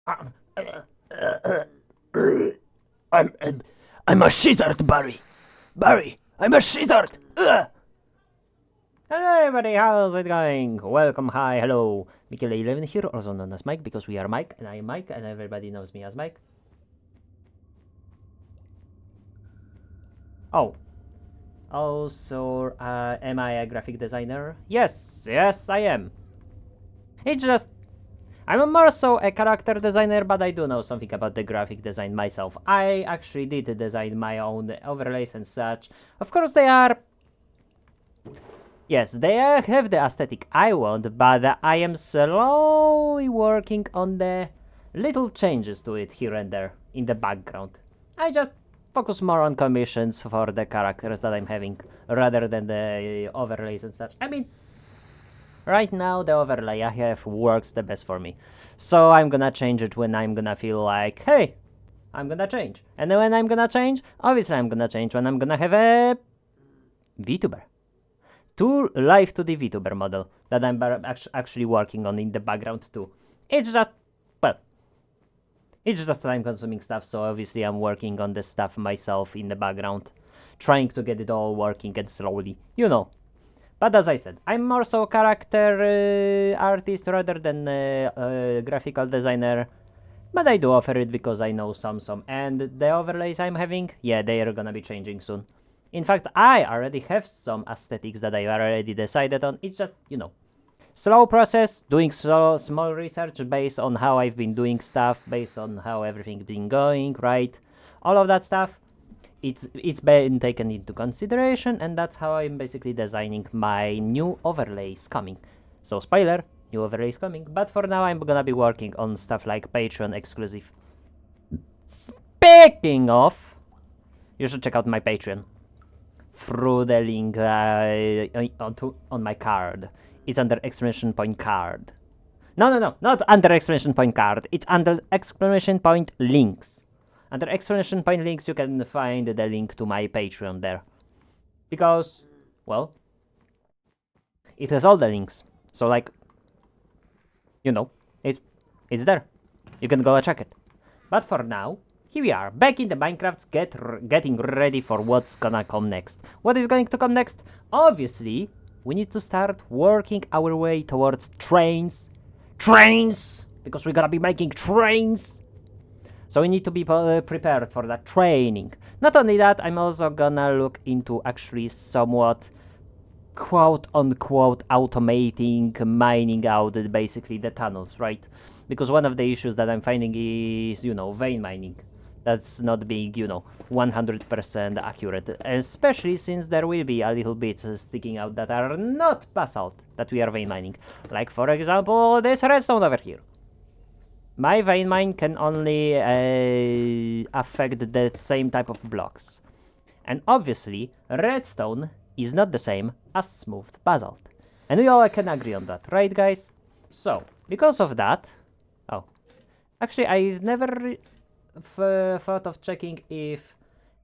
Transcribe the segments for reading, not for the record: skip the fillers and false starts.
I'm, I'm, I'm a shizard, Barry. Barry, I'm a shizard. Hello everybody, how's it going? Welcome, hi, hello. Michael11 here, also known as Mike, because we are Mike, and I am Mike, and everybody knows me as Mike. Oh. Also, am I a graphic designer? Yes, I am. It's just I'm more so a character designer, but I do know something about the graphic design myself. I actually did design my own overlays and such. Of course, they are. Yes, they have the aesthetic I want, but I am slowly working on the little changes to it here and there in the background. I just focus more on commissions for the characters that I'm having rather than the overlays and such. I mean, right now, the overlay I have works the best for me. So I'm gonna change it when I'm gonna feel like, hey, I'm gonna change. And then when I'm gonna change, obviously I'm gonna change when I'm gonna have a VTuber. To live to the VTuber model that I'm actually working on in the background too. It's just, well, it's just time consuming stuff, so obviously I'm working on the stuff myself in the background, trying to get it all working and slowly, you know. But as I said, I'm more so character artist rather than graphical designer. But I do offer it because I know some. And the overlays I'm having, yeah, they are gonna be changing soon. In fact, I already have some aesthetics that I already decided on. It's just, you know, slow process, doing small research based on how I've been doing stuff, based on how everything's been going, right? All of that stuff it's been taken into consideration, and that's how I'm basically designing my new overlays coming. So spoiler, new overlays coming, but for now I'm gonna be working on stuff like Patreon exclusive. Speaking of, you should check out my Patreon through the link on my card. It's under exclamation point card. No, not under exclamation point card. It's under exclamation point links. Under exclamation point links, you can find the link to my Patreon there. Because, well, it has all the links. So, like, you know, it's there. You can go and check it. But for now, here we are, back in the Minecraft, getting ready for what's gonna come next. What is going to come next? Obviously, we need to start working our way towards trains. Trains! Because we're gonna be making trains! So we need to be prepared for that training. Not only that, I'm also gonna look into actually somewhat quote unquote automating mining out basically the tunnels, right? Because one of the issues that I'm finding is, you know, vein mining. That's not being, you know, 100% accurate, especially since there will be a little bits sticking out that are not basalt that we are vein mining. Like, for example, this redstone over here. My vein mine can only affect the same type of blocks. And obviously, redstone is not the same as smooth basalt. And we all can agree on that, right guys? So, because of that... Oh. Actually, I've never thought of checking if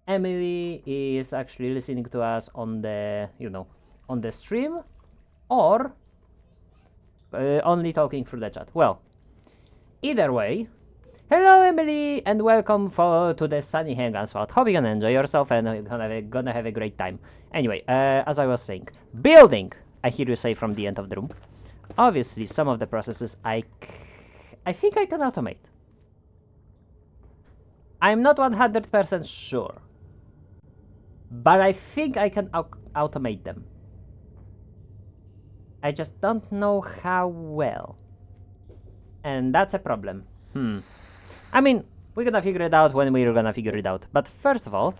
Emily is actually listening to us on the, you know, on the stream, or only talking through the chat. Well, either way, hello Emily, and welcome to the sunny hangout spot. Hope you're gonna enjoy yourself and gonna have a great time. Anyway, as I was saying, building, I hear you say from the end of the room. Obviously, some of the processes I think I can automate. I'm not 100% sure, but I think I can automate them. I just don't know how well. And that's a problem. I mean, we're gonna figure it out when we're gonna figure it out. But first of all,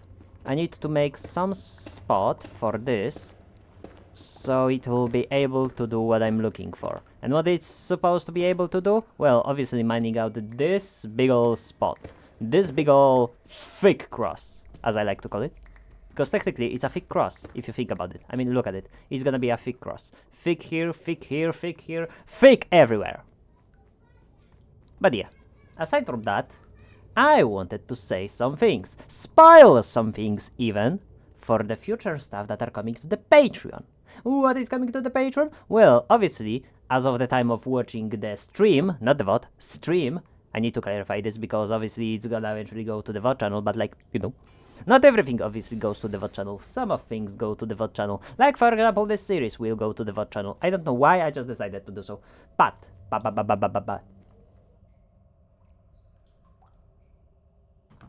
I need to make some spot for this, so it will be able to do what I'm looking for. And what it's supposed to be able to do? Well, obviously mining out this big ol' spot. This big ol' thick cross, as I like to call it. Because technically it's a thick cross, if you think about it. I mean, look at it. It's gonna be a thick cross. Thick here, thick here, thick here, thick everywhere. But yeah, aside from that, I wanted to say some things, spoil some things even, for the future stuff that are coming to the Patreon. What is coming to the Patreon? Well, obviously, as of the time of watching the stream, not the VOD, stream, I need to clarify this because obviously it's gonna eventually go to the VOD channel, but like, you know, not everything obviously goes to the VOD channel. Some of things go to the VOD channel. Like, for example, this series will go to the VOD channel. I don't know why, I just decided to do so. But.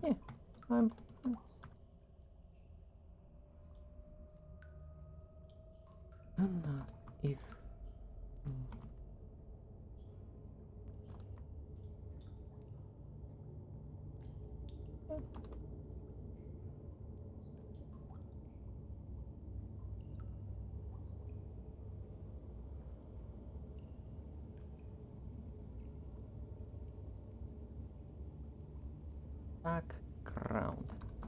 Yeah, I'm... if... Background.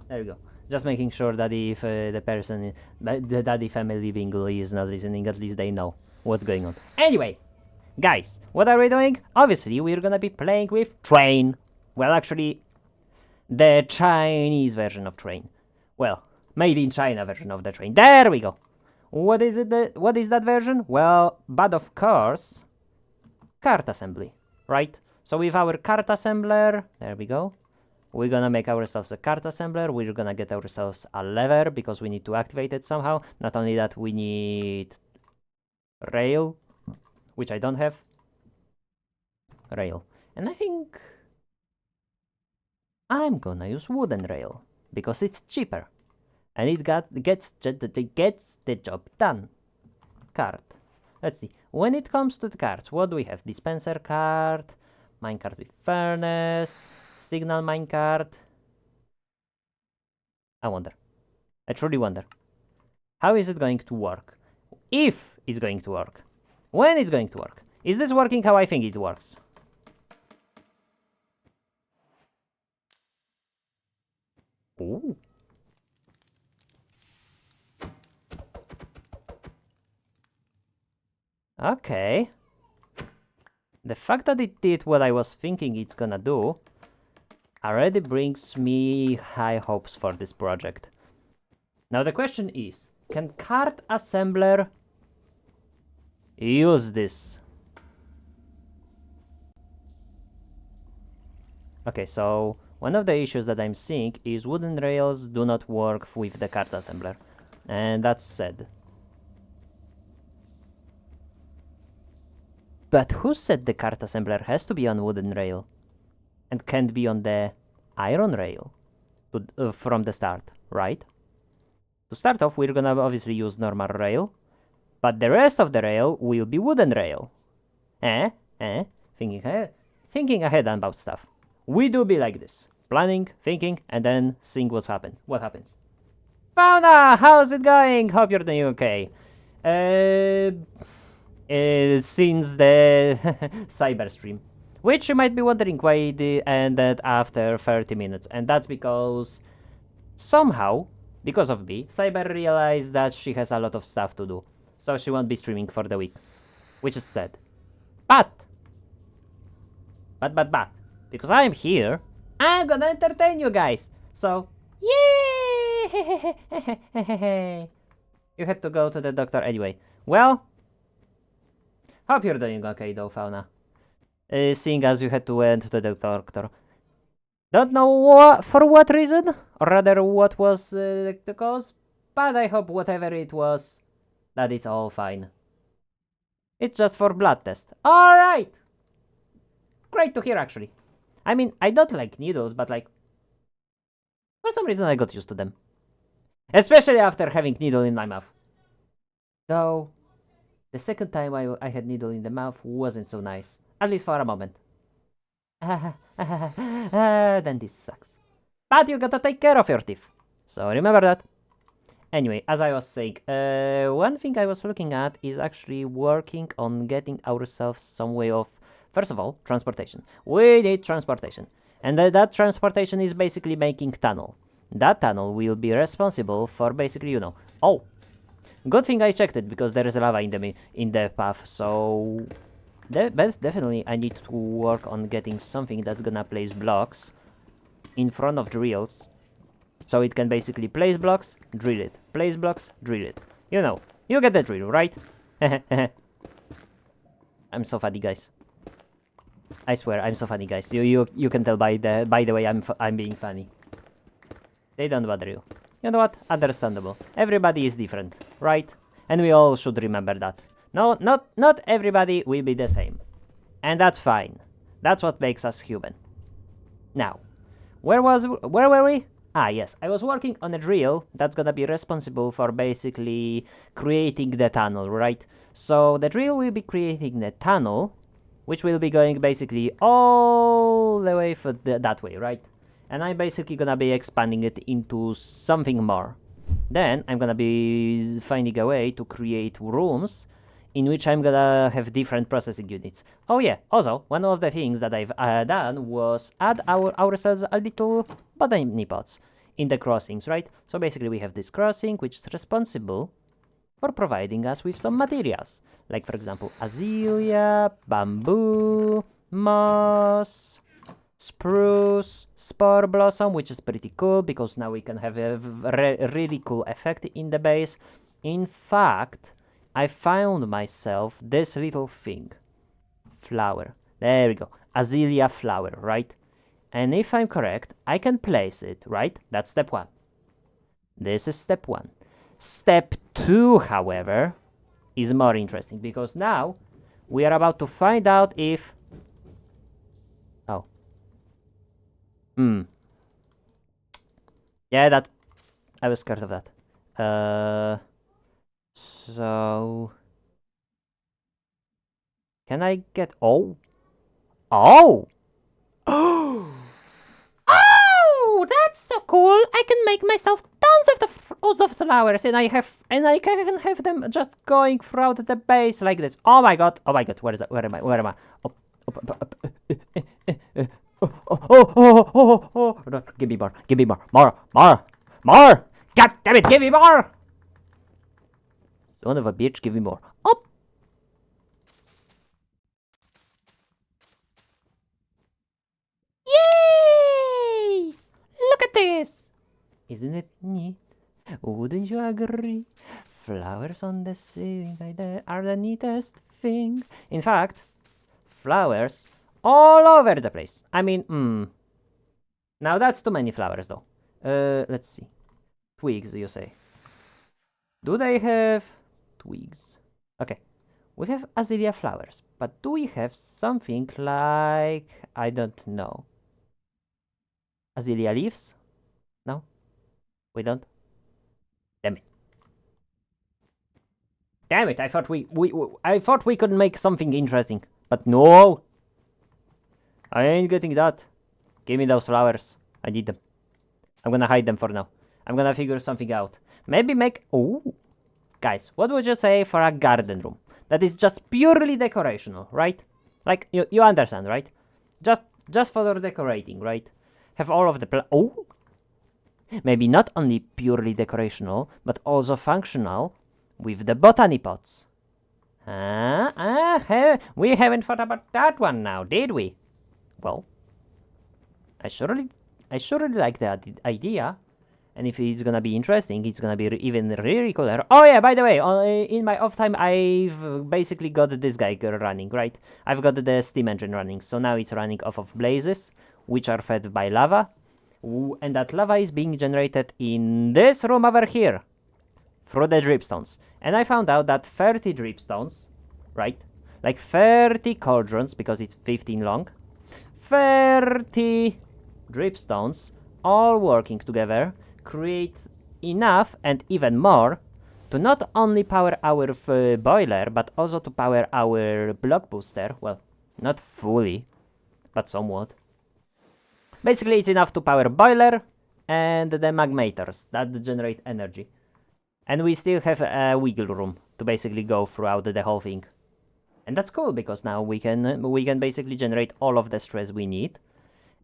There we go. Just making sure that if the person, that the family Bingley is not listening, at least they know what's going on. Anyway, guys, what are we doing? Obviously, we're gonna be playing with Train. Well, actually, the Chinese version of Train. Well, made in China version of the Train. There we go. What is it? What is that version? Well, but of course, card assembly, right? So with our card assembler, there we go. We're gonna make ourselves a card assembler. We're gonna get ourselves a lever because we need to activate it somehow. Not only that, we need rail, which I don't have. Rail. And I think I'm gonna use wooden rail because it's cheaper. And it gets the job done. Card. Let's see. When it comes to the cards, what do we have? Dispenser card, minecart with furnace, signal minecart. I wonder. I truly wonder. How is it going to work? If it's going to work. When it's going to work. Is this working how I think it works? Ooh. Okay. The fact that it did what I was thinking it's gonna do already brings me high hopes for this project. Now the question is, can card assembler use this? Okay, so one of the issues that I'm seeing is wooden rails do not work with the card assembler. And that's sad. But who said the card assembler has to be on wooden rail? And can't be on the iron rail from the start, right? To start off, we're gonna obviously use normal rail. But the rest of the rail will be wooden rail. Thinking ahead about stuff. We do be like this. Planning, thinking, and then seeing what happens. Fauna, how's it going? Hope you're doing okay. Since the cyber stream. Which you might be wondering why it ended after 30 minutes. And that's because somehow, because of me, Cyber realized that she has a lot of stuff to do. So she won't be streaming for the week. Which is sad. But, because I'm here, I'm gonna entertain you guys. So, yay! You had to go to the doctor anyway. Well, hope you're doing okay though, Fauna. Seeing as you had to went to the doctor. Don't know for what reason, or rather what was the cause, but I hope whatever it was, that it's all fine. It's just for blood test. Alright! Great to hear, actually. I mean, I don't like needles, but like, for some reason I got used to them. Especially after having needle in my mouth. Though, the second time I had needle in the mouth wasn't so nice. At least for a moment. Then this sucks. But you gotta take care of your teeth. So remember that. Anyway, as I was saying, one thing I was looking at is actually working on getting ourselves some way of, first of all, transportation. We need transportation. And that transportation is basically making tunnel. That tunnel will be responsible for basically, you know... Oh! Good thing I checked it, because there is lava in the path, so... Definitely I need to work on getting something that's gonna place blocks in front of drills. So it can basically place blocks, drill it. Place blocks, drill it. You know, you get the drill, right? I'm so funny, guys. I swear, I'm so funny, guys. You can tell by the way I'm being funny. They don't bother you. You know what? Understandable. Everybody is different, right? And we all should remember that. No, not everybody will be the same. And that's fine. That's what makes us human. Now, where were we? Ah, yes, I was working on a drill that's gonna be responsible for basically creating the tunnel, right? So the drill will be creating the tunnel, which will be going basically all the way for that way, right? And I'm basically gonna be expanding it into something more. Then I'm gonna be finding a way to create rooms in which I'm gonna have different processing units. Oh yeah, also, one of the things that I've done was add ourselves a little botany pots in the crossings, right? So basically we have this crossing which is responsible for providing us with some materials. Like for example, azalea, bamboo, moss, spruce, spore blossom, which is pretty cool because now we can have a really cool effect in the base. In fact, I found myself this little thing. Flower. There we go. Azalea flower, right? And if I'm correct, I can place it, right? That's step 1. This is step 1. Step 2, however, is more interesting because now we are about to find out if... Oh. Yeah, that... I was scared of that. So... Can I get... Oh! Oh! Oh! That's so cool! I can make myself tons of the flowers, and I can have them just going throughout the base like this. Oh my god! Oh my god! Where is that? Where am I? Where am I? Oh! No, give me more! Give me more! More! God damn it! Give me more! Son of a bitch! Give me more! Oh! Yay! Look at this! Isn't it neat? Wouldn't you agree? Flowers on the ceiling are the neatest thing. In fact, flowers all over the place. I mean, now that's too many flowers though. Let's see. Twigs, you say. Do they have twigs? Okay. We have azalea flowers, but do we have something like, I don't know, azalea leaves? No? We don't? Damn it. Damn it, I thought I thought we could make something interesting. But no! I ain't getting that. Give me those flowers. I need them. I'm gonna hide them for now. I'm gonna figure something out. Maybe make... Ooh! Guys, what would you say for a garden room? That is just purely decorational, right? Like, you understand, right? Just for decorating, right? Have all of the... Oh! Maybe not only purely decorational, but also functional with the botany pots. We haven't thought about that one now, did we? Well, I surely like that idea, and if it's gonna be interesting, it's gonna be even really cooler. Oh yeah, by the way, in my off time, I've basically got this guy running, right? I've got the steam engine running, so now it's running off of blazes, which are fed by lava, and that lava is being generated in this room over here through the dripstones. And I found out that 30 dripstones, right? Like 30 cauldrons, because it's 15 long, 30 dripstones all working together create enough and even more to not only power our boiler, but also to power our block booster. Well, not fully, but somewhat. Basically, it's enough to power boiler and the magmators that generate energy. And we still have a wiggle room to basically go throughout the whole thing. And that's cool because now we can basically generate all of the stress we need.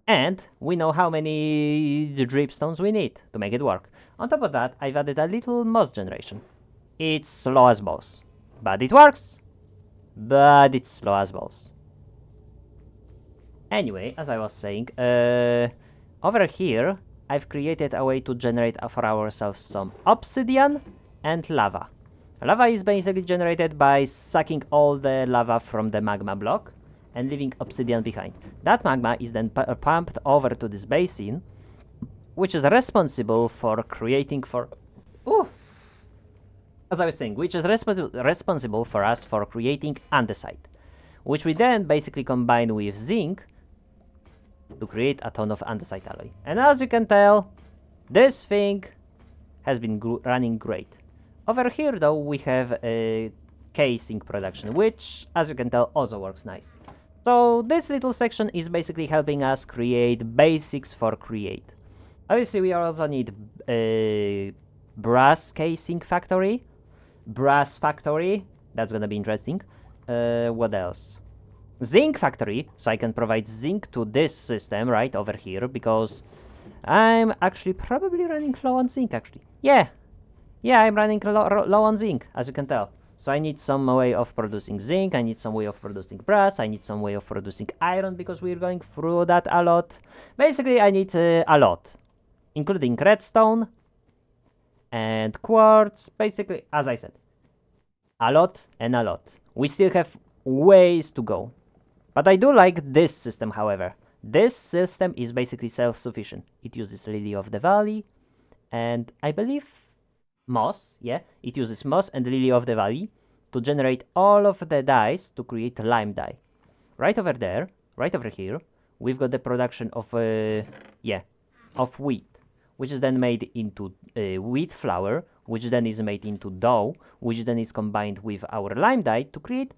And we know how many dripstones we need to make it work. On top of that, I've added a little moss generation. It's slow as balls. But it works. But it's slow as balls. Anyway, as I was saying, over here, I've created a way to generate for ourselves some obsidian and lava. Lava is basically generated by sucking all the lava from the magma block, and leaving obsidian behind. That magma is then pumped over to this basin, which is responsible for creating Ooh! As I was saying, which is responsible for us for creating andesite, which we then basically combine with zinc to create a ton of andesite alloy. And as you can tell, this thing has been running great. Over here though, we have a casing production, which as you can tell also works nice. So this little section is basically helping us create basics for create. Obviously we also need a brass casing factory, brass factory, that's gonna be interesting. What else? Zinc factory, so I can provide zinc to this system right over here, because I'm actually probably running low on zinc actually. Yeah, I'm running low on zinc, as you can tell. So I need some way of producing zinc, I need some way of producing brass, I need some way of producing iron, because we're going through that a lot. Basically, I need a lot, including redstone and quartz. Basically, as I said, a lot and a lot. We still have ways to go. But I do like this system, however. This system is basically self-sufficient. It uses Lily of the Valley, and I believe moss, yeah, it uses moss and Lily of the Valley to generate all of the dyes to create lime dye. Right over there, right over here, we've got the production of, of wheat, which is then made into wheat flour, which then is made into dough, which then is combined with our lime dye to create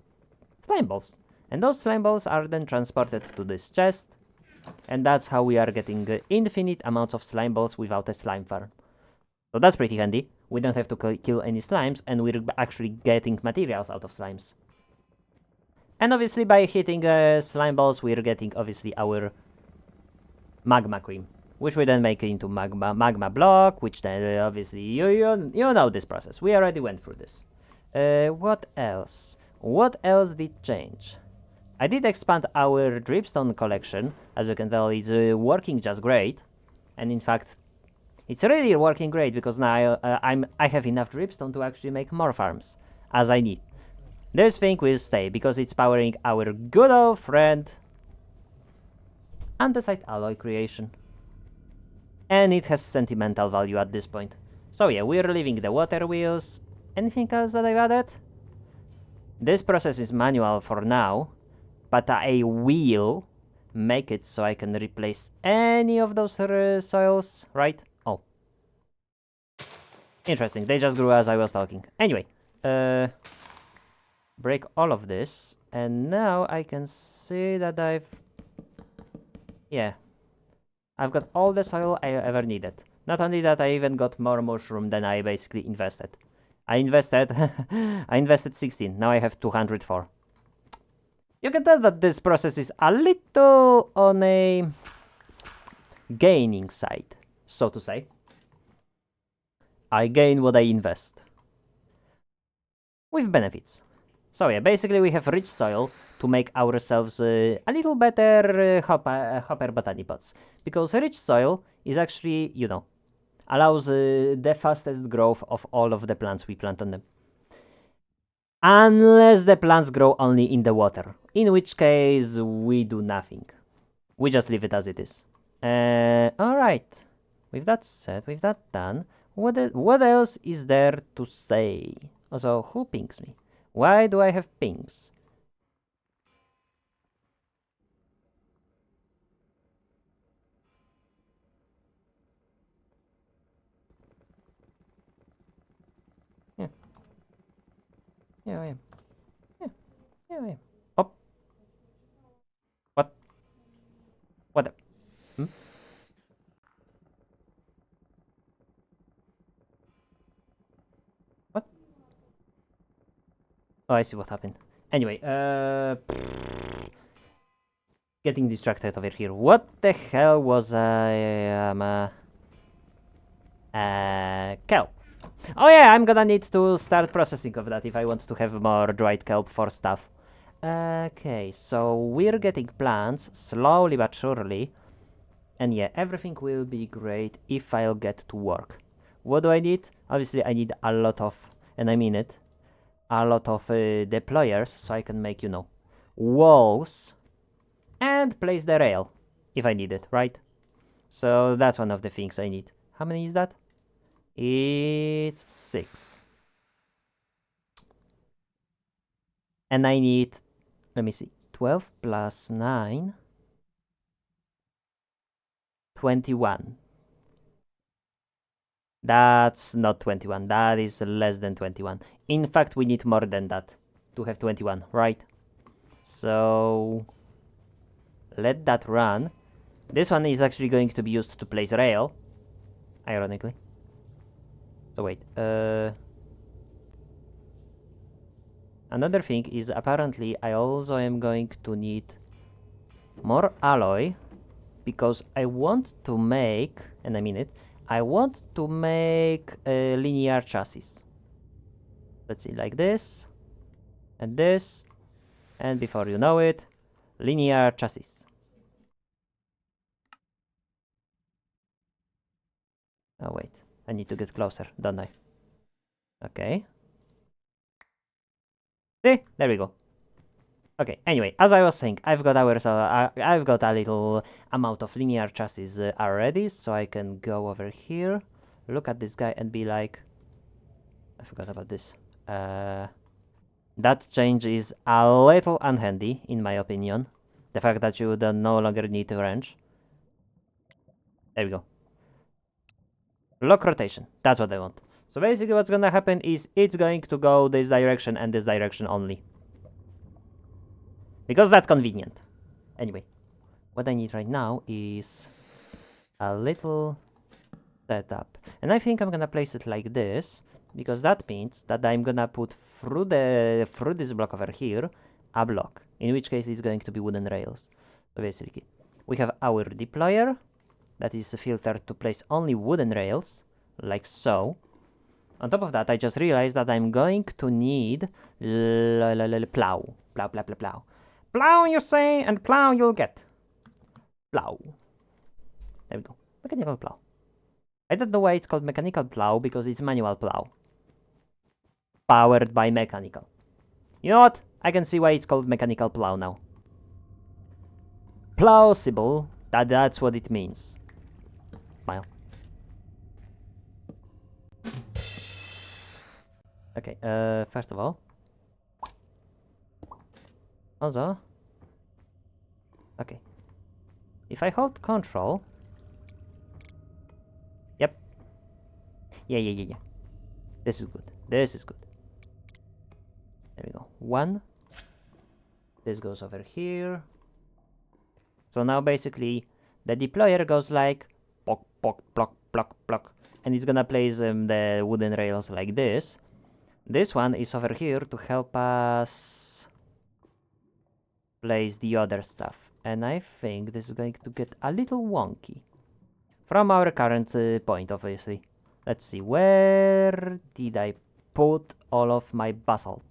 slime balls. And those slime balls are then transported to this chest, and that's how we are getting infinite amounts of slime balls without a slime farm. So that's pretty handy. We don't have to kill any slimes, and we're actually getting materials out of slimes. And obviously by hitting slime balls, we're getting obviously our magma cream, which we then make into magma block, which then obviously you know this process. We already went through this. What else? What else did change? I did expand our dripstone collection. As you can tell, it's working just great, and in fact, it's really working great because now I have enough dripstone to actually make more farms as I need. This thing will stay because it's powering our good old friend andesite alloy creation, and it has sentimental value at this point. So yeah, we're leaving the water wheels. Anything else that I've added? This process is manual for now, but I will make it so I can replace any of those soils, right? Oh. Interesting, they just grew as I was talking. Anyway, break all of this, and now I can see that I've got all the soil I ever needed. Not only that, I even got more mushroom than I basically invested. I invested 16, now I have 204. You can tell that this process is a little on a gaining side, so to say. I gain what I invest. With benefits. So yeah, basically we have rich soil to make ourselves a little better hopper botany pots. Because rich soil is actually, allows the fastest growth of all of the plants we plant on them. Unless the plants grow only in the water, in which case we do nothing. We just leave it as it is. Alright, with that said, with that done, what else is there to say? Also, who pings me? Why do I have pings? Yeah. Yeah, I am. Yeah, yeah, I am. Oh. What? What the? Hmm? What? Oh, I see what happened. Anyway, getting distracted over here. What the hell was I, kelp? Oh yeah, I'm gonna need to start processing of that if I want to have more dried kelp for stuff. Okay, so we're getting plants slowly but surely. And yeah, everything will be great if I'll get to work. What do I need? Obviously, I need a lot of, and I mean it, a lot of deployers so I can make, walls and place the rail if I need it, right? So that's one of the things I need. How many is that? It's 6. And I need, let me see, 12 plus 9, 21. That's not 21, that is less than 21. In fact, we need more than that to have 21, right? So let that run. This one is actually going to be used to place rail, ironically. So wait, another thing is apparently I also am going to need more alloy because I want to make, and I mean it, I want to make a linear chassis. Let's see, like this, and this, and before you know it, linear chassis. Oh wait, I need to get closer, don't I? Okay. See, there we go. Okay, anyway, as I was saying, I've got I've got a little amount of linear chassis already, so I can go over here, look at this guy and be like, I forgot about this. That change is a little unhandy, in my opinion. The fact that you don't no longer need a wrench. There we go. Lock rotation, that's what I want. So basically what's gonna happen is it's going to go this direction and this direction only. Because that's convenient. Anyway, what I need right now is a little setup. And I think I'm gonna place it like this, because that means that I'm gonna put through this block over here a block, in which case it's going to be wooden rails. So basically, we have our deployer that is filtered to place only wooden rails, like so. On top of that, I just realized that I'm going to need plow. Plow, plow, plow, plow. Plow, you say, and plow you'll get. Plow. There we go. Mechanical plow. I don't know why it's called mechanical plow, because it's manual plow. Powered by mechanical. You know what? I can see why it's called mechanical plow now. Plausible. That's what it means. Smile. Okay, first of all. Also. Okay. If I hold control. Yep. Yeah. This is good. This is good. There we go. 1. This goes over here. So now basically the deployer goes like pock, pock, block, block, block. And it's gonna place the wooden rails like this. This one is over here to help us place the other stuff. And I think this is going to get a little wonky. From our current point, obviously. Let's see, where did I put all of my basalt?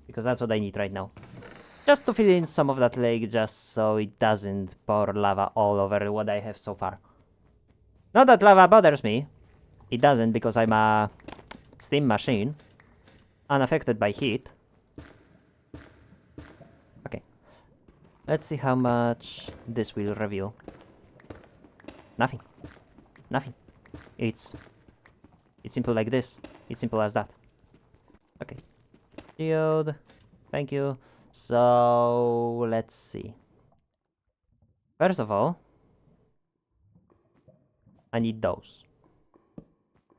Because that's what I need right now. Just to fill in some of that lake, just so it doesn't pour lava all over what I have so far. Not that lava bothers me. It doesn't, because I'm a steam machine, unaffected by heat. Okay. Let's see how much this will reveal. Nothing. Nothing. It's simple like this. It's simple as that. Okay. Geode. Thank you. So let's see. First of all, I need those,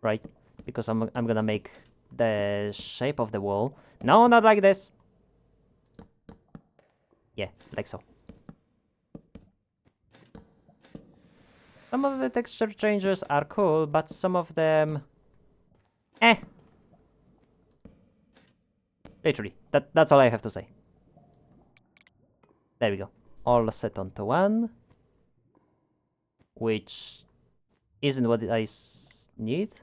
right? Because I'm gonna make the shape of the wall. No, not like this. Yeah, like so. Some of the texture changes are cool, but some of them, eh. Literally, that's all I have to say. There we go. All set onto one, which isn't what I need.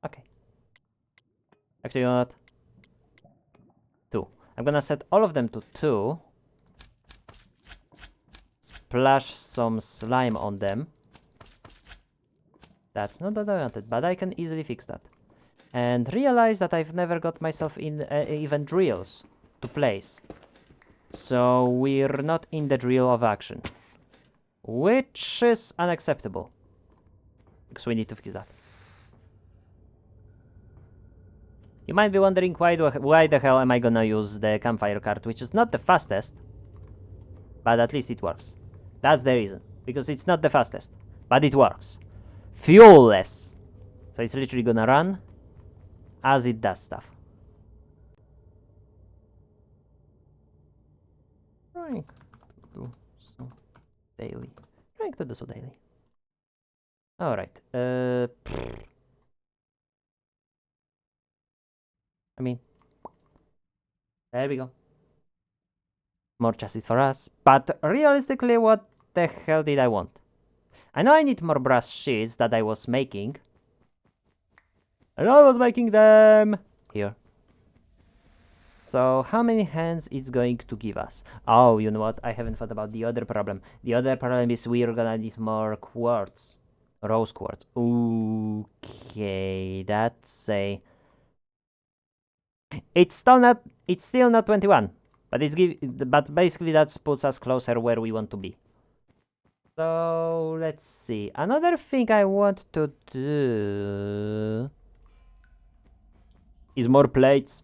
Okay. Actually, you know what? 2. I'm gonna set all of them to 2. Splash some slime on them. That's not what I wanted, but I can easily fix that. And realize that I've never got myself in even drills to place. So we're not in the drill of action, which is unacceptable, because we need to fix that. You might be wondering why the hell am I gonna use the campfire card, which is not the fastest, but at least it works. That's the reason, because it's not the fastest, but it works. Fuel-less. So it's literally gonna run as it does stuff. Trying to do so daily. Trying to do so daily. Alright. I mean, there we go. More chassis for us. But realistically, what the hell did I want? I know I need more brass sheets that I was making. And I was making them here. So how many hands it's going to give us? Oh, you know what? I haven't thought about the other problem. The other problem is we're gonna need more quartz. Rose quartz. Okay, that's a... It's still not 21. But basically that puts us closer where we want to be. So let's see. Another thing I want to do is more plates.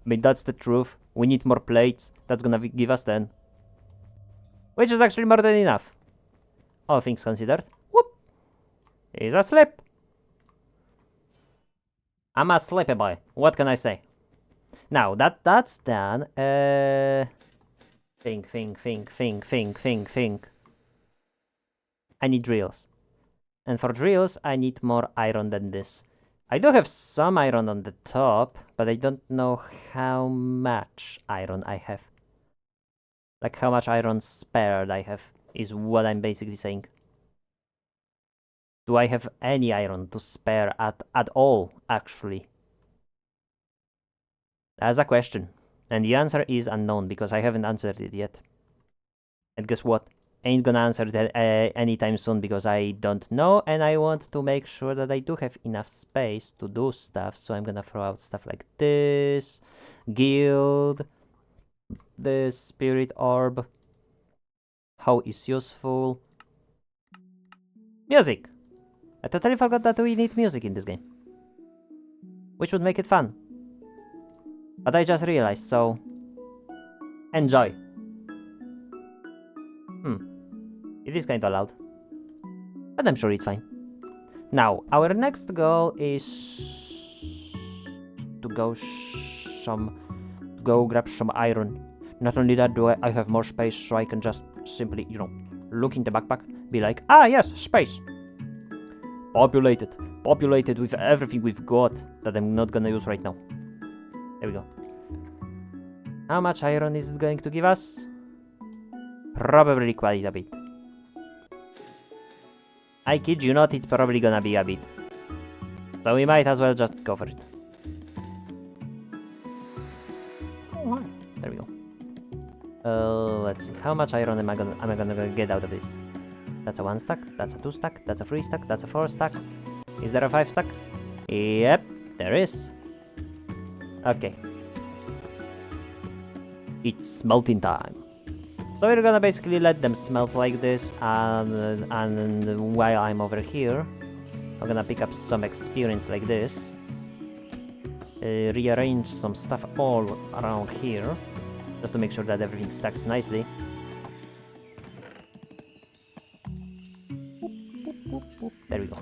I mean, that's the truth. We need more plates. That's gonna give us 10. Which is actually more than enough. All things considered. Whoop! Is a slip. I'm a sleepy boy. What can I say? Now that's done. Think. I need drills. And for drills, I need more iron than this. I do have some iron on the top, but I don't know how much iron I have. Like how much iron spared I have is what I'm basically saying. Do I have any iron to spare at all, actually? That's a question. And the answer is unknown because I haven't answered it yet. And guess what? Ain't gonna answer that anytime soon because I don't know and I want to make sure that I do have enough space to do stuff. So I'm gonna throw out stuff like this, guild, the spirit orb, how is useful, music. I totally forgot that we need music in this game, which would make it fun. But I just realized, so enjoy. It is kinda loud, but I'm sure it's fine. Now, our next goal is to go grab some iron. Not only that, do I have more space, so I can just simply, look in the backpack, be like, ah yes, space. Populated with everything we've got that I'm not gonna use right now. There we go. How much iron is it going to give us? Probably quite a bit. I kid you not, it's probably gonna be a bit. So we might as well just go for it. There we go. Let's see. How much iron am I gonna get out of this? That's a 1 stack, that's a 2 stack, that's a 3 stack, that's a 4 stack. Is there a 5 stack? Yep, there is. Okay. It's smelting time. So we're gonna basically let them smelt like this, and while I'm over here, I'm gonna pick up some experience like this. Rearrange some stuff all around here, just to make sure that everything stacks nicely. There we go.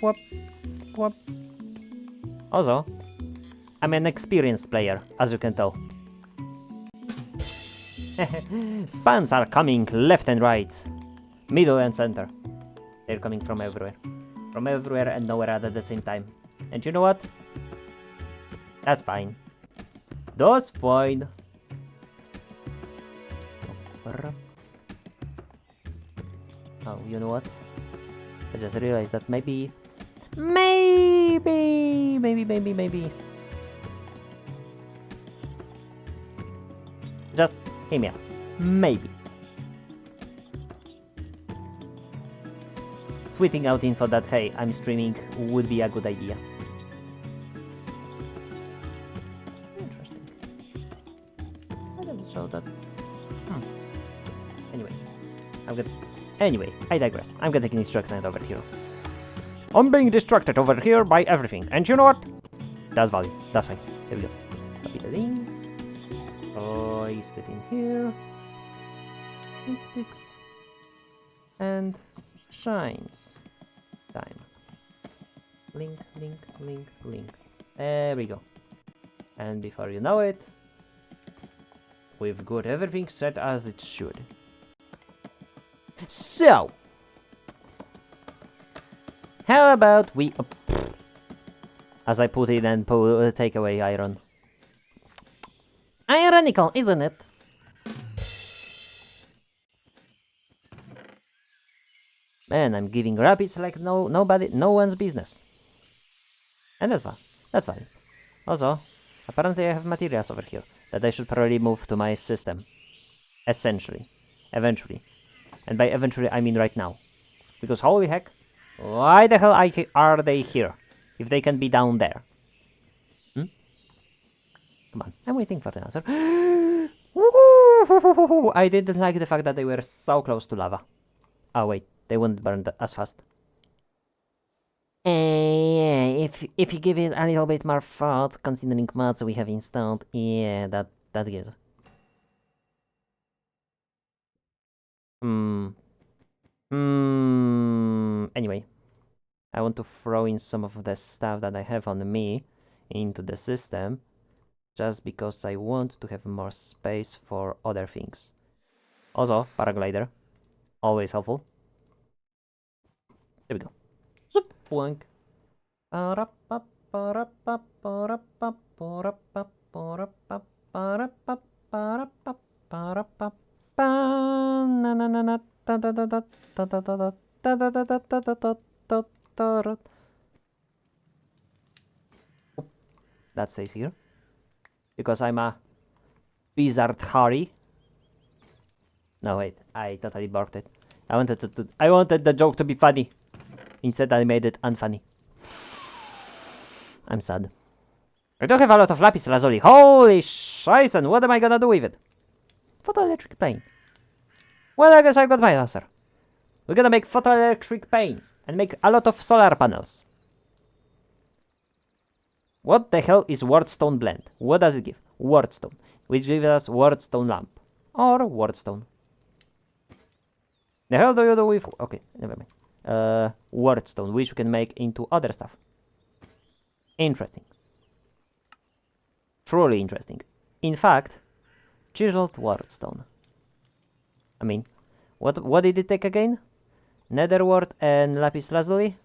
Whoop, whoop. Also, I'm an experienced player, as you can tell. Fans are coming left and right, middle and center. They're coming from everywhere. From everywhere and nowhere at the same time. And you know what? That's fine. That's fine. Oh, you know what? I just realized that maybe... Just hear me out. Maybe. Tweeting out info that, hey, I'm streaming would be a good idea. Interesting. that... Anyway, I digress. I'm getting distracted over here. I'm being distracted over here by everything. And you know what? That's value. That's fine. There we go. Copy the link. Paste it in here. Sticks. And shines. Time. Link, link, link, link. There we go. And before you know it, we've got everything set as it should. So, how about we... as I put it and take away iron. Ironical, isn't it? Man, I'm giving rabbits like no one's business. And that's fine. That's fine. Also, apparently I have materials over here that I should probably move to my system. Essentially. Eventually. And by eventually I mean right now. Because holy heck, why the hell are they here? If they can be down there. Come on, I'm waiting for the answer. I didn't like the fact that they were so close to lava. Oh wait, they wouldn't burn as fast. Yeah, if you give it a little bit more thought, considering mods we have installed, yeah, that gives. Anyway, I want to throw in some of the stuff that I have on me into the system, just because I want to have more space for other things. Also, paraglider, always helpful. There we go. Zoop, boink. That stays here. Because I'm a wizard Harry. No wait, I totally barked it. I wanted the joke to be funny. Instead I made it unfunny. I'm sad. I don't have a lot of lapis lazuli. Holy shizen, what am I gonna do with it? Photoelectric paint. Well, I guess I got my answer. We're gonna make photoelectric paints and make a lot of solar panels. What the hell is wardstone blend? What does it give? Wardstone, which gives us wardstone lamp. Or wardstone. The hell do you do with... Okay, never mind. Wardstone, which we can make into other stuff. Interesting. Truly interesting. In fact, chiseled wardstone. I mean, what did it take again? Nether wart and lapis lazuli?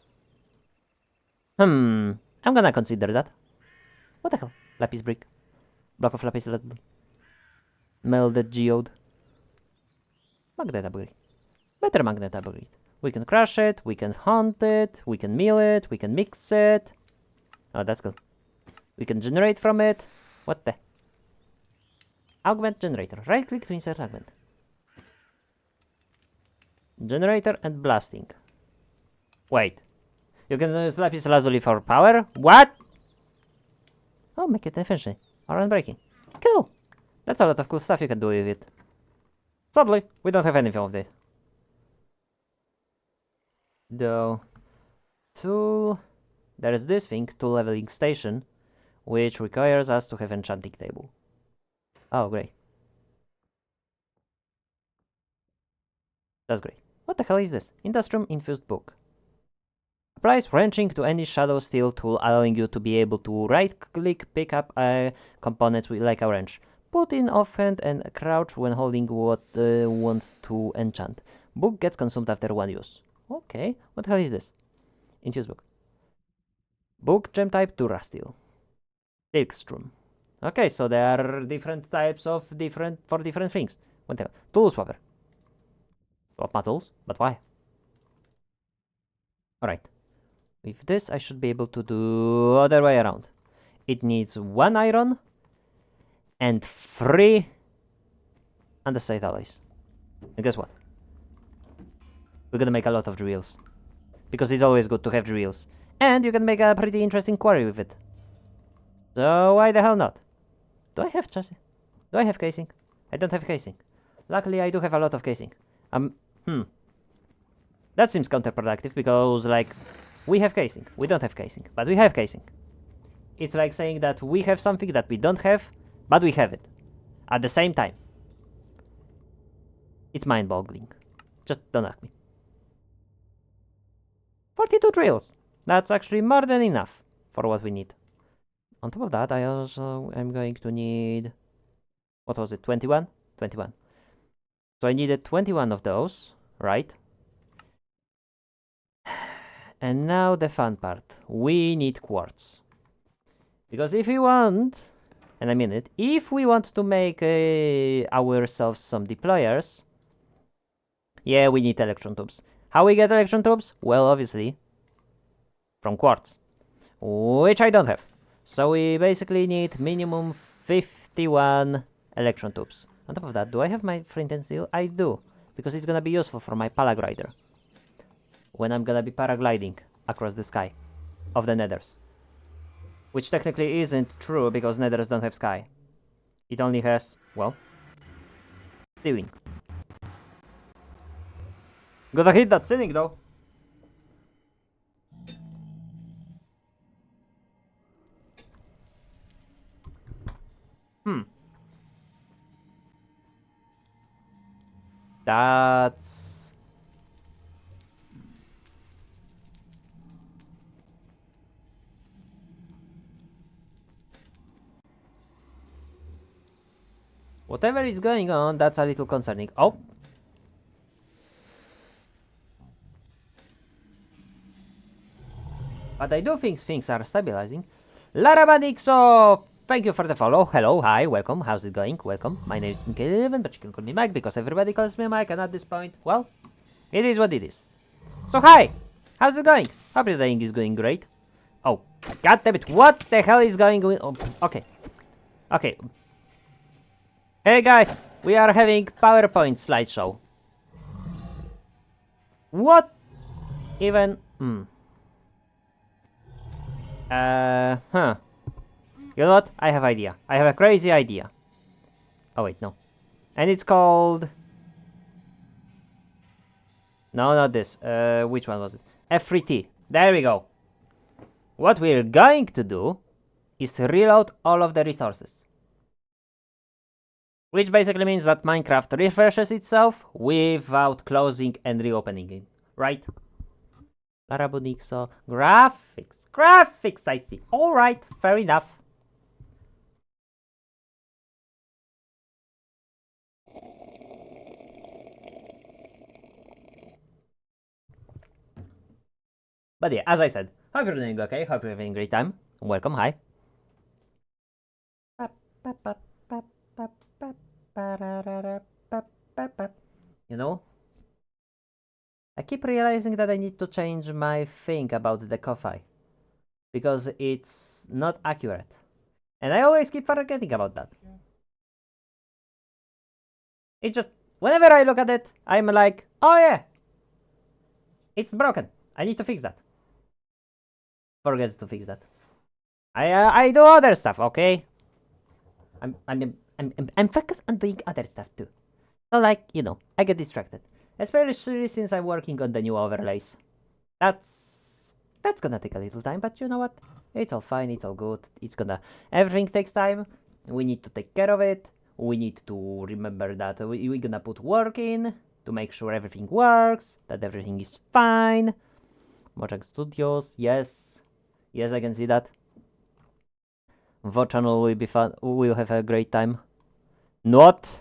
I'm gonna consider that. What the hell? Lapis brick. Block of lapis lazuli. Melded geode. Magnet upgrade. Better magnet upgrade. We can crush it, we can hunt it, we can mill it, we can mix it. Oh, that's good. We can generate from it. What the? Augment generator. Right click to insert augment. Generator and blasting. Wait. You can use lapis lazuli for power? What? Oh, make it efficient. Or unbreaking. Cool. That's a lot of cool stuff you can do with it. Sadly, we don't have anything of this. Though, tool... There is this thing, tool leveling station, which requires us to have enchanting table. Oh, great. That's great. What the hell is this? Industrium infused book. Applies wrenching to any shadow steel tool, allowing you to be able to right-click, pick up components like a wrench. Put in offhand and crouch when holding what wants to enchant. Book gets consumed after one use. Okay, what the hell is this? Infused book. Book gem type Durasteel. Silkstrom. Okay, so there are different types of different things. What the hell? Tool swapper. Swap my tools, but why? Alright. With this I should be able to do other way around. It needs 1 iron and 3 andesite alloys. And guess what? We're gonna make a lot of drills. Because it's always good to have drills. And you can make a pretty interesting quarry with it. So why the hell not? Do I have chassis? Do I have casing? I don't have casing. Luckily, I do have a lot of casing. Hmm. That seems counterproductive because, like, we have casing. We don't have casing, but we have casing. It's like saying that we have something that we don't have, but we have it at the same time. It's mind-boggling. Just don't ask me. 42 drills. That's actually more than enough for what we need. On top of that, I also am going to need... What was it? 21? 21. So I needed 21 of those, right? And now the fun part. We need quartz. Because if we want... And I mean it. If we want to make ourselves some deployers... Yeah, we need electron tubes. How we get electron tubes? Well, obviously, from quartz. Which I don't have. So we basically need minimum 51 electron tubes. On top of that, do I have my flint and steel? I do, because it's gonna be useful for my paraglider when I'm gonna be paragliding across the sky of the nethers. Which technically isn't true, because nethers don't have sky. It only has, well, ceiling. Gotta hit that ceiling though. That's... Whatever is going on, that's a little concerning. Oh! But I do think things are stabilizing. Larabanixo! Thank you for the follow. Hello, hi, welcome. How's it going? Welcome. My name is Kevin, but you can call me Mike because everybody calls me Mike, and at this point, well, it is what it is. So, hi! How's it going? Hope your day is going great. Oh, god damn it, what the hell is going on? Oh, okay. Okay. Hey guys, we are having PowerPoint slideshow. What? Even... Huh. You know what? I have idea. I have a crazy idea. Oh wait, no. And it's called... No, not this. Which one was it? F3T. There we go. What we're going to do is reload all of the resources. Which basically means that Minecraft refreshes itself without closing and reopening it. Right? Larabunixo. Graphics. Graphics, I see. Alright, fair enough. But yeah, as I said, hope you're doing okay, hope you're having a great time. Welcome, hi. You know, I keep realizing that I need to change my thing about the coffee because it's not accurate. And I always keep forgetting about that. It just, whenever I look at it, I'm like, oh yeah, it's broken. I need to fix that. Forget to fix that. I do other stuff, okay? I'm focused on doing other stuff too. So like, you know, I get distracted. Especially since I'm working on the new overlays. That's gonna take a little time, but you know what? It's all fine, it's all good. Everything takes time. We need to take care of it. We need to remember that we're gonna put work in to make sure everything works, that everything is fine. Mojang Studios, yes. Yes, I can see that. Channel will be fun. We'll have a great time. Not.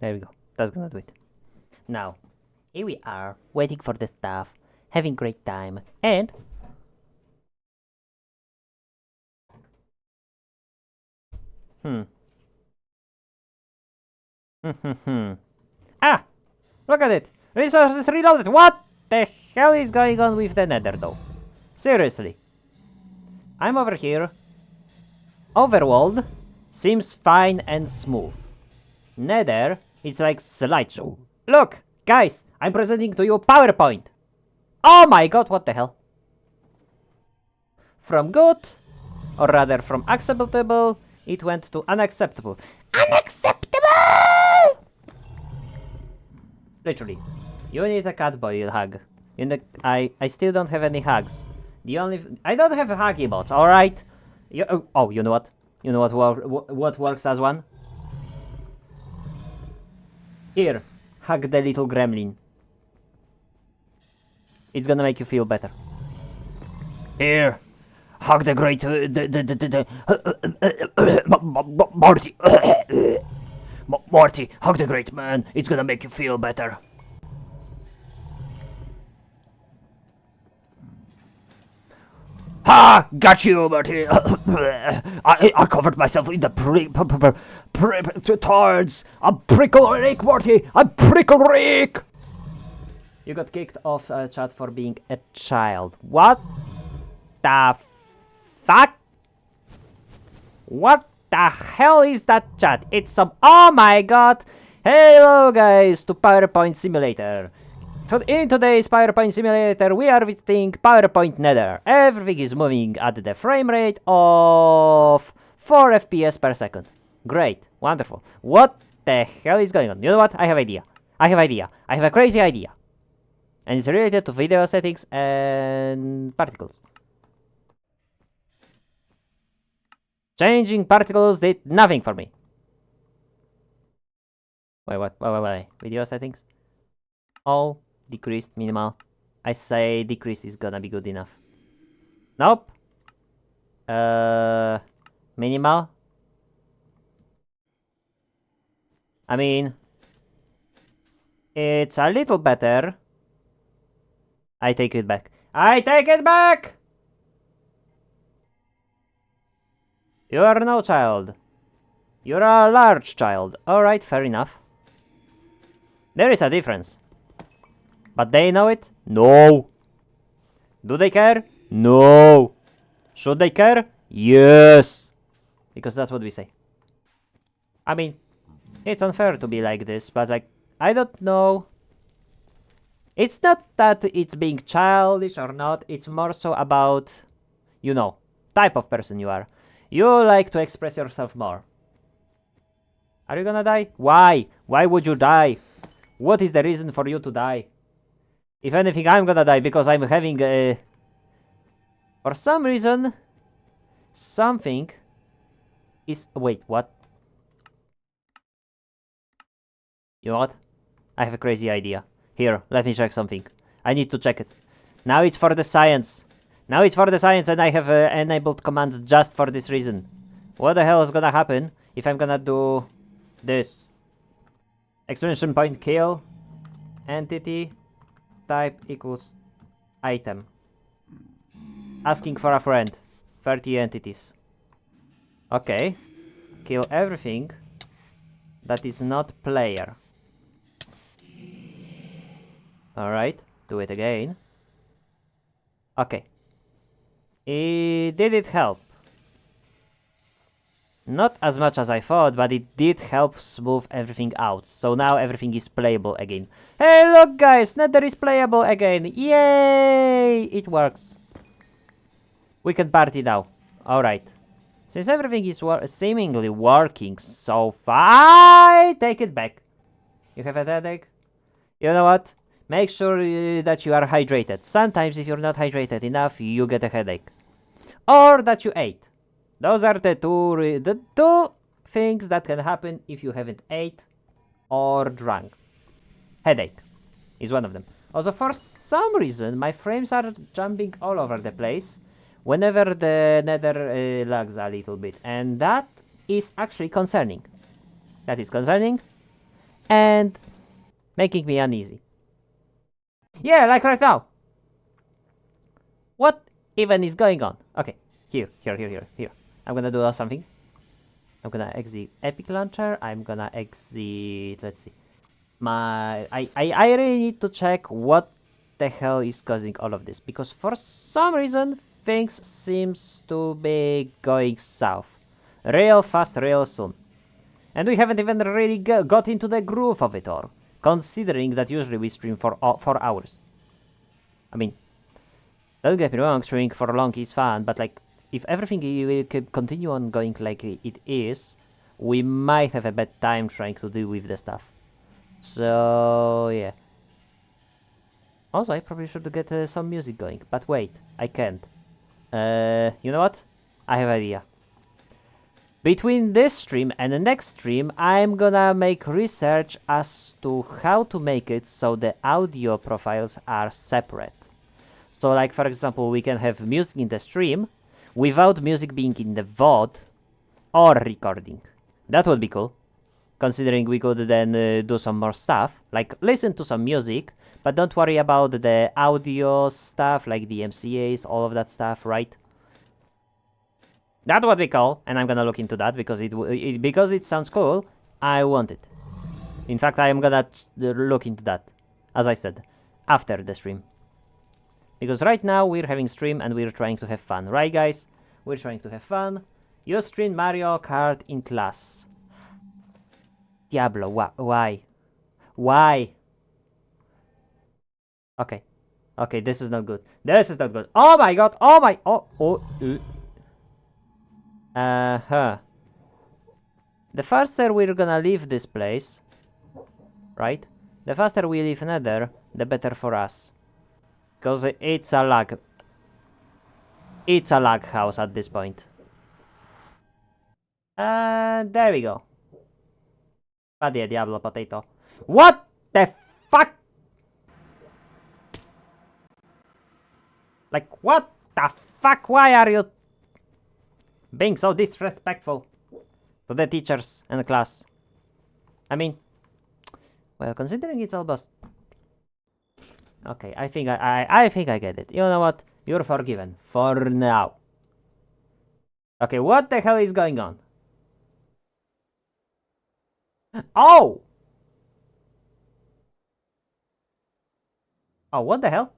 There we go. That's gonna do it. Now, here we are, waiting for the stuff, having great time, and... Hmm. Ah! Look at it! Resources reloaded! What the hell is going on with the nether, though? Seriously. I'm over here. Overworld seems fine and smooth. Nether is like slideshow. Look! Guys! I'm presenting to you PowerPoint! Oh my god, what the hell? From good, or rather from acceptable, it went to unacceptable. Unacceptable! Literally. You need a cat boy hug. I still don't have any hugs. I don't have hug emotes, alright? Oh, you know what? You know what works as one? Here, hug the little gremlin. It's gonna make you feel better. Here, hug the great, Morty. Morty, hug the great man. It's gonna make you feel better. Ha! Got you, Morty. I covered myself in the thorns. A prickle rake, Morty. A prickle rake. You got kicked off chat for being a child. What the fuck? What the hell is that chat? It's some... Oh my god! Hello guys to PowerPoint Simulator. So in today's PowerPoint Simulator we are visiting PowerPoint Nether. Everything is moving at the frame rate of 4 FPS per second. Great. Wonderful. What the hell is going on? You know what? I have idea. I have a crazy idea. And it's related to video settings and particles. Changing particles did nothing for me. Wait, what? Wait. Video settings? All decreased, minimal. I say decrease is gonna be good enough. Nope. Minimal. I mean, it's a little better. I take it back. I take it back! You are no child. You're a large child. Alright, fair enough. There is a difference. But they know it? No. Do they care? No. Should they care? Yes. Because that's what we say. I mean, it's unfair to be like this, but like, I don't know. It's not that it's being childish or not, it's more so about, you know, type of person you are. You like to express yourself more. Are you gonna die? Why? Why would you die? What is the reason for you to die? If anything, I'm gonna die because I'm having a... For some reason, something is... Wait, what? You know what? I have a crazy idea. Here, let me check something. I need to check it. Now it's for the science. Now it's for the science and I have enabled commands just for this reason. What the hell is gonna happen if I'm gonna do this? Exclamation point kill entity type equals item. Asking for a friend. 30 entities. Okay. Kill everything that is not player. Alright, do it again. Okay. Did it help? Not as much as I thought, but it did help smooth everything out. So now everything is playable again. Hey, look guys, Nether is playable again. Yay! It works. We can party now. Alright. Since everything is seemingly working so far, I take it back. You have a headache? You know what? Make sure that you are hydrated. Sometimes if you're not hydrated enough, you get a headache. Or that you ate. Those are the two things that can happen if you haven't ate or drunk. Headache is one of them. Also, for some reason, my frames are jumping all over the place whenever the nether lags a little bit. And that is actually concerning. That is concerning. and making me uneasy. Yeah, like right now. What even is going on? Okay, here. I'm gonna do something. I'm gonna exit Epic Launcher. I'm gonna exit. Let's see. I really need to check what the hell is causing all of this, because for some reason things seems to be going south real fast, real soon, and we haven't even really got into the groove of it all, considering that usually we stream for 4 hours. I mean, don't get me wrong, streaming for long is fun, but like, if everything will continue on going like it is, we might have a bad time trying to deal with the stuff. So yeah. Also, I probably should get some music going, but wait, I can't. You know what? I have an idea. Between this stream and the next stream, I'm gonna make research as to how to make it so the audio profiles are separate. So, like for example, we can have music in the stream without music being in the VOD or recording. That would be cool, considering we could then do some more stuff, like listen to some music, but don't worry about the audio stuff, like the MCAs, all of that stuff, right? That's what we call, and I'm gonna look into that because because it sounds cool. I want it. In fact, I am gonna look into that, as I said, after the stream. Because right now we're having stream and we're trying to have fun, right, guys? We're trying to have fun. You stream Mario Kart in class. Diablo, why? Why? Okay. Okay, this is not good. This is not good. Oh my god! Oh my... Oh. Uh-huh. The faster we're gonna leave this place, right? The faster we leave Nether, the better for us. Because it's a lag. It's a lag house at this point. There we go. Paddy Diablo potato. What the fuck? Like, what the fuck? Why are you being so disrespectful to the teachers and the class? I mean, well, considering it's almost... Okay, I think I get it. You know what? You're forgiven. For now. Okay, what the hell is going on? Oh! Oh, what the hell?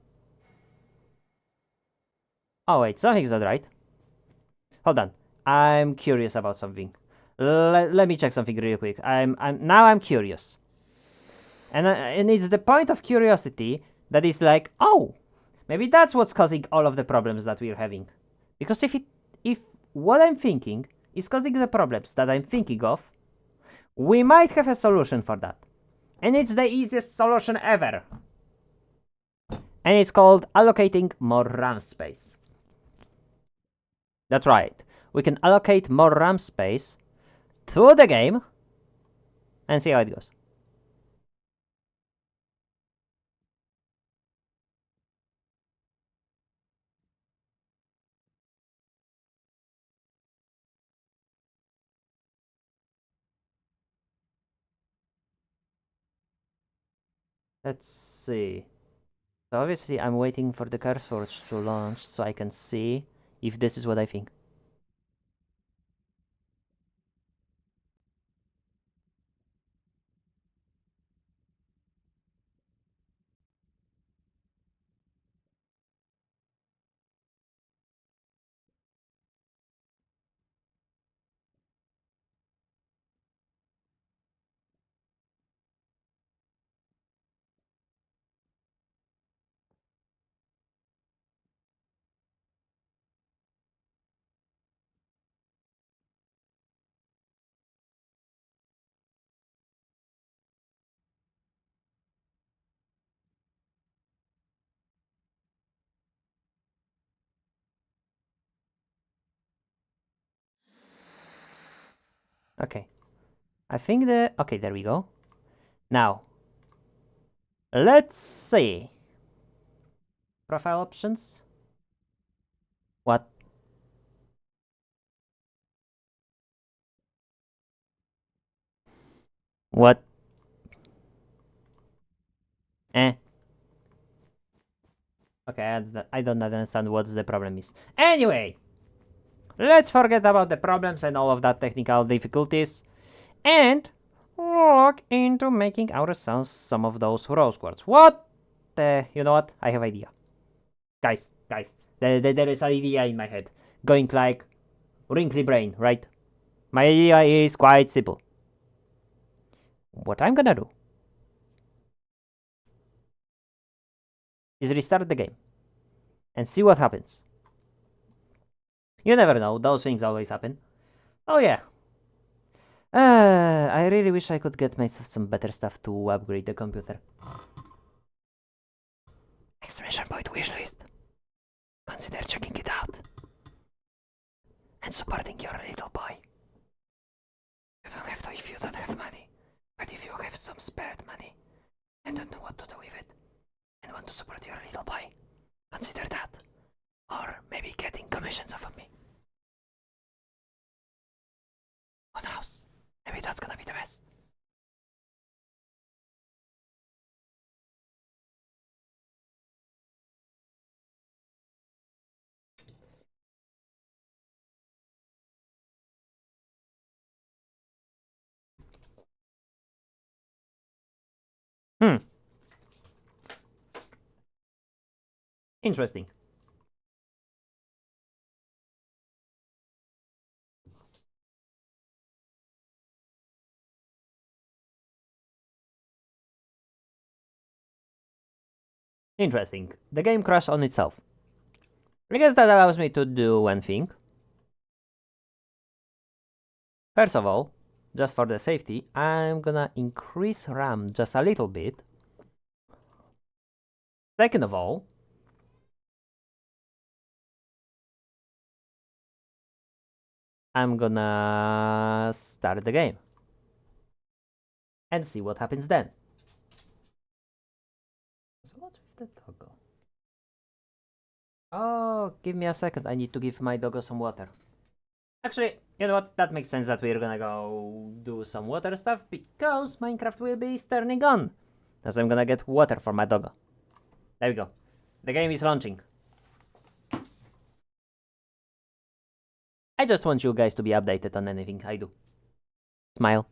Oh, wait, something's not right. Hold on. I'm curious about something. Let me check something real quick. Now I'm curious. And it's the point of curiosity that is like, oh, maybe that's what's causing all of the problems that we're having. Because if what I'm thinking is causing the problems that I'm thinking of, we might have a solution for that. And it's the easiest solution ever. And it's called allocating more RAM space. That's right. We can allocate more RAM space to the game and see how it goes. Let's see. So obviously I'm waiting for the cursor to launch so I can see if this is what I think. Okay. I think okay, there we go. Now, let's see. Profile options. What? What? Eh. Okay, I don't understand what the problem is. Anyway, let's forget about the problems and all of that technical difficulties and look into making ourselves some of those rose quartz. What? You know what? I have idea. Guys, there is an idea in my head. Going like wrinkly brain, right? My idea is quite simple. What I'm gonna do is restart the game and see what happens. You never know, those things always happen. Oh yeah. I really wish I could get myself some better stuff to upgrade the computer. Exclamation point wishlist. Consider checking it out and supporting your little boy. You don't have to if you don't have money, but if you have some spared money and don't know what to do with it and want to support your little boy, consider that. Or maybe getting commissions off of me. Who knows? Maybe that's gonna be the best. Hmm. Interesting. Interesting. The game crashed on itself. I guess that allows me to do one thing. First of all, just for the safety, I'm gonna increase RAM just a little bit. Second of all, I'm gonna start the game and see what happens then. So what's with the doggo? Oh, give me a second. I need to give my doggo some water. Actually, you know what? That makes sense that we're gonna go do some water stuff because Minecraft will be turning on. As I'm gonna get water for my doggo. There we go. The game is launching. I just want you guys to be updated on anything I do. Smile.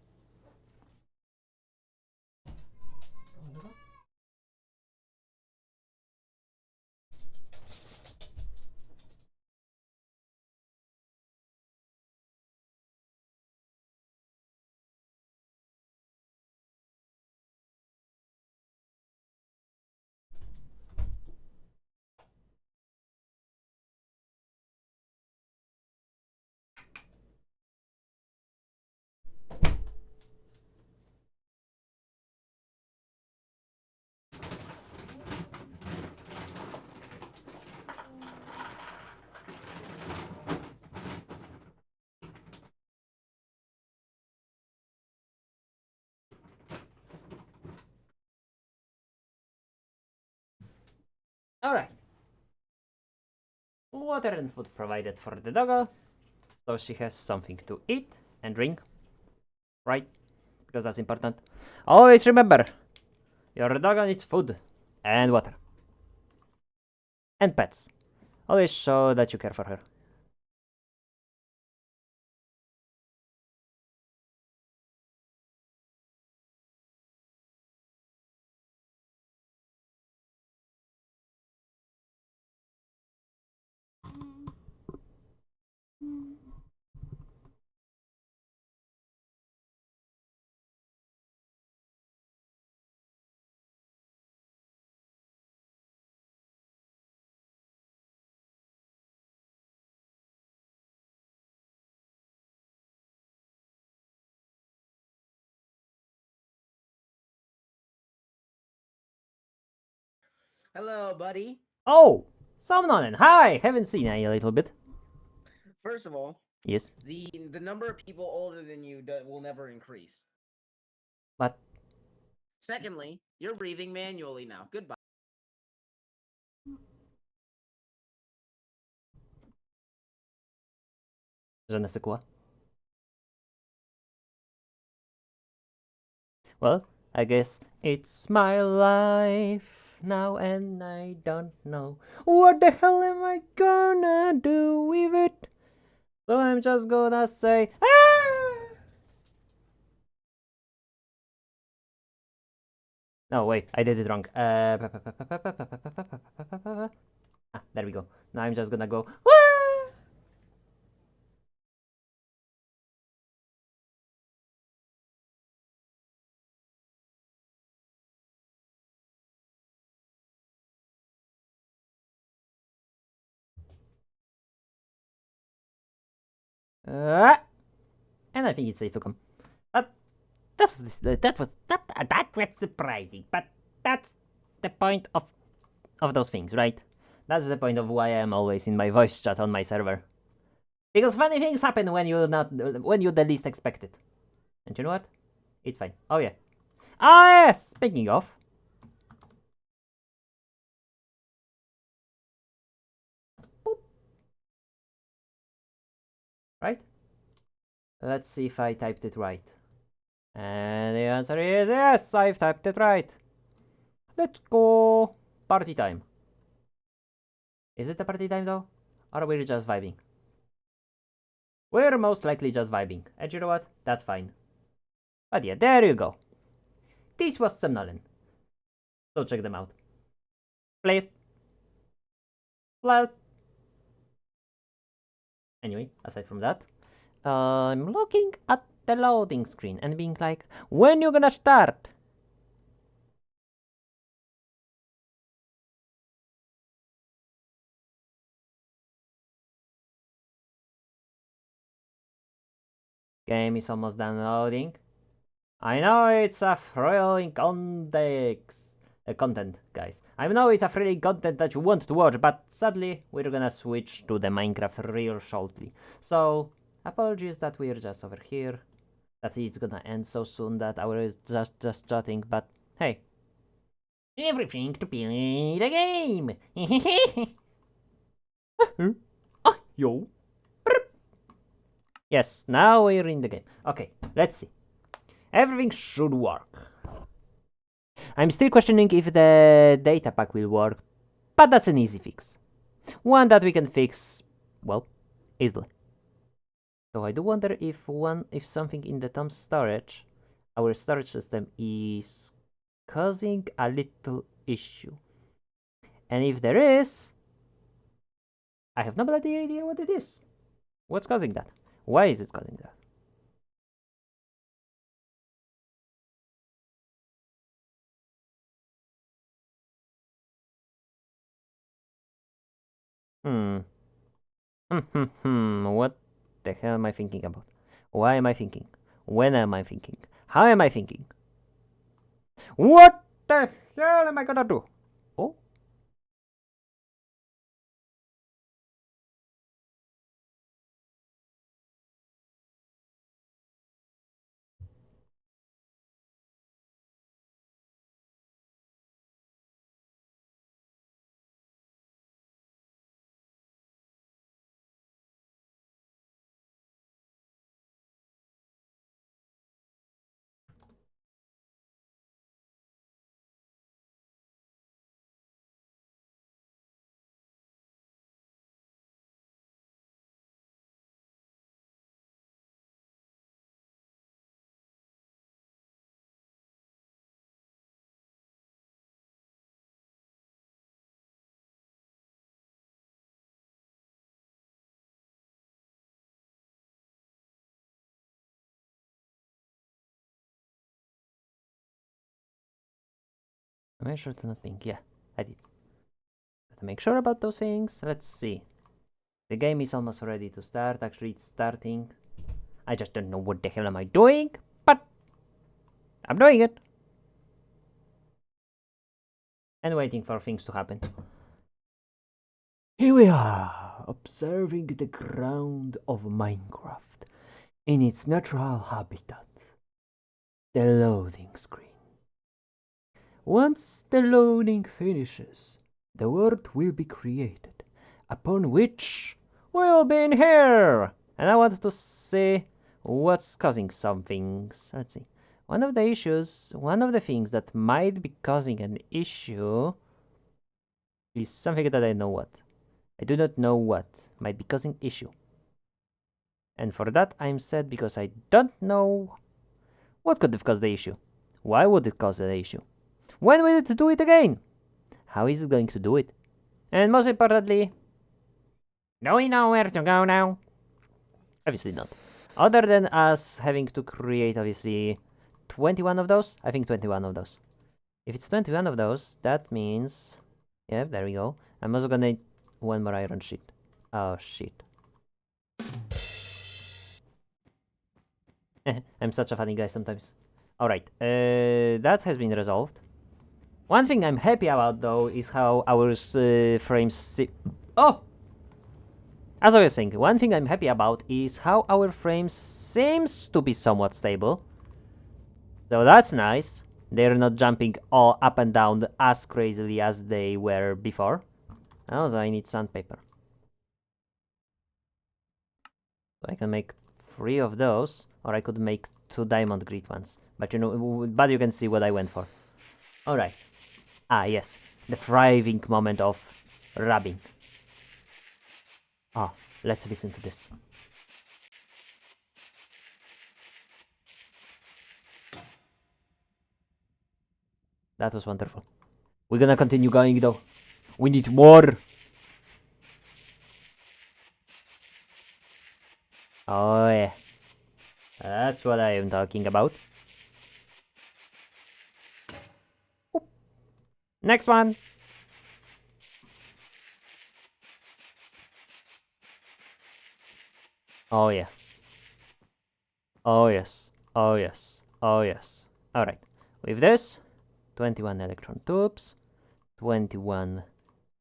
Alright. Water and food provided for the doggo, so she has something to eat and drink, right? Because that's important. Always remember, your doggo needs food and water. And pets. Always show that you care for her. Hello, buddy. Oh! Somnonen! Hi! Haven't seen you a little bit. First of all, Yes. the number of people older than you will never increase. But Secondly, you're breathing manually now. Goodbye. je ne sais quoi. Well, I guess it's my life now, and I don't know what the hell am I gonna do with it. So I'm just gonna say, ah! No, wait, I did it wrong. There we go. Now I'm just gonna go, ah! And I think it's safe to come. But that was surprising. But that's the point of those things, right? That's the point of why I'm always in my voice chat on my server. Because funny things happen when you the least expect it. And you know what? It's fine. Oh yeah. Ah yes. Speaking of, boop, right? Let's see if I typed it right. And the answer is yes. I've typed it right. Let's go. Party time. Is it a party time though? Or are we just vibing? We're most likely just vibing. And you know what? That's fine. But yeah, there you go. This was Somnolent. So check them out. Please. Plus. Anyway, aside from that, I'm looking at the loading screen and being like, when you gonna start? Game is almost done loading. I know it's a thrilling content, guys. I know it's a thrilling content that you want to watch, but sadly, we're gonna switch to the Minecraft real shortly. So, apologies that we're just over here, that it's gonna end so soon that I was just chatting, but hey, everything to play the game! Yo. Yes, now we're in the game. Okay, let's see. Everything should work. I'm still questioning if the data pack will work, but that's an easy fix. One that we can fix, well, easily. So I do wonder if something in the Tom's storage, our storage system, is causing a little issue. And if there is, I have no bloody idea what it is. What's causing that? Why is it causing that? Hmm. What the hell am I thinking about? Why am I thinking? When am I thinking? How am I thinking? What the hell am I gonna do? Oh, am I sure to not pink? Yeah, I did. Gotta make sure about those things. Let's see. The game is almost ready to start. Actually, it's starting. I just don't know what the hell am I doing, but I'm doing it. And waiting for things to happen. Here we are, observing the ground of Minecraft in its natural habitat, the loading screen. Once the loading finishes, the world will be created, upon which we'll be in here. And I want to see what's causing some things. Let's see. One of the things that might be causing an issue is something that I know what. I do not know what might be causing issue. And for that I'm sad because I don't know what could have caused the issue. Why would it cause the issue? When will it do it again? How is it going to do it? And most importantly, do we know where to go now? Obviously not. Other than us having to create, obviously, 21 of those? I think 21 of those. If it's 21 of those, that means... Yeah, there we go. I'm also gonna need one more iron sheet. Oh, shit. I'm such a funny guy sometimes. Alright, that has been resolved. One thing I'm happy about, though, is how our frames... Oh! As I was saying, one thing I'm happy about is how our frame seems to be somewhat stable. So that's nice. They're not jumping all up and down as crazily as they were before. Also, I need sandpaper. So I can make 3 of those, or I could make 2 diamond grit ones. But you can see what I went for. Alright. Ah, yes. The thriving moment of rubbing. Ah, let's listen to this. That was wonderful. We're gonna continue going though. We need more. Oh yeah. That's what I am talking about. Oop. Next one. Oh yeah. Oh yes. Oh yes. Oh yes. Alright. With this, 21 electron tubes, 21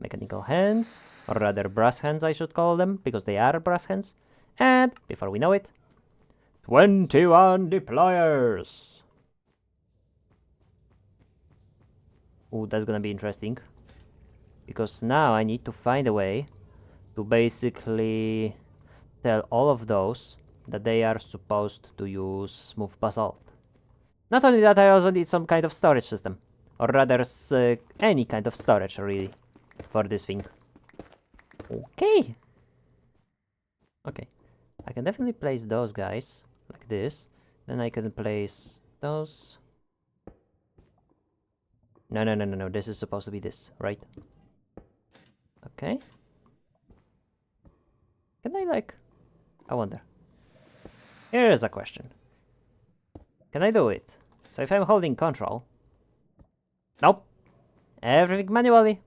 mechanical hands, or rather brass hands I should call them, because they are brass hands. And, before we know it, 21 deployers! Ooh, that's gonna be interesting. Because now I need to find a way to basically tell all of those that they are supposed to use smooth basalt. Not only that, I also need some kind of storage system. Or rather, any kind of storage, really, for this thing. Okay. Okay. I can definitely place those guys like this. Then I can place those. No, no, no, no, no. This is supposed to be this, right? Okay. Can I, like... I wonder. Here is a question. Can I do it? So if I'm holding control... Nope. Everything manually.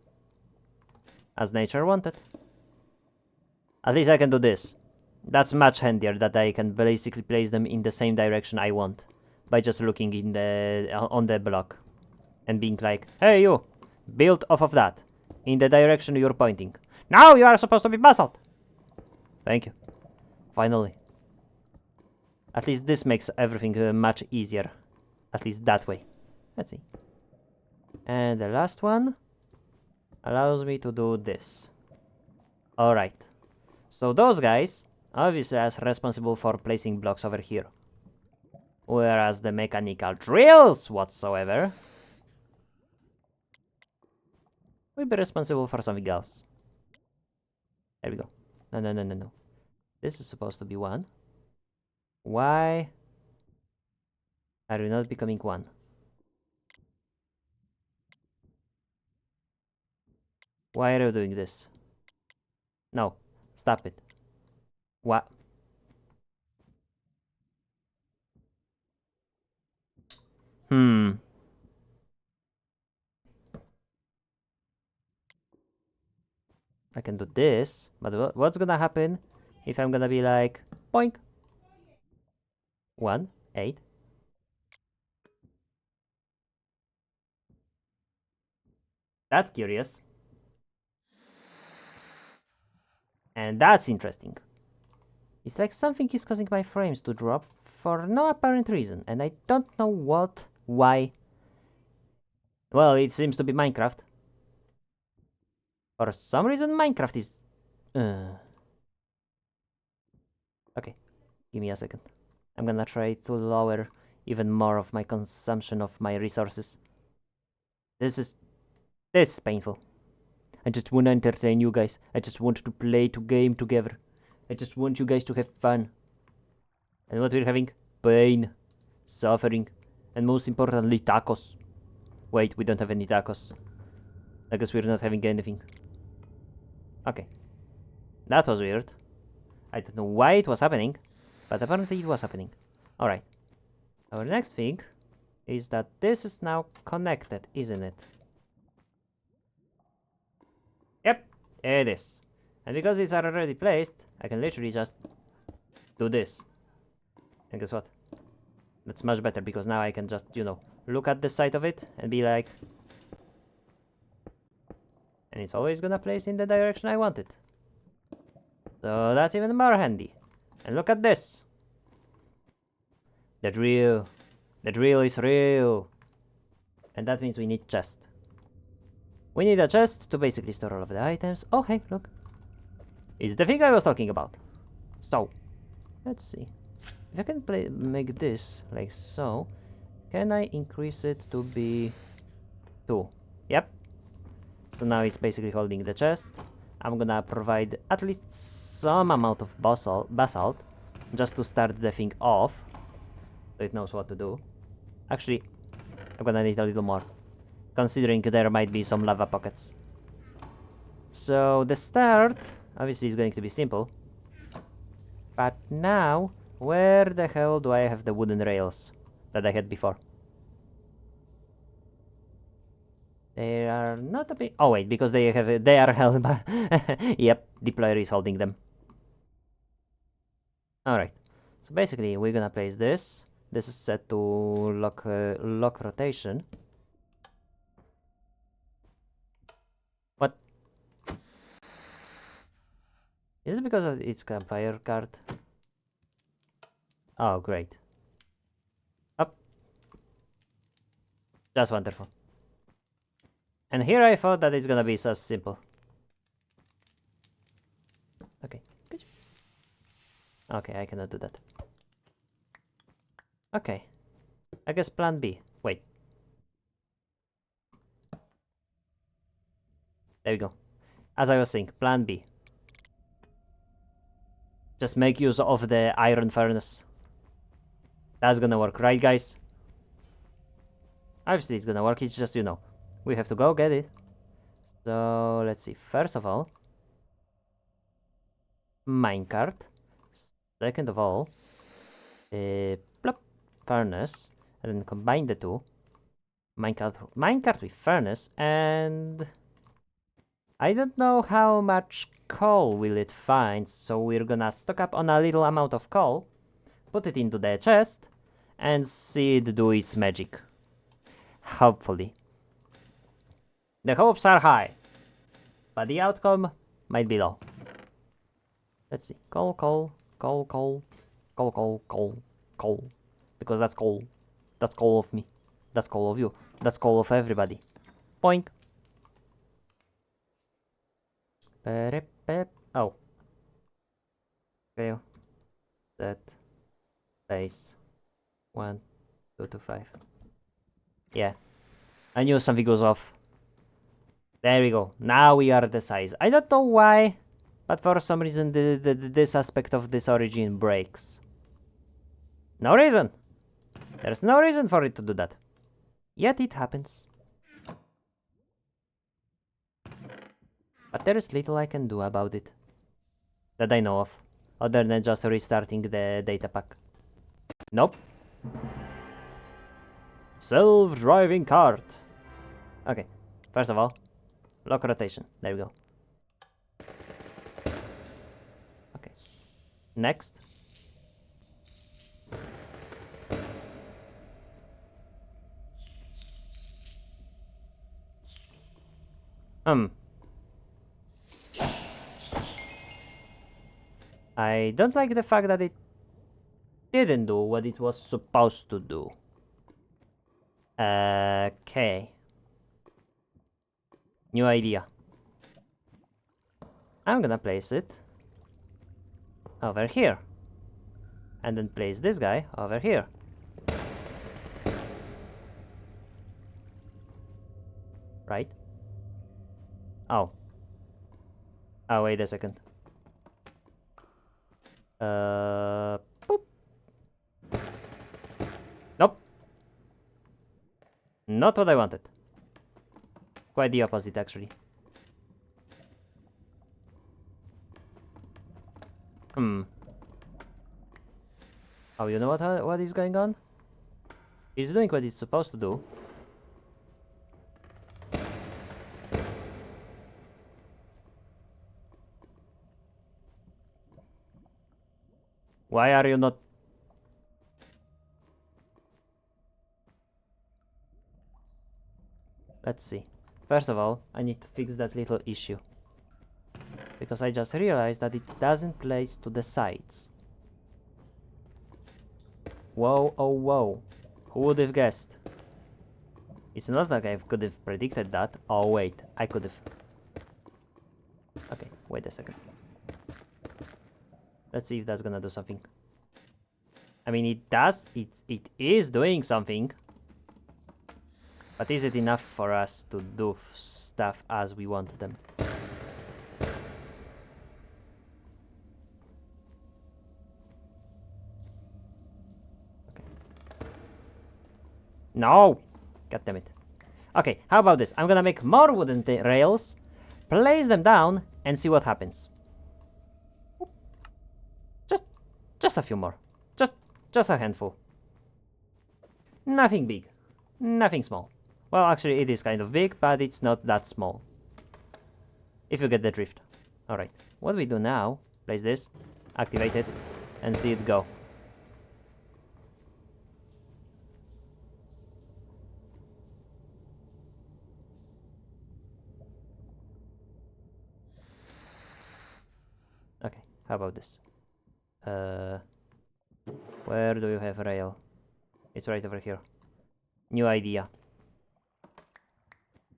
As nature wanted. At least I can do this. That's much handier that I can basically place them in the same direction I want. By just looking in the on the block. And being like, hey you! Build off of that. In the direction you're pointing. Now you are supposed to be basalt! Thank you. Finally. At least this makes everything much easier. At least that way. Let's see. And the last one allows me to do this. Alright. So those guys obviously are responsible for placing blocks over here. Whereas the mechanical drills whatsoever will be responsible for something else. There we go. No, no, no, no, no. This is supposed to be one. Why are you not becoming one? Why are you doing this? No. Stop it. What? Hmm. I can do this, but what's gonna happen if I'm gonna be like, boink. 1, 8. That's curious. And that's interesting. It's like something is causing my frames to drop for no apparent reason, and I don't know what, why. Well, it seems to be Minecraft. For some reason, Minecraft is... Okay, give me a second. I'm gonna try to lower even more of my consumption of my resources. This is painful. I just want to entertain you guys. I just want to play to game together. I just want you guys to have fun. And what we're having? Pain, suffering, and most importantly, tacos. Wait, we don't have any tacos. I guess we're not having anything. Okay. That was weird. I don't know why it was happening, but apparently it was happening. Alright. Our next thing is that this is now connected, isn't it? Yep, it is. And because it's already placed, I can literally just do this. And guess what? That's much better because now I can just, look at the side of it and be like... And it's always gonna place in the direction I want it. So that's even more handy. And look at this. The drill. The drill is real. And that means we need chest. We need a chest to basically store all of the items. Oh, hey, look. It's the thing I was talking about. So, let's see. If I can make this like so, can I increase it to be 2? Yep. So now it's basically holding the chest. I'm gonna provide at least some amount of basalt just to start the thing off, so it knows what to do. Actually, I'm gonna need a little more, considering there might be some lava pockets. So the start obviously is going to be simple. But now, where the hell do I have the wooden rails that I had before? They are not a bit... Oh wait, because they are held by... Yep, deployer is holding them. Alright, so basically we're gonna place this. This is set to lock rotation. What? Is it because of its campfire card? Oh, great. Up. That's wonderful. And here I thought that it's gonna be so simple. Okay, good. Okay, I cannot do that. Okay. I guess plan B. Wait. There we go. As I was saying, plan B. Just make use of the iron furnace. That's gonna work, right guys? Obviously it's gonna work, it's just, we have to go get it. So, let's see. First of all, minecart. Second of all, plop, furnace. And then combine the two. Minecart with furnace, and... I don't know how much coal will it find, so we're gonna stock up on a little amount of coal, put it into the chest, and see it do its magic. Hopefully. The hopes are high, but the outcome might be low. Let's see. Coal, coal, coal, coal, coal, coal, coal, coal. Because that's coal. That's coal of me. That's coal of you. That's coal of everybody. Poink. Oh. Okay. That. Base. 1, 2 to 5. Yeah. I knew something was off. There we go. Now we are the size. I don't know why, but for some reason this aspect of this origin breaks. No reason. There's no reason for it to do that. Yet it happens. But there is little I can do about it. That I know of. Other than just restarting the data pack. Nope. Self-driving cart. Okay. First of all, lock rotation. There we go. Okay. Next. I don't like the fact that it didn't do what it was supposed to do. Okay. New idea. I'm gonna place it over here. And then place this guy over here. right? Oh. Oh, wait a second. Boop. Nope. Not what I wanted. Quite the opposite, actually. Hmm. Oh, you know what is going on? He's doing what he's supposed to do. Why are you not... Let's see. First of all, I need to fix that little issue. Because I just realized that it doesn't place to the sides. Whoa, oh whoa. Who would have guessed? It's not like I could have predicted that. Oh wait, I could have. Okay, wait a second. Let's see if that's gonna do something. I mean, it does. It is doing something. But is it enough for us to do stuff as we want them? Okay. No! God damn it. Okay, how about this? I'm gonna make more wooden rails, place them down, and see what happens. Just a few more. Just a handful. Nothing big. Nothing small. Well, actually, it is kind of big, but it's not that small. If you get the drift. Alright. What we do now, place this, activate it, and see it go. Okay, how about this? Where do you have rail? It's right over here. New idea.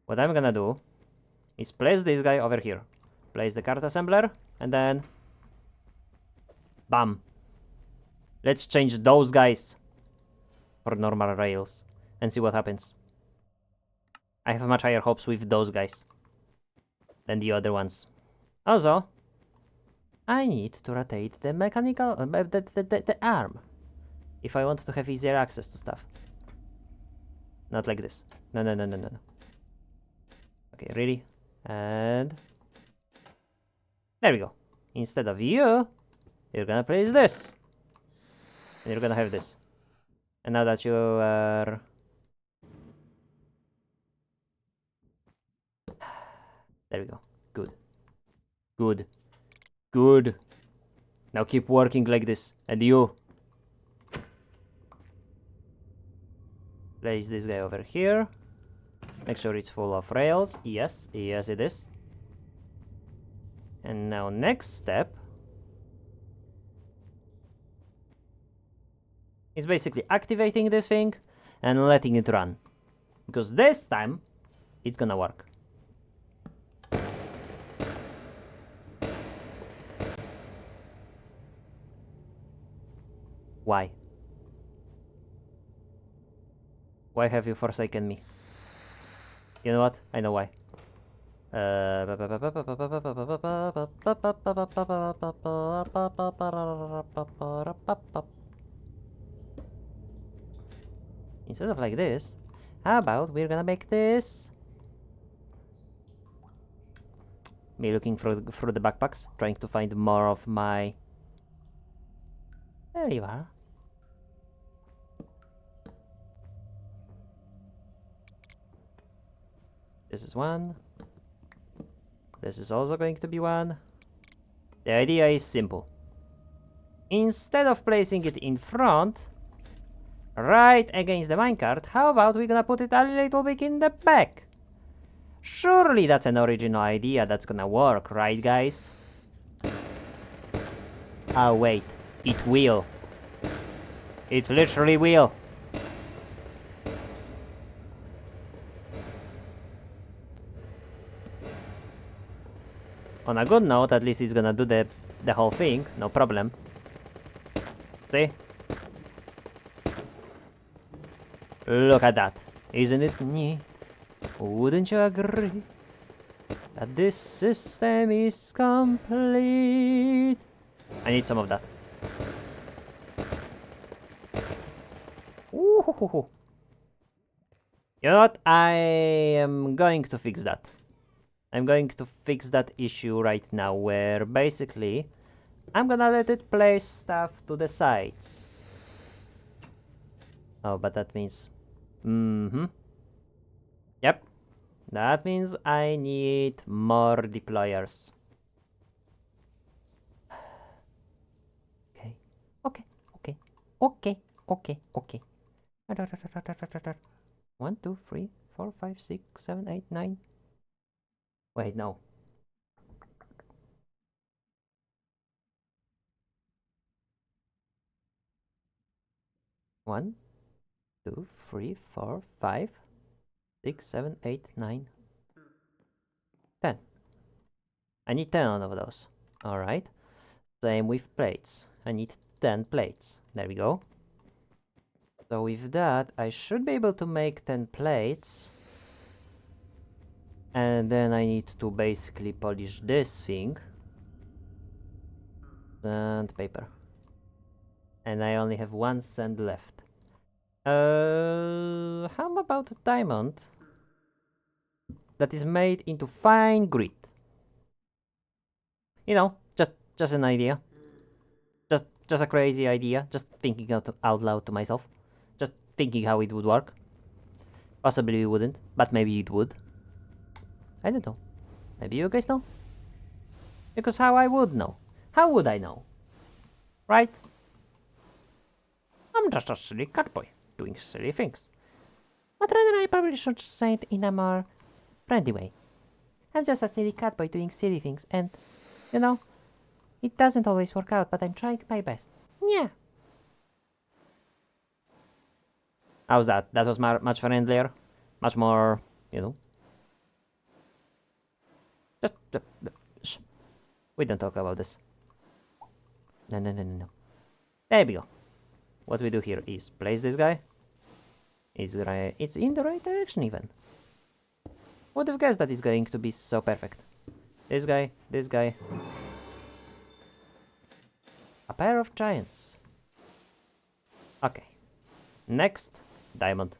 What I'm gonna do is place this guy over here. Place the cart assembler, and then... Bam! Let's change those guys for normal rails and see what happens. I have much higher hopes with those guys than the other ones. Also, I need to rotate the mechanical... the arm if I want to have easier access to stuff. Not like this. No. Okay, ready? And... there we go. Instead of you, you're gonna place this. And you're gonna have this. And now that you are... there we go. Good. Good. Good. Now keep working like this. And you... place this guy over here. Make sure it's full of rails. Yes, yes it is. And now next step is basically activating this thing and letting it run. Because this time, it's gonna work. Why? Why have you forsaken me? You know what? I know why. Instead of like this, how about we're gonna make this... me looking through the backpacks, trying to find more of my... there you are. This is one. This is also going to be one. The idea is simple. Instead of placing it in front, right against the minecart, how about we're gonna put it a little bit in the back? Surely that's an original idea that's gonna work, right guys? Oh wait, it will. It literally will. On a good note, at least it's gonna do the whole thing, no problem. See? Look at that. Isn't it neat? Wouldn't you agree that this system is complete? I need some of that. Ooh. You know what? I am going to fix that. I'm going to fix that issue right now, where basically I'm gonna let it place stuff to the sides. Oh, but that means... Yep. That means I need more deployers. Okay. Okay. Okay. Okay. Okay. Okay. 1, 2, 3, 4, 5, 6, 7, 8, 9. Wait, no. One, 2, 3, 4, 5, 6, 7, 8, 9, 10. I need 10 of those. Alright. Same with plates. I need 10 plates. There we go. So with that, I should be able to make 10 plates. And then I need to basically polish this thing. Sandpaper. And I only have 1 sand left. How about a diamond that is made into fine grit? You know, just an idea. Just a crazy idea. Just thinking out loud to myself. Just thinking how it would work. Possibly it wouldn't, but maybe it would. I don't know. Maybe you guys know? Because how I would know? How would I know? Right? I'm just a silly cat boy, doing silly things. But rather I probably should say it in a more friendly way. I'm just a silly cat boy doing silly things, and, you know, it doesn't always work out, but I'm trying my best. Yeah. How's that? That was much friendlier? Much more, you know. Shh. We don't talk about this. No, no, no, no, no. There we go. What we do here is place this guy. It's in the right direction even. Would have guessed that it's going to be so perfect. This guy, this guy. A pair of giants. Okay. Next, diamond.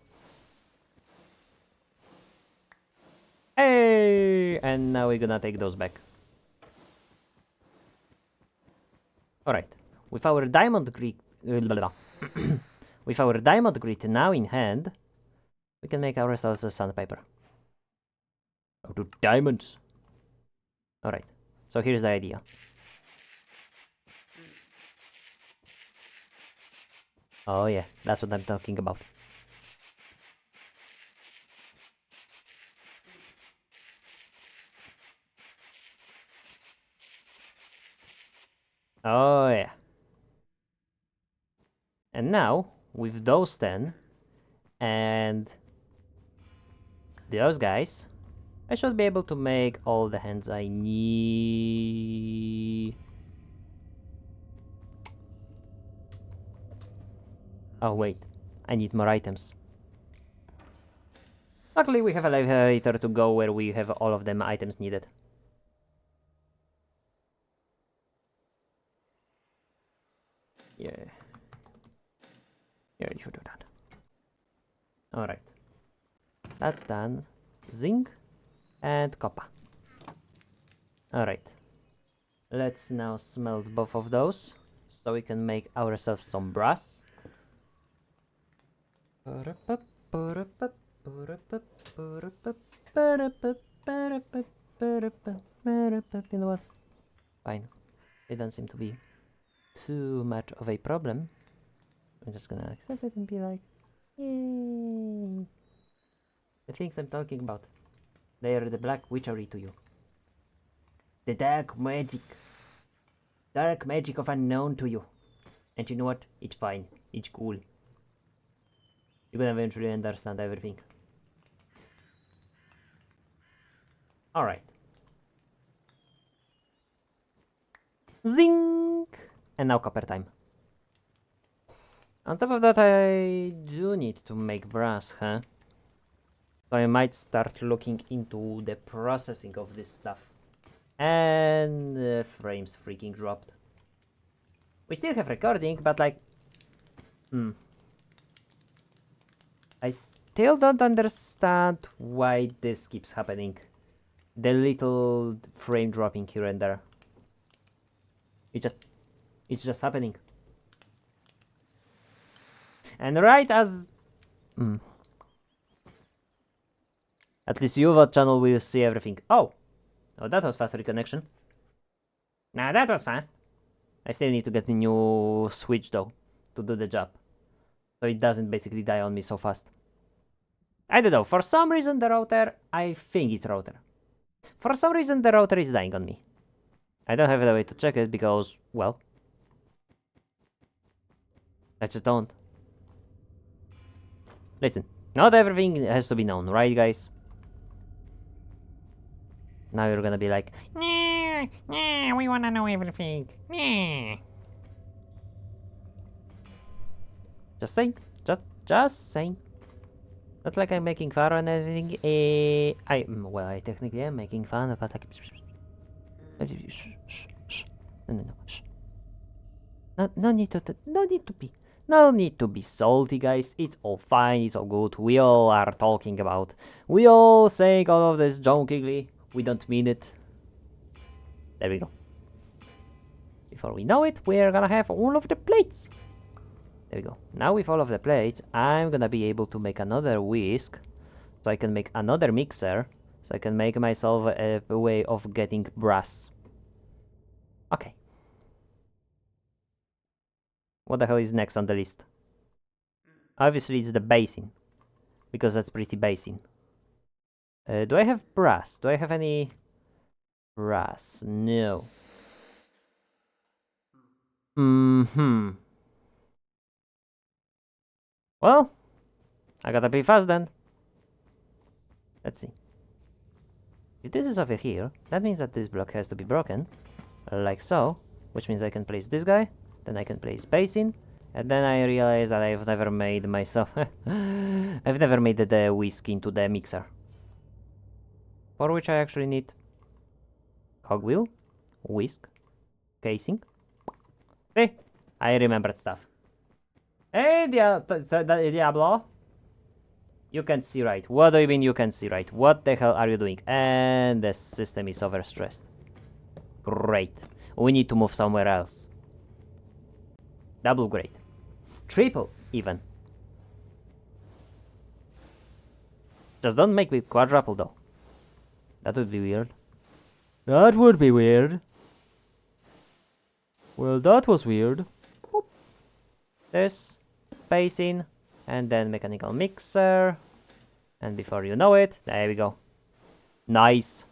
Hey! And now we're gonna take those back. Alright. With our diamond grit... with our diamond grit now in hand, we can make ourselves a sandpaper. Go to diamonds. Alright. So here's the idea. Oh yeah, that's what I'm talking about. Oh yeah. And now, with those 10, and those guys, I should be able to make all the hands I need. Oh wait, I need more items. Luckily we have a elevator to go where we have all of them items needed. Yeah. Yeah, you should do that. Alright. That's done. Zinc and copper. Alright. Let's now smelt both of those, so we can make ourselves some brass. You know what? Fine. It doesn't seem to be too much of a problem. I'm just gonna accept it and be like, yay. The things I'm talking about, they are the black witchery to you. The dark magic. Dark magic of unknown to you. And you know what? It's fine. It's cool. You're gonna eventually understand everything. Alright. Zinc! And now copper time. On top of that, I do need to make brass, huh? So I might start looking into the processing of this stuff. And the frames freaking dropped. We still have recording, but like... I still don't understand why this keeps happening. The little frame dropping here and there. It's just happening. And right as... At least UVOD channel will see everything. Oh! Oh, that was fast reconnection. Nah, that was fast. I still need to get a new switch though, to do the job. So it doesn't basically die on me so fast. I don't know, for some reason the router, I think it's router. For some reason the router is dying on me. I don't have a way to check it because, well, I just don't. Listen, not everything has to be known, right guys? Now you're gonna be like, nah, nah, we wanna know everything. Nah. Just saying, just saying. Not like I'm making fun or anything. Well, I technically am making fun, but like, shh. No, shh. No need to be salty, guys. It's all fine. It's all good. We all are talking about. We all saying all of this jokingly. We don't mean it. There we go. Before we know it, we're gonna have all of the plates. There we go. Now with all of the plates, I'm gonna be able to make another whisk. So I can make another mixer. So I can make myself a way of getting brass. Okay. What the hell is next on the list? Obviously it's the basin. Because that's pretty basin. Do I have brass? Do I have any brass? No. Well, I gotta be fast then. Let's see. If this is over here, that means that this block has to be broken. Like so. Which means I can place this guy. Then I can place basin. And then I realize that I've never made myself... I've never made the whisk into the mixer. For which I actually need... cogwheel, whisk, casing. See? I remembered stuff. Hey, Diablo! You can see right. What do you mean you can see right? What the hell are you doing? And the system is overstressed. Great. We need to move somewhere else. Double great. Triple, even. Just don't make it quadruple, though. That would be weird. That would be weird. Well, that was weird. Boop. This, basin, and then mechanical mixer. And before you know it, there we go. Nice.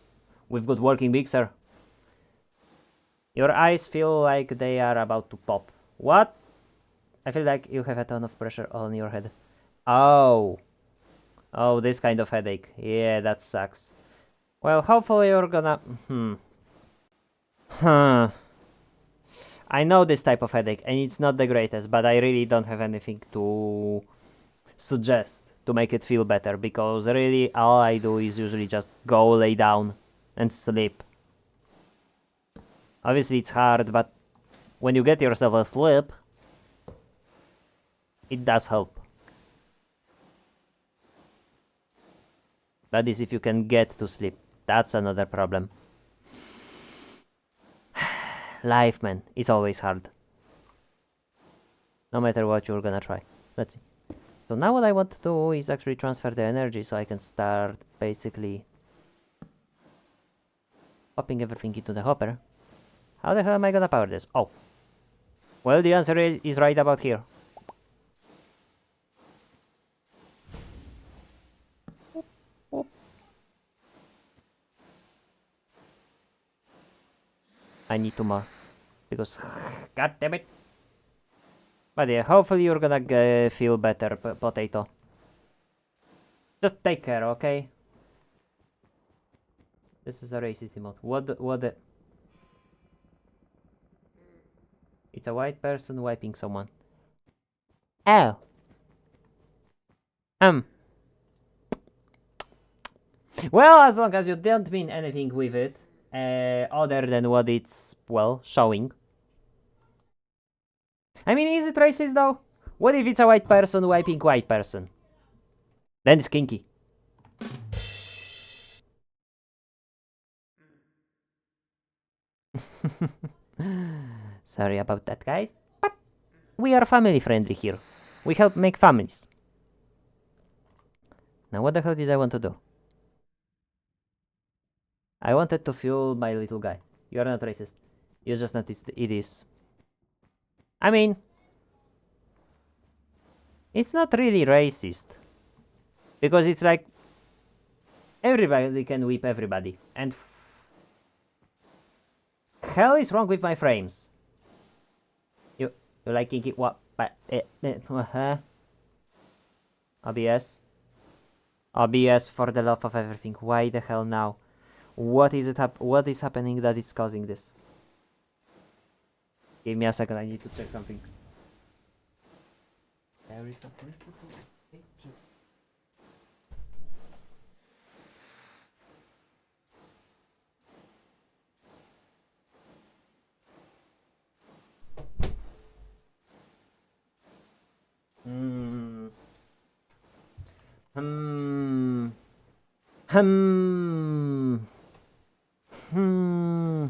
We've got working mixer. Your eyes feel like they are about to pop. What? I feel like you have a ton of pressure on your head. Oh. Oh, this kind of headache. Yeah, that sucks. Well, hopefully you're gonna... I know this type of headache, and it's not the greatest, but I really don't have anything to suggest to make it feel better, because really all I do is usually just go lay down and sleep. Obviously it's hard, but when you get yourself asleep, it does help. That is if you can get to sleep. That's another problem. Life, man, it's always hard. No matter what you're gonna try. Let's see. So now what I want to do is actually transfer the energy so I can start basically popping everything into the hopper. How the hell am I gonna power this? Oh. Well, the answer is right about here. I need to more. Because, god damn it. But yeah, hopefully you're gonna feel better, potato. Just take care, okay? This is a racist emote. What the... It's a white person wiping someone. Oh. Well, as long as you don't mean anything with it, other than what it's, well, showing. I mean, is it racist though? What if it's a white person wiping white person? Then it's kinky. Sorry about that, guys. But we are family friendly here. We help make families. Now, what the hell did I want to do? I wanted to fuel my little guy. You are not racist. You just noticed it is. I mean, it's not really racist. Because it's like everybody can whip everybody. And hell is wrong with my frames. You like kinky what? But OBS. OBS for the love of everything. Why the hell now? What is what is happening that is causing this? Give me a second, I need to check something. There is a principal picture. Hmm. Hmm. Hmm. Hmm.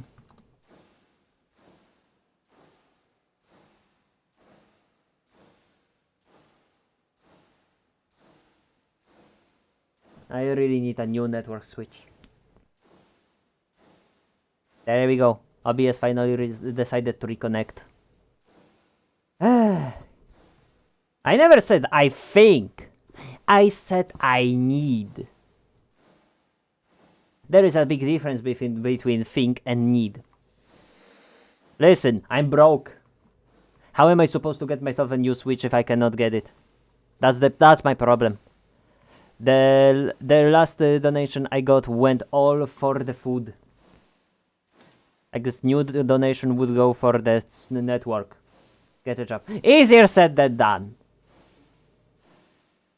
I really need a new network switch. There we go. OBS finally decided to reconnect. I never said I think. I said I need. There is a big difference between think and need. Listen, I'm broke. How am I supposed to get myself a new Switch if I cannot get it? That's my problem. The last donation I got went all for the food. I guess new donation would go for the network. Get a job. Easier said than done.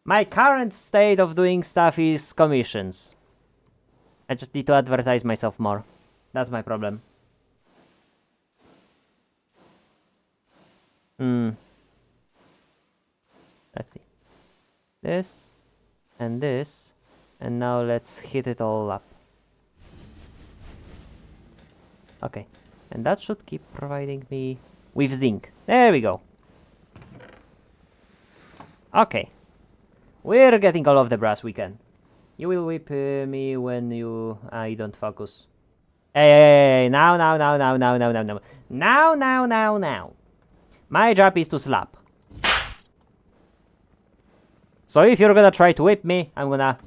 My current state of doing stuff is commissions. I just need to advertise myself more. That's my problem. Let's see. This and this. And now let's hit it all up. Okay. And that should keep providing me with zinc. There we go. Okay. We're getting all of the brass we can. You will whip me when I don't focus. Hey, now. Now. My job is to slap. So if you're gonna try to whip me, I'm gonna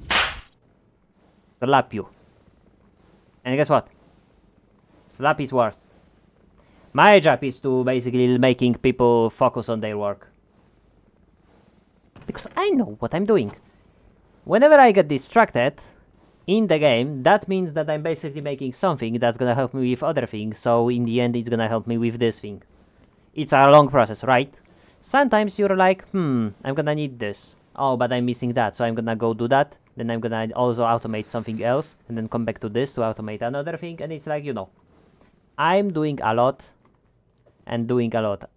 slap you. And guess what? Slap is worse. My job is to basically making people focus on their work. Because I know what I'm doing. Whenever I get distracted in the game, that means that I'm basically making something that's gonna help me with other things, so in the end it's gonna help me with this thing. It's a long process, right? Sometimes you're like, I'm gonna need this. Oh, but I'm missing that, so I'm gonna go do that. Then I'm gonna also automate something else, and then come back to this to automate another thing, and it's like, I'm doing a lot, and doing a lot.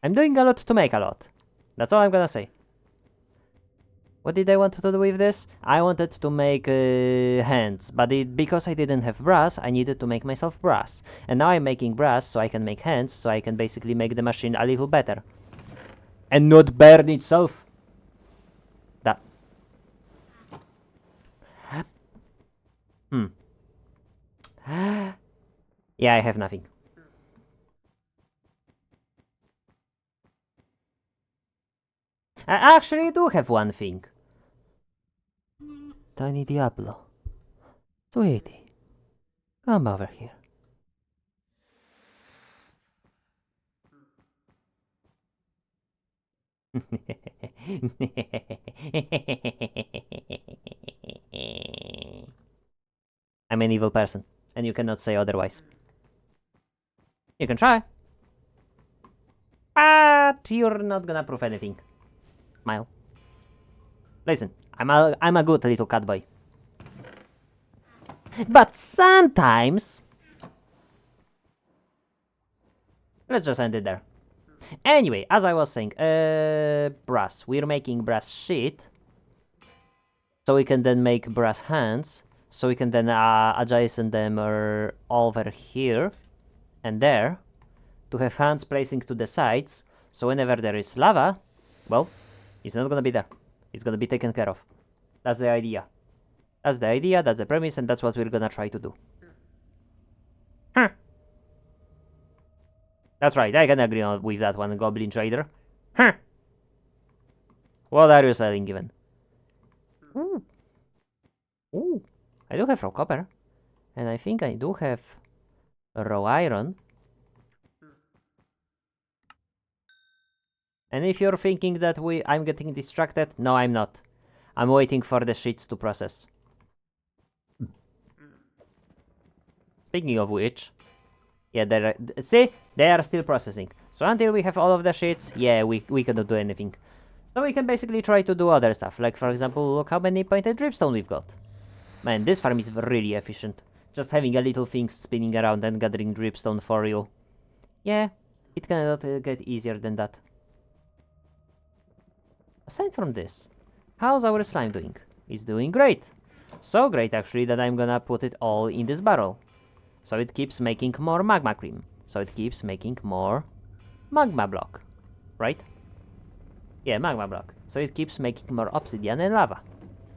I'm doing a lot to make a lot. That's all I'm gonna say. What did I want to do with this? I wanted to make hands, but because I didn't have brass, I needed to make myself brass. And now I'm making brass so I can make hands, so I can basically make the machine a little better. And not burn itself. That. Yeah, I have nothing. I actually do have one thing. Tiny Diablo. Sweetie, come over here. I'm an evil person, and you cannot say otherwise. You can try, but you're not gonna prove anything. Smile. Listen, I'm a good little cat boy. But sometimes... Let's just end it there. Anyway, as I was saying, brass. We're making brass sheet. So we can then make brass hands. So we can then adjacent them over here and there. To have hands placing to the sides. So whenever there is lava, well, it's not gonna be there. It's gonna be taken care of. That's the idea. That's the idea, that's the premise, and that's what we're gonna try to do. Huh. That's right, I can agree with that one, Goblin Trader. Huh. What are you selling even? Ooh. Ooh. I do have raw copper. And I think I do have raw iron. And if you're thinking that I'm getting distracted, no, I'm not. I'm waiting for the sheets to process. Speaking of which, yeah, see, they are still processing. So until we have all of the sheets, yeah, we cannot do anything. So we can basically try to do other stuff. Like for example, look how many pointed dripstone we've got. Man, this farm is really efficient. Just having a little thing spinning around and gathering dripstone for you. Yeah, it cannot get easier than that. Aside from this, how's our slime doing? It's doing great. So great actually that I'm gonna put it all in this barrel. So it keeps making more magma cream. So it keeps making more magma block. Right? Yeah, magma block. So it keeps making more obsidian and lava.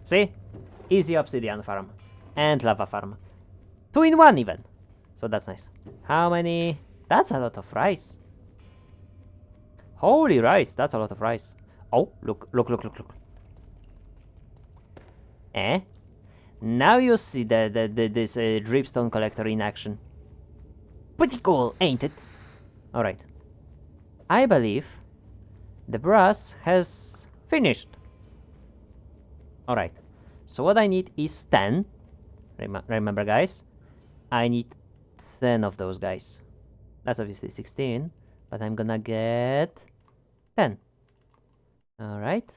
See? Easy obsidian farm. And lava farm. 2 in 1 even. So that's nice. How many? That's a lot of rice. Holy rice, that's a lot of rice. Oh, look. Eh? Now you see this dripstone collector in action. Pretty cool, ain't it? Alright. I believe the brass has finished. Alright. So what I need is 10. Remember guys, I need 10 of those guys. That's obviously 16, but I'm gonna get 10. Alright.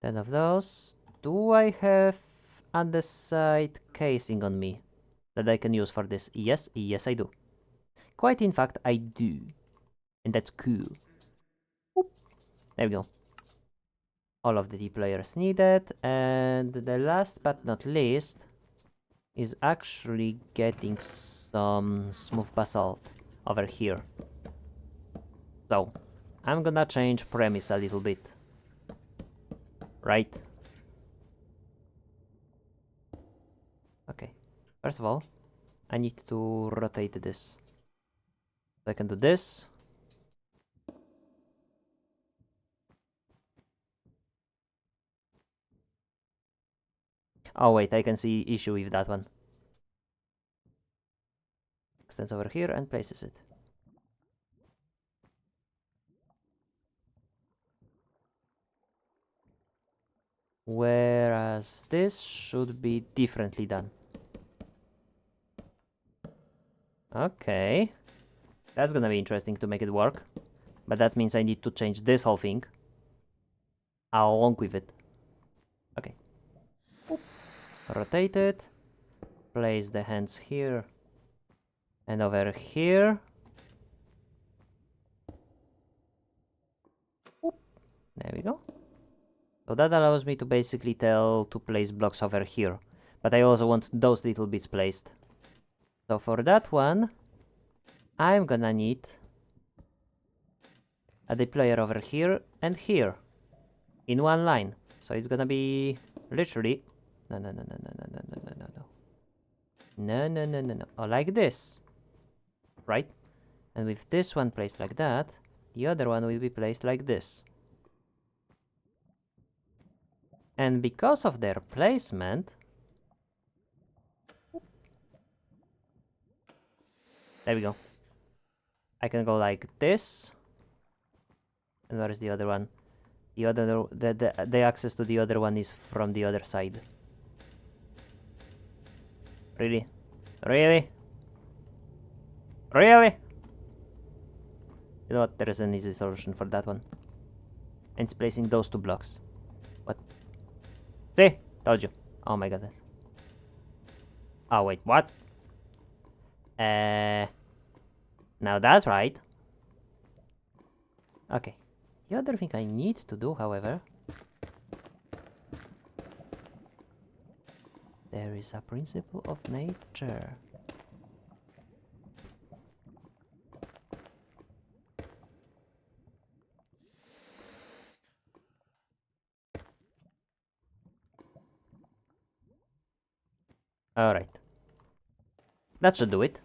10 of those. Do I have andesite casing on me that I can use for this? Yes, I do. Quite in fact, I do. And that's cool. Oop. There we go. All of the deployers needed. And the last but not least is actually getting some smooth basalt over here. So, I'm gonna change premise a little bit. Right? Okay. First of all, I need to rotate this. So I can do this. Oh wait, I can see issue with that one. Extends over here and places it. Whereas this should be differently done. Okay. That's gonna be interesting to make it work. But that means I need to change this whole thing along with it. Okay. Oop. Rotate it. Place the hands here and over here. Oop. There we go. So that allows me to basically tell to place blocks over here. But I also want those little bits placed. So for that one, I'm gonna need a deployer over here and here in one line. So it's gonna be literally no. Oh, like this, right? And with this one placed like that, the other one will be placed like this. And because of their placement, there we go. I can go like this. And where is the other one? The access to the other one is from the other side. Really? Really? Really? You know what? There is an easy solution for that one. And it's placing those two blocks. What? See? Told you. Oh my god. Oh wait, what? Now that's right. Okay. The other thing I need to do, however, there is a principle of nature. Alright. That should do it.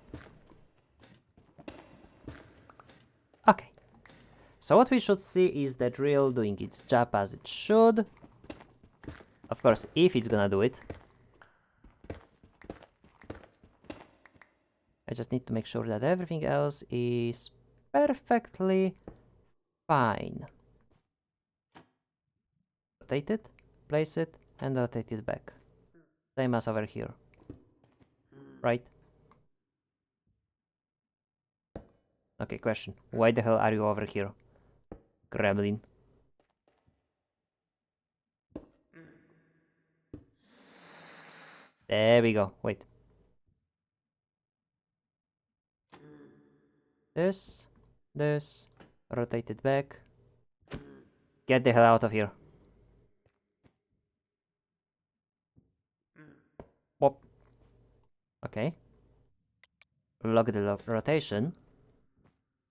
Okay. So what we should see is the drill doing its job as it should. Of course, if it's gonna do it. I just need to make sure that everything else is perfectly fine. Rotate it, place it, and rotate it back. Same as over here. Right? Okay, question. Why the hell are you over here? Gremlin. There we go. Wait. This, rotate it back. Get the hell out of here. Whoop. Okay. Lock the rotation.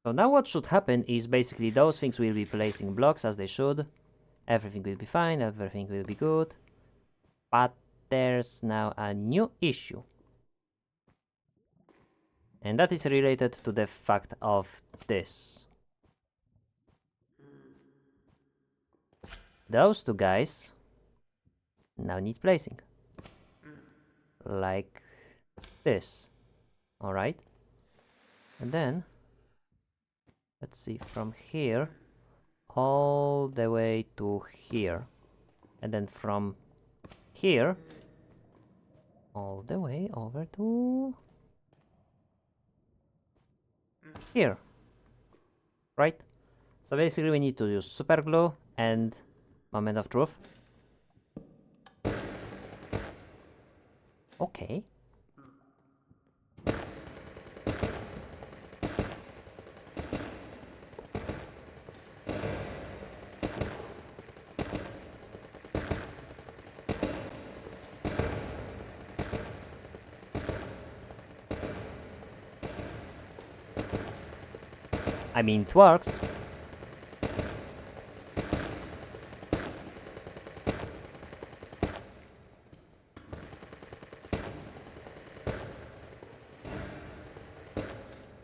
So now what should happen is basically those things will be placing blocks as they should. Everything will be fine, everything will be good. But there's now a new issue. And that is related to the fact of this. Those two guys now need placing. Like this. Alright? And then, let's see, from here all the way to here. And then from here all the way over to here. Right? So basically we need to use super glue and moment of truth. Okay. I mean, it works.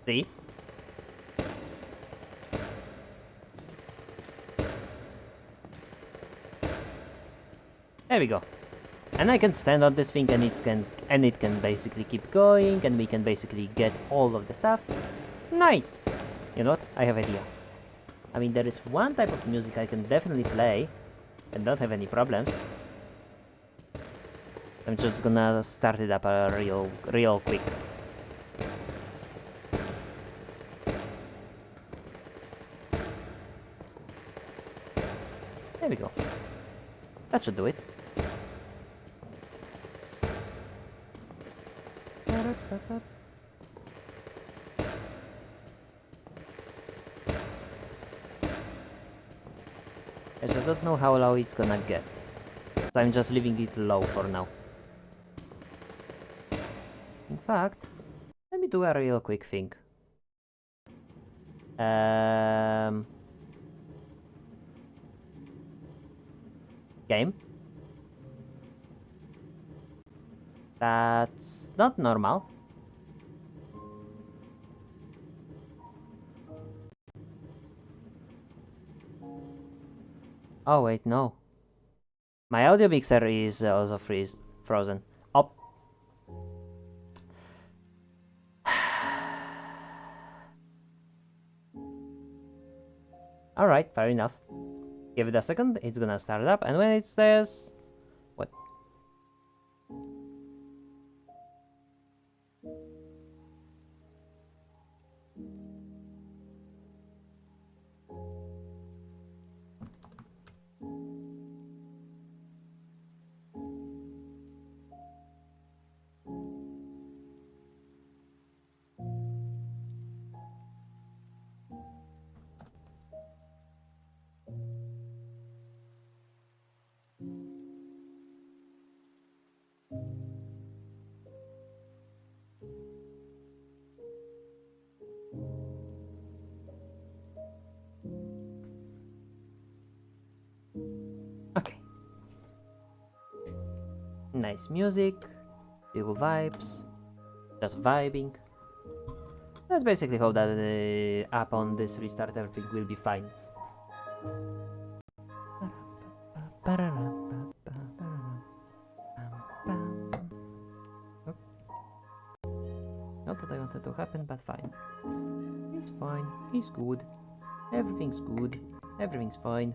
See? There we go. And I can stand on this thing and it can basically keep going and we can basically get all of the stuff. Nice! You know what? I have idea. I mean, there is one type of music I can definitely play and don't have any problems. I'm just gonna start it up real quick. There we go. That should do it. I just don't know how low it's gonna get. So I'm just leaving it low for now. In fact, let me do a real quick thing. Game. That's not normal. Oh wait, no. My audio mixer is also frozen. Oh. Alright, fair enough. Give it a second, it's gonna start up, and when it says... What? Nice music, cool vibes, just vibing. Let's basically hope that upon this restart everything will be fine. Not that I wanted to happen, but fine. He's fine, he's good, everything's good, everything's fine.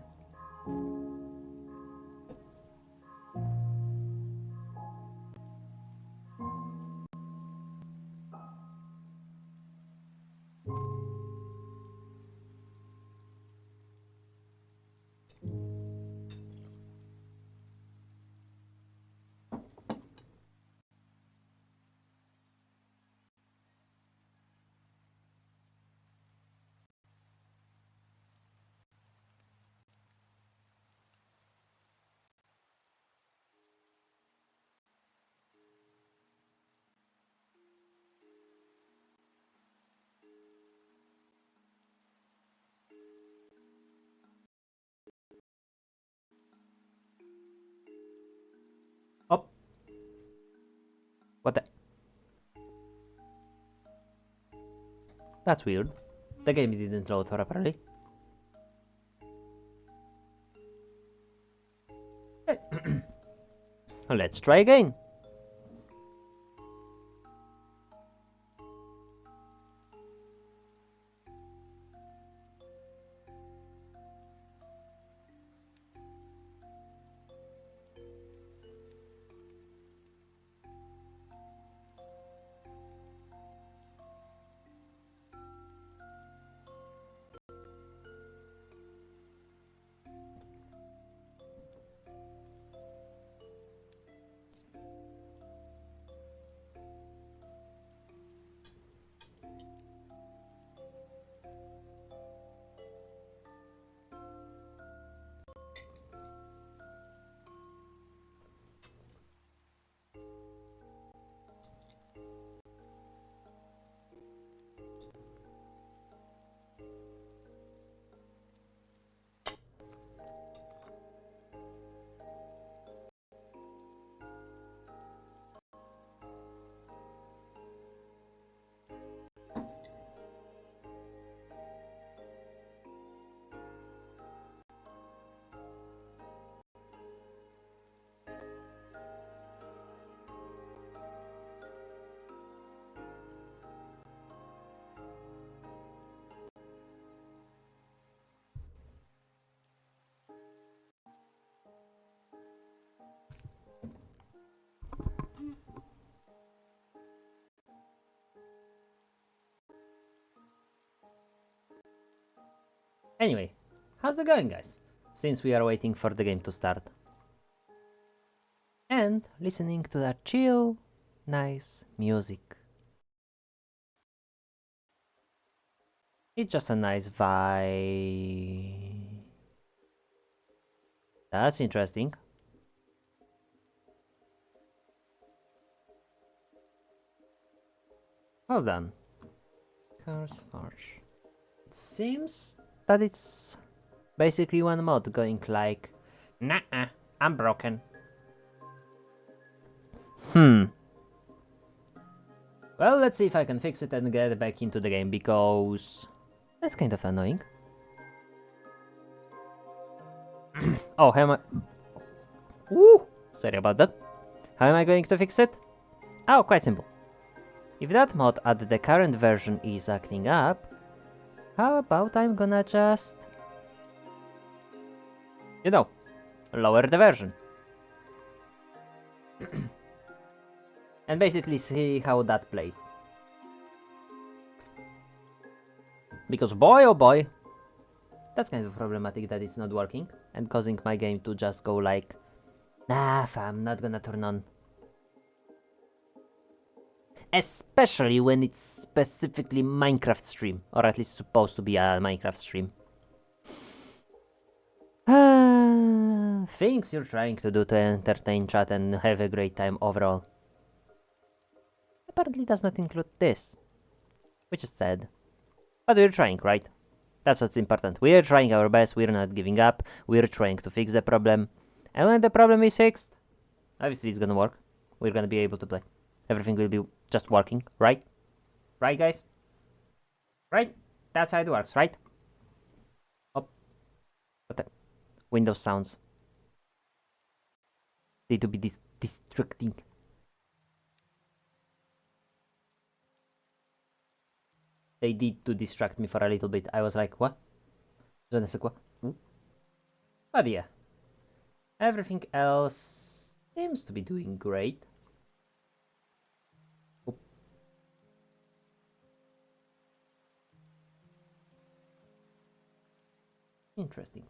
Oh! What the? That's weird. The game didn't load properly. Let's try again. Anyway, how's it going, guys? Since we are waiting for the game to start. And listening to that chill, nice music. It's just a nice vibe. That's interesting. Well done. Cars Forge. It seems that it's basically one mod going like, nah, I'm broken. Well, let's see if I can fix it and get back into the game, because that's kind of annoying. Oh, how am I... Woo! Sorry about that. How am I going to fix it? Oh, quite simple. If that mod at the current version is acting up, how about I'm gonna just... you know, lower the version. And basically see how that plays. Because boy oh boy, that's kind of problematic that it's not working and causing my game to just go like, nah fam, not gonna turn on. Especially when it's specifically Minecraft stream, or at least supposed to be a Minecraft stream. Things you're trying to do to entertain chat and have a great time overall. Apparently does not include this, which is sad. But we're trying, right? That's what's important. We're trying our best, we're not giving up, we're trying to fix the problem. And when the problem is fixed, Obviously it's gonna work. We're gonna be able to play. Everything will be just working, right? Right, guys? Right? That's how it works, right? Oh, what the Windows sounds. Need to be distracting. They did to distract me for a little bit. I was like, what? Je ne sais quoi. But yeah. Everything else seems to be doing great. Oh. Interesting.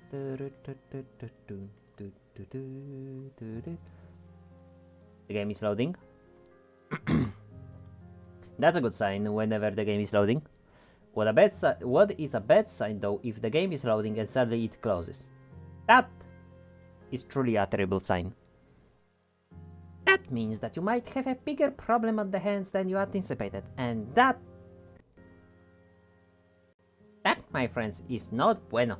The game is loading. That's a good sign whenever the game is loading. What is a bad sign though if the game is loading and suddenly it closes? That is truly a terrible sign. That means that you might have a bigger problem on the hands than you anticipated, and that, my friends, is not bueno.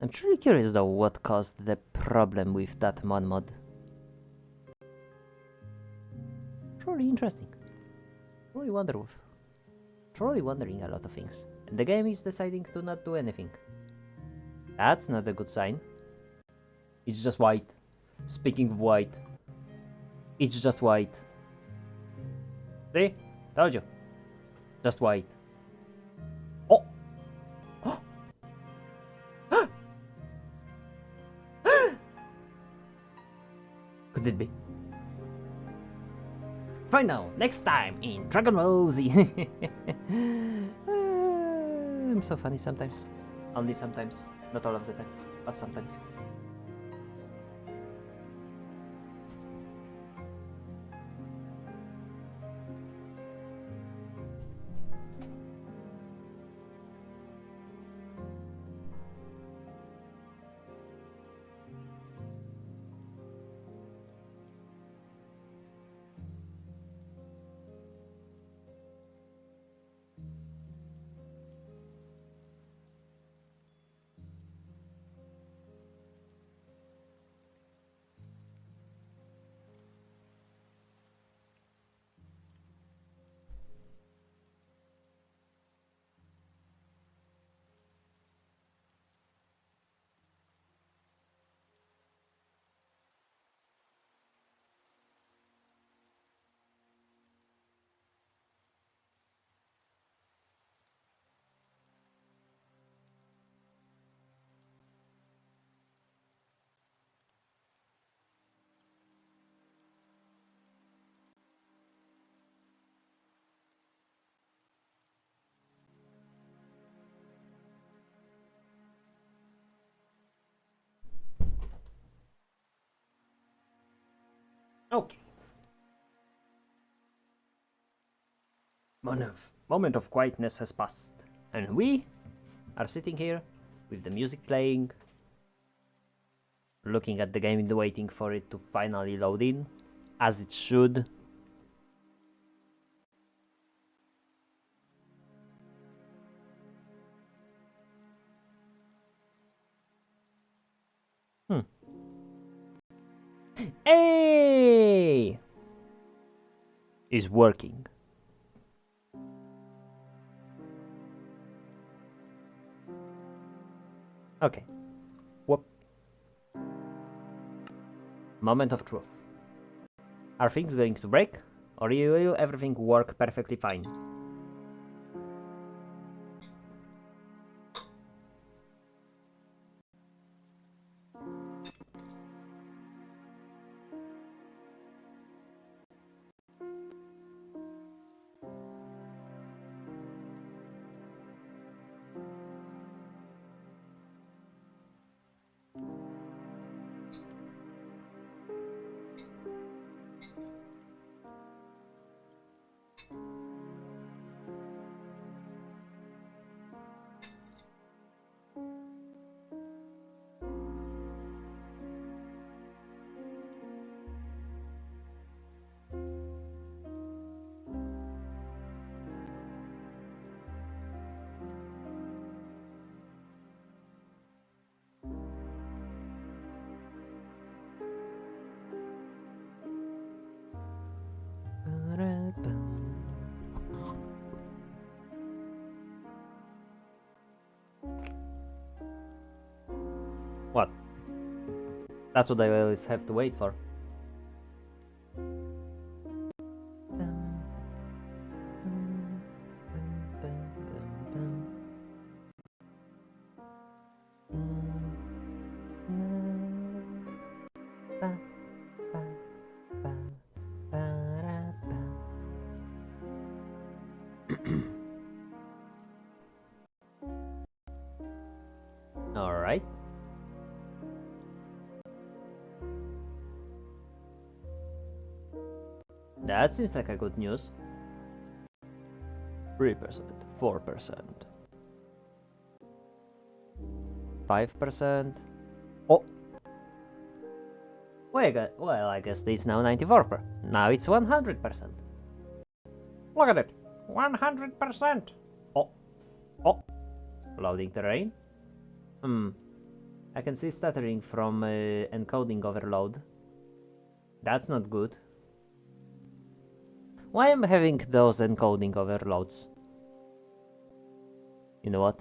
I'm truly curious though what caused the problem with that mod. Truly interesting. Truly wondering a lot of things. And the game is deciding to not do anything. That's not a good sign. It's just white. Speaking of white, it's just white. See? Told you. Just white. Oh! Could it be? Find out next time in Dragon Ball Z. I'm so funny sometimes. Only sometimes. Not all of the time, but sometimes. Okay. Moment of quietness has passed, and we are sitting here with the music playing, looking at the game and waiting for it to finally load in, as it should. Hey! Is working. Okay. Whoop. Moment of truth. Are things going to break? Or will everything work perfectly fine? That's what I always have to wait for. All right. That seems like a good news. 3%, 4%, 5%. Oh! Well, I guess it's now 94%. Now it's 100%. Look at it! 100%! Oh! Oh! Loading terrain. I can see stuttering from encoding overload. That's not good. Why am I having those encoding overloads? You know what?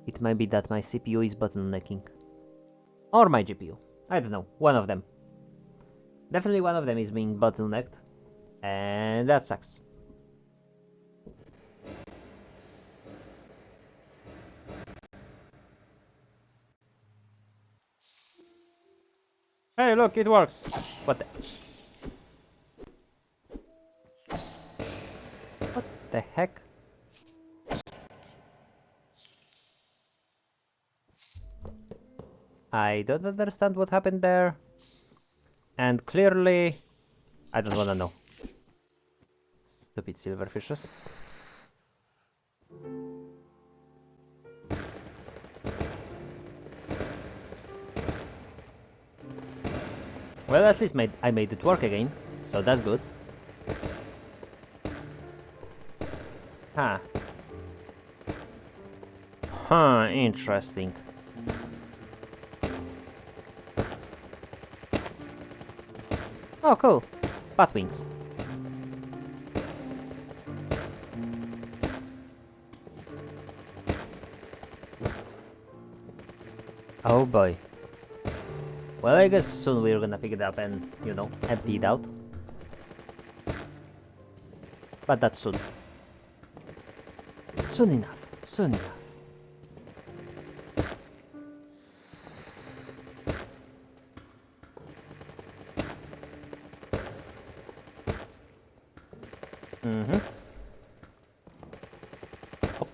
It might be that my CPU is bottlenecking. Or my GPU. I don't know. One of them. Definitely one of them is being bottlenecked. And that sucks. Hey, look, it works. What the heck? I don't understand what happened there. And clearly, I don't wanna know. Stupid silverfishes. Well, at least I made it work again, so that's good. Huh. Huh, interesting. Oh, cool. Bat wings. Oh boy. Well, I guess soon we're gonna pick it up and, you know, empty it out. But that's soon. Soon enough. Soon enough. Oh.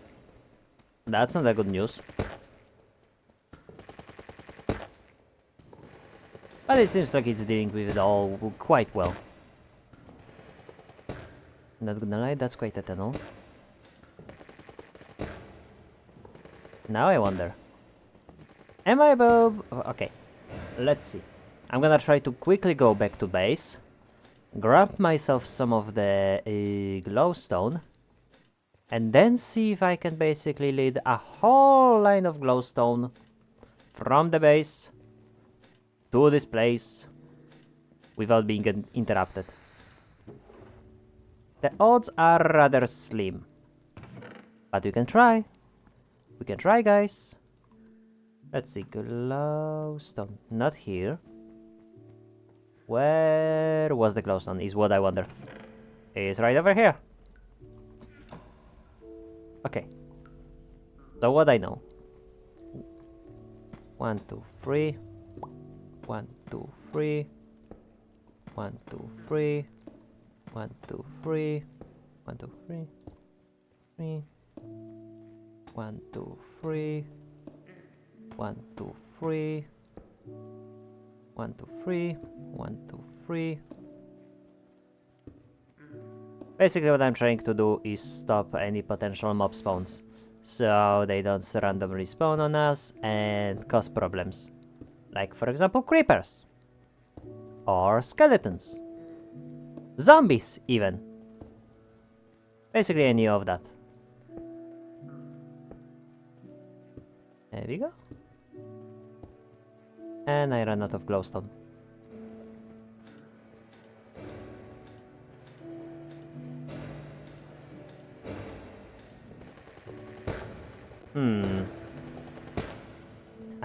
That's not a good news. But it seems like it's dealing with it all quite well. Not gonna lie, that's quite a tunnel. Now I wonder. Am I above? Okay, let's see. I'm gonna try to quickly go back to base. Grab myself some of the glowstone. And then see if I can basically lead a whole line of glowstone from the base to this place without being interrupted. The odds are rather slim, but we can try. We can try, guys. Let's see, glowstone, not here. Where was the glowstone is what I wonder. It's right over here. Okay. So what I know. 1, 2, 3. 1, 2, 3. 1, 2, 3. 1, 2, 3. 1, 2, 3. 3. 1, 2, 3. 1, 2, 3. 1, 2, 3. 1, 2, 3. Basically what I'm trying to do is stop any potential mob spawns, so they don't randomly spawn on us and cause problems. Like for example creepers. Or skeletons. Zombies even. Basically any of that. There we go. And I ran out of glowstone.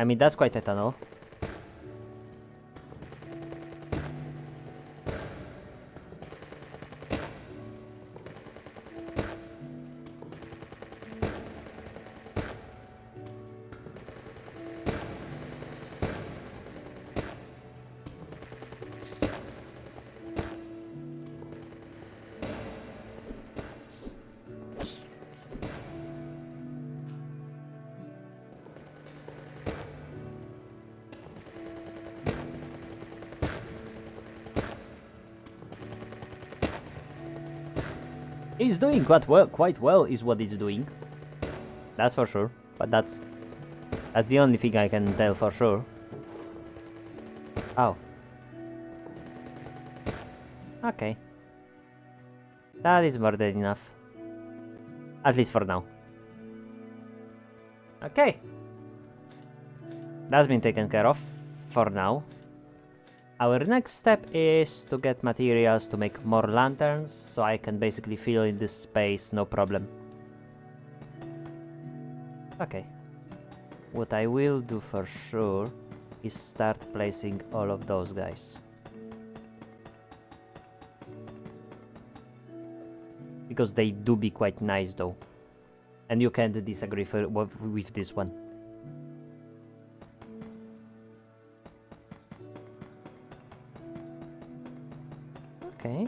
I mean, that's quite a tunnel. He's doing quite well is what he's doing. That's for sure. But that's the only thing I can tell for sure. Oh. Okay. That is more than enough. At least for now. Okay. That's been taken care of for now. Our next step is to get materials to make more lanterns, so I can basically fill in this space, no problem. Okay. What I will do for sure is start placing all of those guys. Because they do be quite nice though. And you can't disagree with this one. Okay.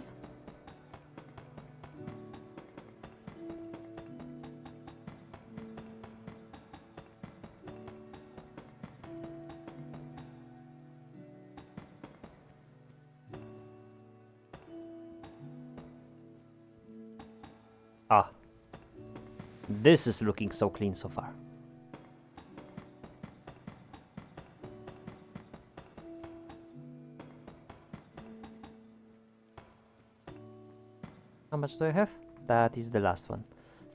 Ah. This is looking so clean so far. How much do I have? That is the last one.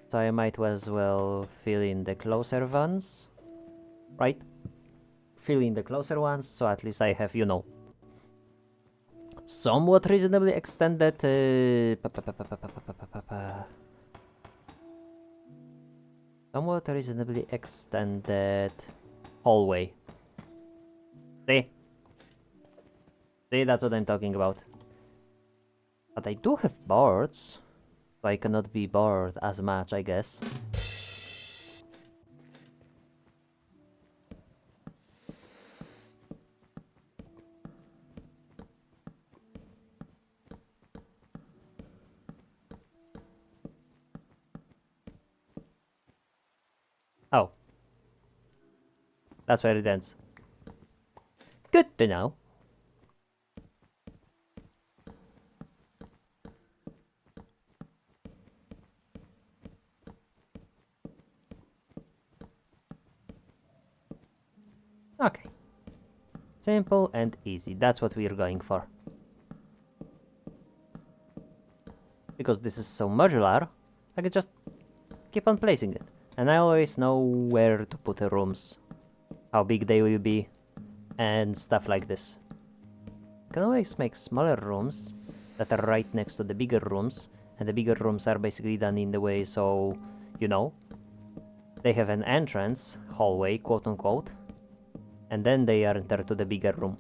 So I might as well fill in the closer ones. Right? Fill in the closer ones, so at least I have, you know, somewhat reasonably extended somewhat reasonably extended hallway. See? See, that's what I'm talking about. But I do have boards, so I cannot be bored as much, I guess. Oh. That's where it ends. Good to know. Okay. Simple and easy. That's what we're going for. Because this is so modular, I can just keep on placing it. And I always know where to put the rooms, how big they will be, and stuff like this. I can always make smaller rooms that are right next to the bigger rooms, and the bigger rooms are basically done in the way so, you know, they have an entrance, hallway, quote unquote, and then they enter to the bigger room.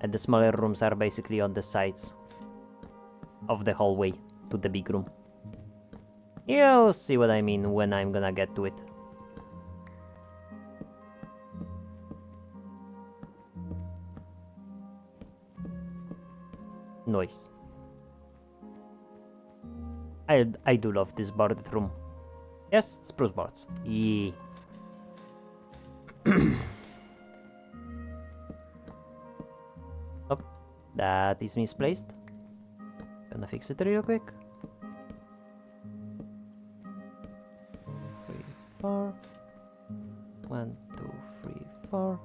And the smaller rooms are basically on the sides of the hallway to the big room. You'll see what I mean when I'm gonna get to it. Noise. I do love this boarded room. Yes, spruce boards. Yeah. Oh, that is misplaced. Gonna fix it real quick. 3, 4. 1, 2, 3, 4.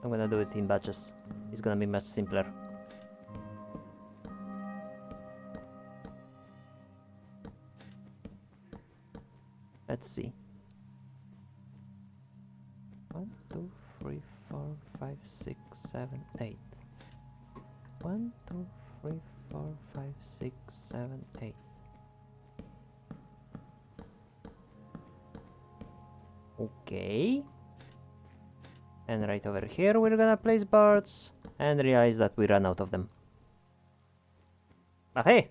I'm gonna do it in batches. It's gonna be much simpler. Let's see. 1, 2, 3, 4, 5, 6, 7, 8. 1, 2, 3, 4, 5, 6, 7, 8. Okay. And right over here we're gonna place boards and realize that we ran out of them. But hey,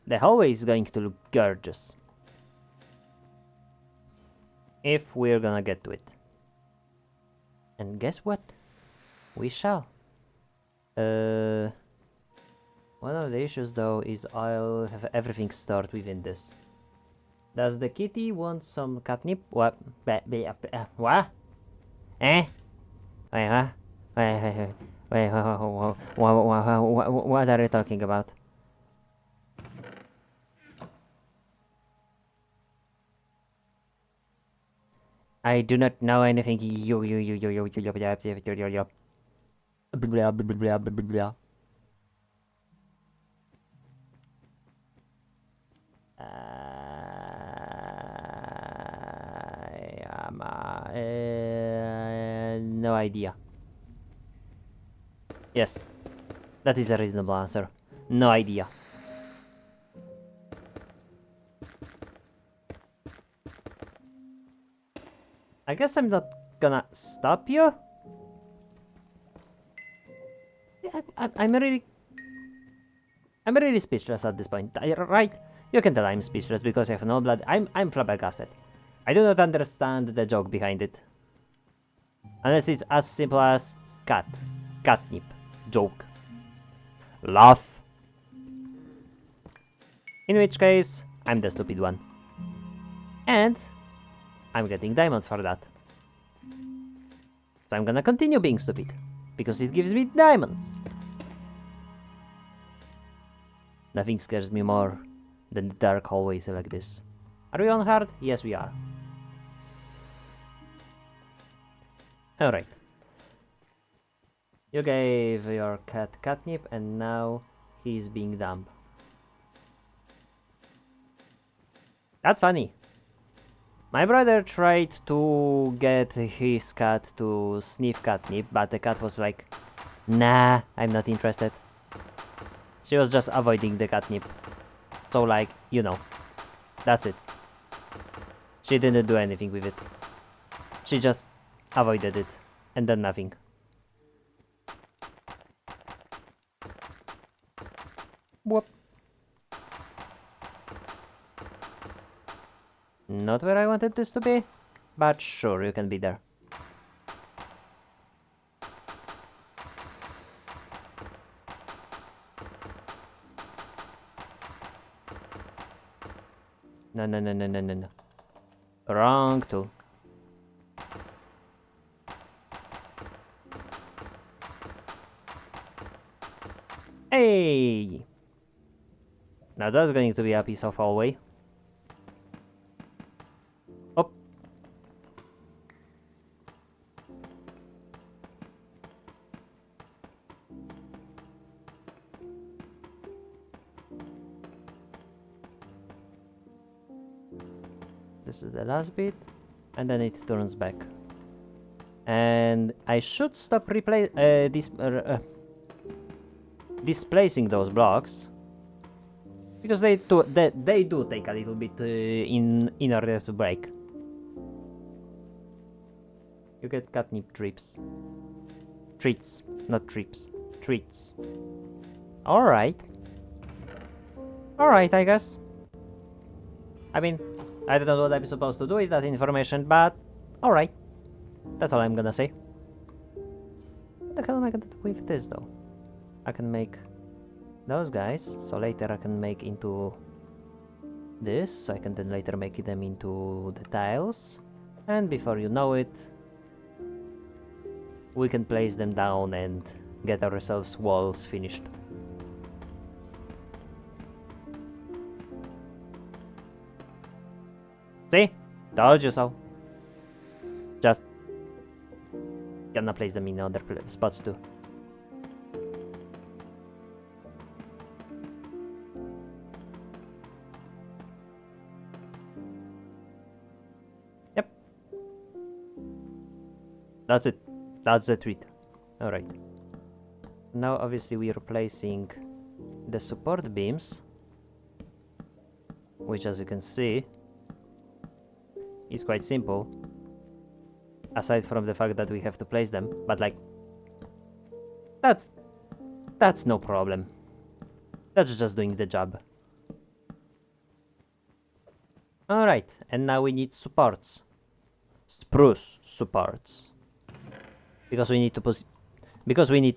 the hallway is going to look gorgeous. If we're gonna get to it. And guess what? We shall. One of the issues though is I'll have everything stored within this. Does the kitty want some catnip? What? What? Eh? Wait, huh? Wait, what are you talking about? I do not know anything. No idea. Yes, that is a reasonable answer. No idea. I guess I'm not gonna stop you. I'm really speechless at this point. Right? You can tell I'm speechless because I have no blood. I'm flabbergasted. I do not understand the joke behind it. Unless it's as simple as catnip, joke, laugh. In which case, I'm the stupid one. And I'm getting diamonds for that. So I'm gonna continue being stupid, because it gives me diamonds. Nothing scares me more than the dark hallways like this. Are we on hard? Yes, we are. Alright. You gave your cat catnip and now he's being dumb. That's funny. My brother tried to get his cat to sniff catnip, but the cat was like, nah, I'm not interested. She was just avoiding the catnip. So like, you know, that's it. She didn't do anything with it. She just avoided it and then nothing. Whoop. Not where I wanted this to be, but sure, you can be there. No, no, no, no, no, no, no. Wrong tool. Hey! Now that's going to be a piece of hallway. Oh. This is the last bit, and then it turns back. And I should stop displacing those blocks, because they do take a little bit in order to break. You get catnip trips. Treats, not trips. Treats. Alright. Alright, I guess. I mean, I don't know what I'm supposed to do with that information, but alright. That's all I'm gonna say. What the hell am I gonna do with this though? I can make those guys, so later I can make into this, so I can then later make them into the tiles. And before you know it, we can place them down and get ourselves walls finished. See? Told you so. Just gonna place them in other spots too. Yep. That's it. That's the tweet. Alright. Now obviously we're replacing the support beams, which as you can see is quite simple. Aside from the fact that we have to place them, but like, that's no problem. That's just doing the job. Alright, and now we need supports. Spruce supports. Because we need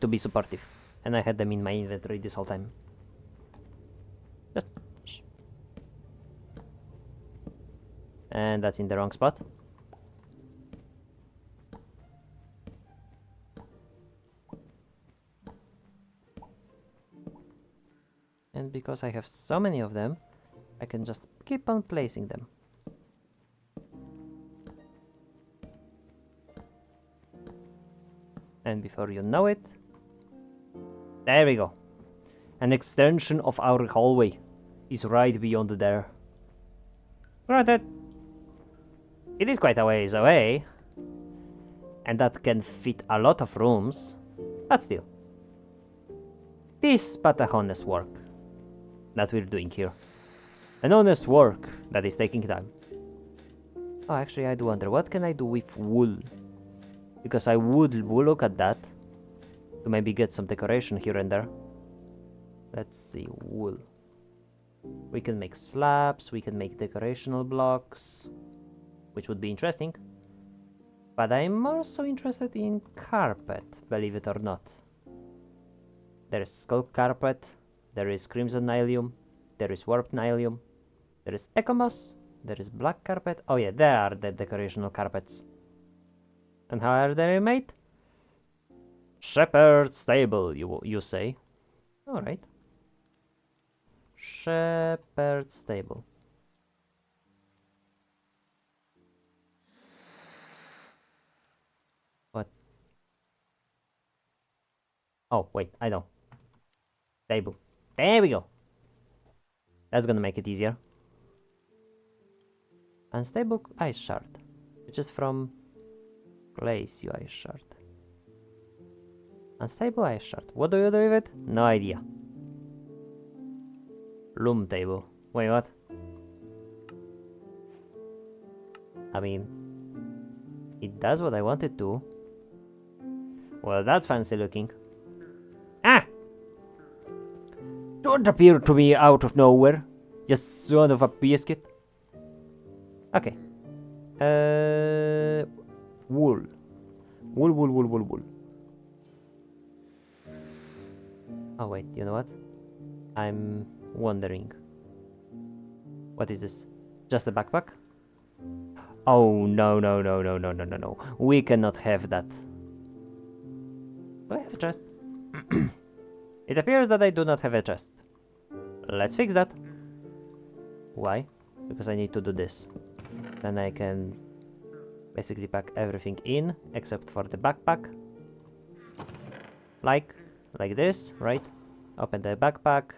to be supportive. And I had them in my inventory this whole time. Just shh. And that's in the wrong spot. And because I have so many of them, I can just keep on placing them. And before you know it, there we go. An extension of our hallway is right beyond there. Granted, it is quite a ways away, and that can fit a lot of rooms, but still. This but a honest work that we're doing here. An honest work that is taking time. Oh, actually, I do wonder, what can I do with wool? Because I would look at that to maybe get some decoration here and there. Let's see, wool. We can make slabs, we can make decorational blocks, which would be interesting. But I'm also interested in carpet, believe it or not. There is sculpt carpet, there is crimson nylium, there is warped nylium, there is ecomoss, there is black carpet. Oh yeah, there are the decorational carpets. And how are they made? Shepherd's stable, you say? Alright. Shepherd's stable. What? Oh, wait, I know. Stable. There we go. That's gonna make it easier. Unstable ice shard, which is from glacial ice shard. Unstable ice shard. What do you do with it? No idea. Loom table. Wait, what? I mean, it does what I want it to. Well, that's fancy looking. Ah! Don't appear to me out of nowhere. Just son of a biscuit. Okay. Wool. Wool. Oh wait, you know what? I'm wondering. What is this? Just a backpack? Oh no. We cannot have that. Do I have a chest? It appears that I do not have a chest. Let's fix that. Why? Because I need to do this. Then I can basically pack everything in except for the backpack. Like this, right? Open the backpack,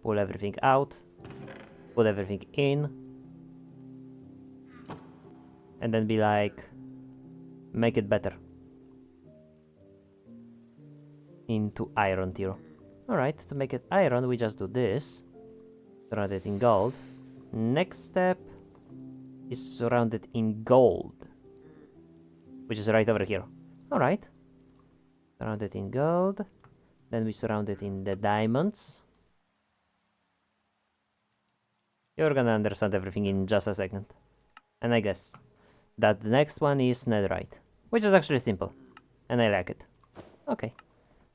pull everything out, put everything in, and then be like, make it better. Into iron tier. Alright, to make it iron, we just do this. Surround it in gold. Next step is surround it in gold, which is right over here. Alright. Surround it in gold. Then we surround it in the diamonds. You're gonna understand everything in just a second. And I guess that the next one is netherite, which is actually simple. And I like it. Okay.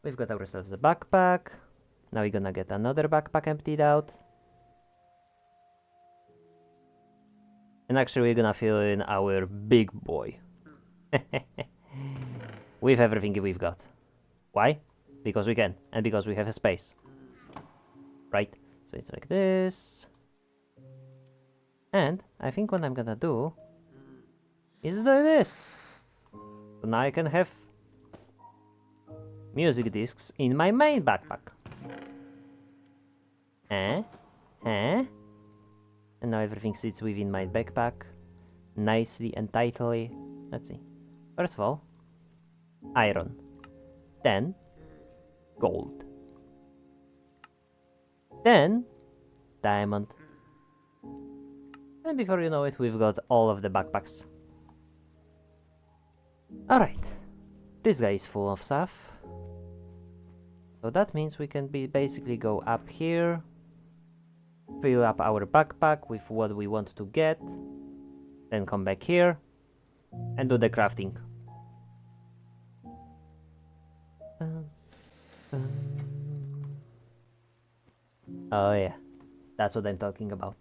We've got ourselves a backpack. Now we're gonna get another backpack emptied out. And actually we're gonna fill in our big boy. With everything we've got. Why? Because we can, and because we have a space. Right? So it's like this. And I think what I'm gonna do is do this. So now I can have music discs in my main backpack. And now everything sits within my backpack nicely and tightly. Let's see. First of all, iron. Then gold. Then diamond. And before you know it, we've got all of the backpacks. Alright. This guy is full of stuff. So that means we can basically go up here, fill up our backpack with what we want to get, then come back here and do the crafting. Oh yeah, that's what I'm talking about.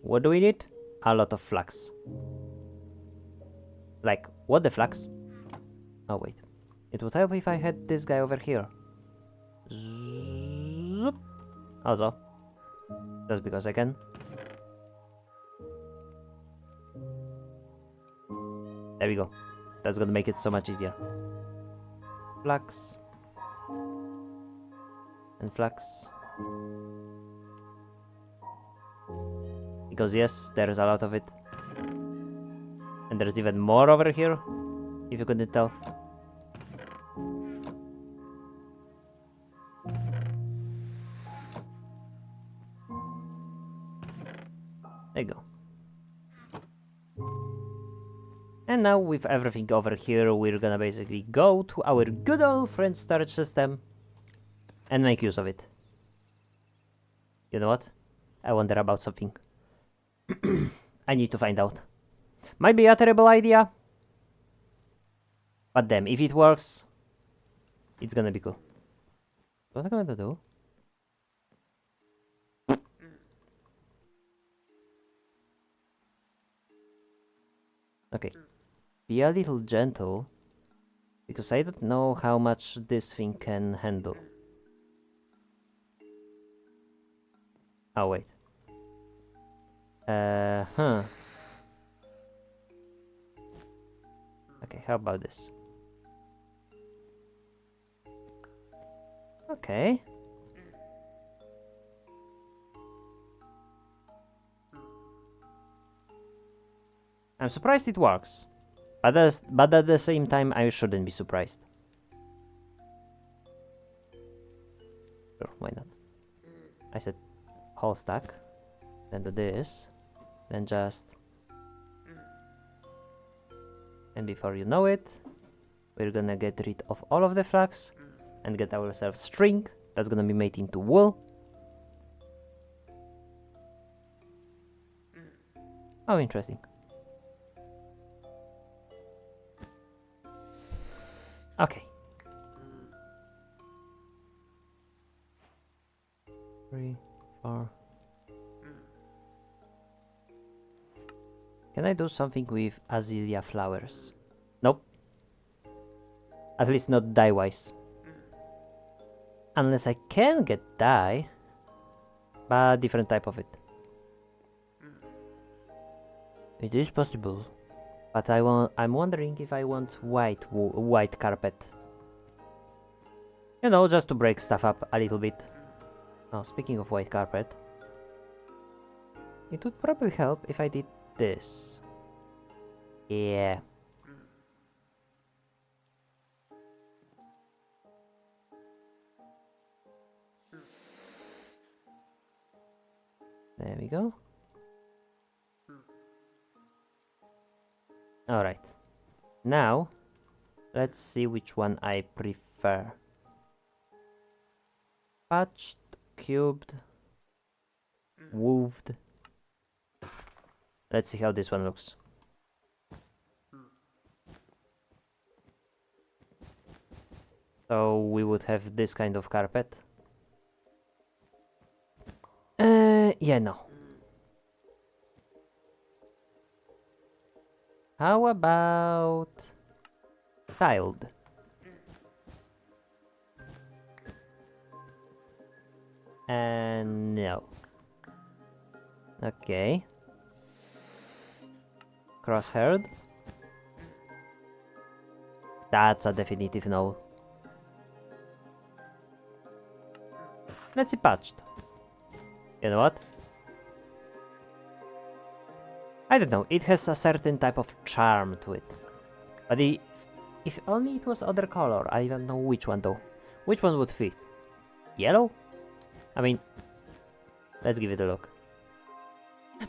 What do we need? A lot of flax. Like, what the flax? Oh wait, it would help if I had this guy over here. Zoop. Also, just because I can. There we go. That's gonna make it so much easier. Flax. And flax. Because yes, there's a lot of it. And there's even more over here, if you couldn't tell. There you go. And now with everything over here, we're gonna basically go to our good old friend storage system and make use of it. You know what? I wonder about something. I need to find out. Might be a terrible idea, but damn, if it works, it's gonna be cool. What am I gonna do? Okay, be a little gentle, because I don't know how much this thing can handle. Oh wait. Huh. Okay, how about this? Okay. I'm surprised it works. But at the same time, I shouldn't be surprised. Sure, why not? I said whole stack, then do this, then just... And before you know it, we're gonna get rid of all of the flax and get ourselves string that's gonna be made into wool. Oh, interesting. Okay. 3, 4. Can I do something with azalea flowers? Nope. At least not dye-wise. Unless I can get dye, but different type of it. It is possible, but I'm wondering if I want white carpet. You know, just to break stuff up a little bit. Oh, speaking of white carpet, it would probably help if I did this. Yeah. There we go. Alright. Now, let's see which one I prefer. Patched, cubed, wooved. Let's see how this one looks. So we would have this kind of carpet. Yeah, no. How about tiled? No. Okay. Crosshaired? That's a definitive no. Let's see patched. You know what? I don't know, it has a certain type of charm to it. But if only it was other color, I don't know which one though. Which one would fit? Yellow? I mean, let's give it a look.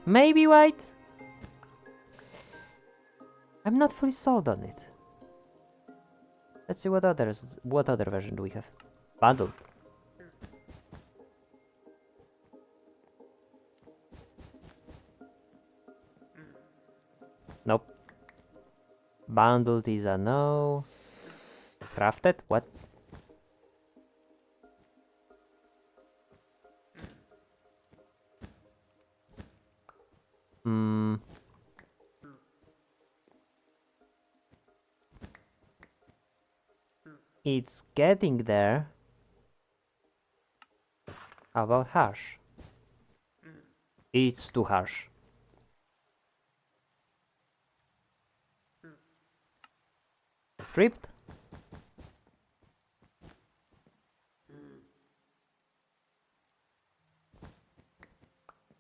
Maybe white? I'm not fully sold on it. Let's see what other version do we have. Bundled. Nope. Bundled is a no. Crafted? What? Hmm. It's getting there. How about harsh? It's too harsh. Stripped?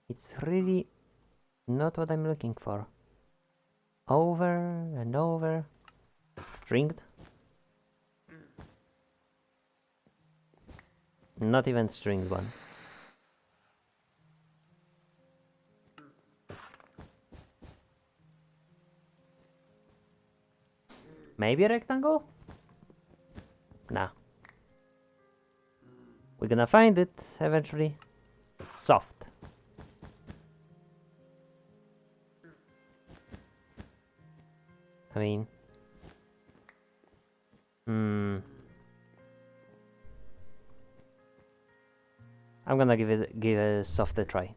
It's really not what I'm looking for. Over and over. Stringed? Not even stringed one. Maybe a rectangle? Nah. We're gonna find it eventually. Soft. I mean... I'm gonna give a soft a try.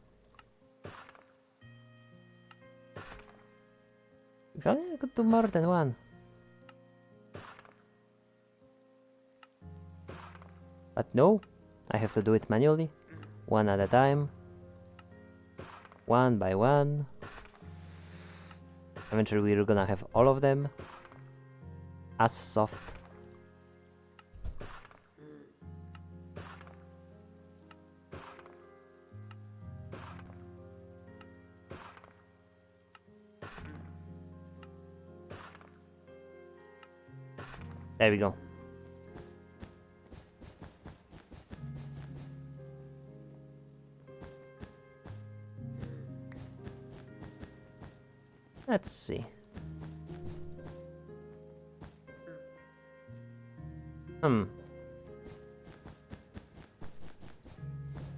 If only I could do more than one. But no, I have to do it manually, one at a time, one by one. Eventually we're gonna have all of them as soft. There we go. Let's see.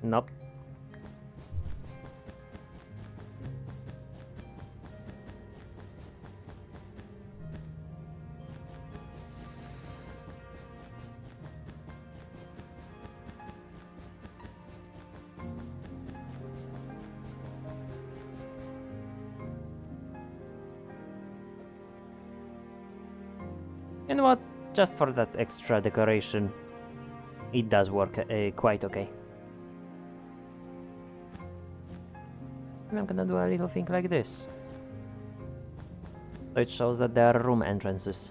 Nope. You know what? Just for that extra decoration, it does work quite okay. And I'm gonna do a little thing like this. So it shows that there are room entrances.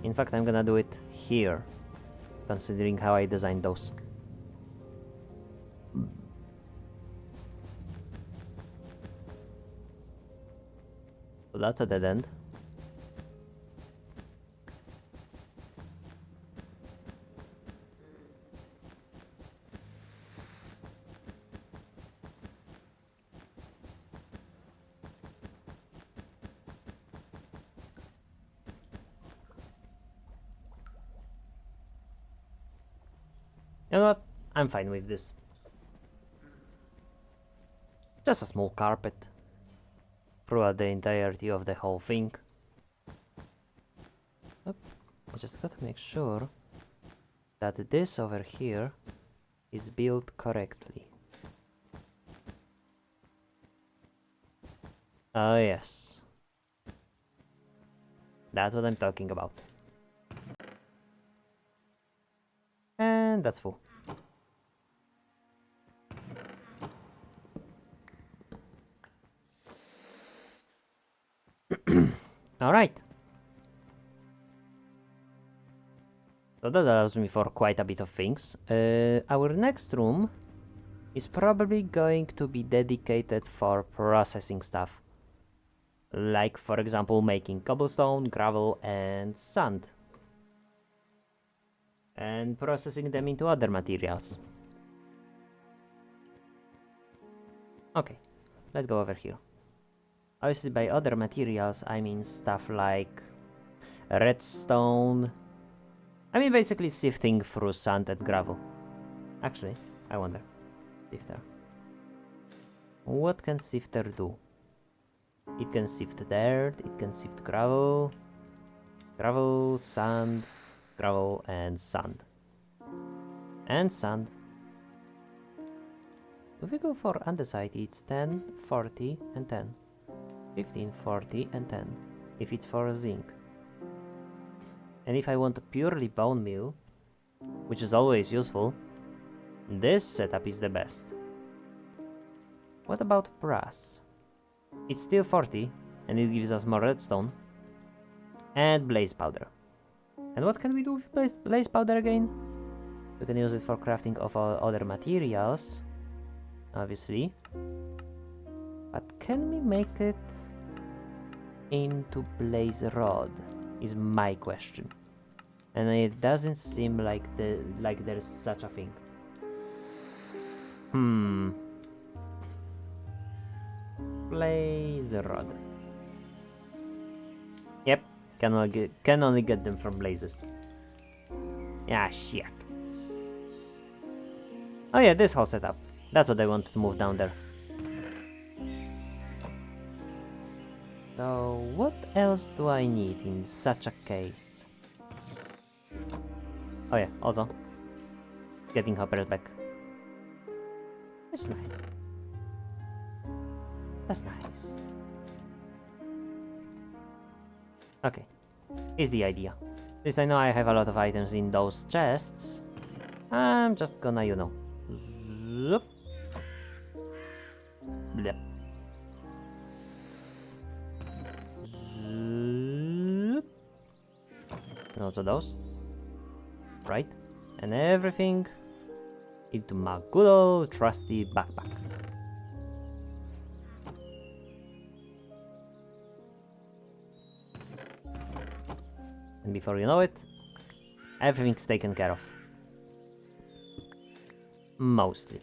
In fact, I'm gonna do it here, considering how I designed those. So that's a dead end. You know what? I'm fine with this. Just a small carpet throughout the entirety of the whole thing. I just gotta make sure that this over here is built correctly. Oh yes. That's what I'm talking about. And that's full. Alright. So that allows me for quite a bit of things. Our next room is probably going to be dedicated for processing stuff. Like, for example, making cobblestone, gravel, and sand. And processing them into other materials. Okay, let's go over here. Obviously, by other materials, I mean stuff like redstone. I mean basically sifting through sand and gravel. Actually, I wonder. Sifter. What can sifter do? It can sift dirt, it can sift gravel, gravel, sand, gravel, and sand. And sand. If we go for andesite, it's 10, 40, and 10. 15, 40, and 10. If it's for zinc. And if I want a purely bone meal, which is always useful, this setup is the best. What about brass? It's still 40, and it gives us more redstone. And blaze powder. And what can we do with blaze powder again? We can use it for crafting of other materials, obviously. But can we make it into blaze rod? Is my question. And it doesn't seem like there's such a thing. Blaze rod. Yep, can only get them from blazes. Yeah, shit. Oh yeah, this whole setup. That's what I wanted to move down there. So what else do I need in such a case? Oh yeah, also getting hoppers back. That's nice. That's nice. Okay, here's the idea. Since I know I have a lot of items in those chests, I'm just gonna, zoop. Blep. Zoop. And also those. Right? And everything into my good old trusty backpack. And before you know it, everything's taken care of. Mostly.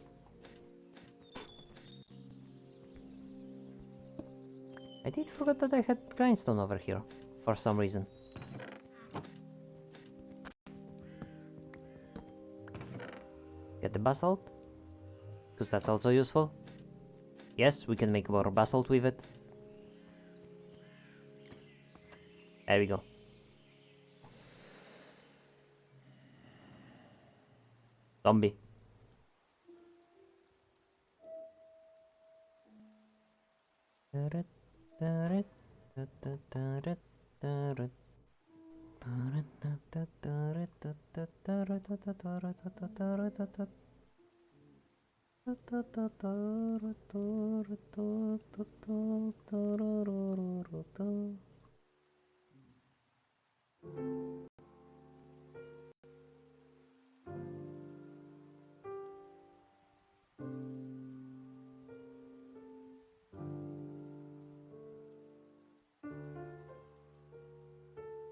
I did forget that I had grindstone over here, for some reason. Get the basalt, because that's also useful. Yes, we can make more basalt with it. There we go. Zombie.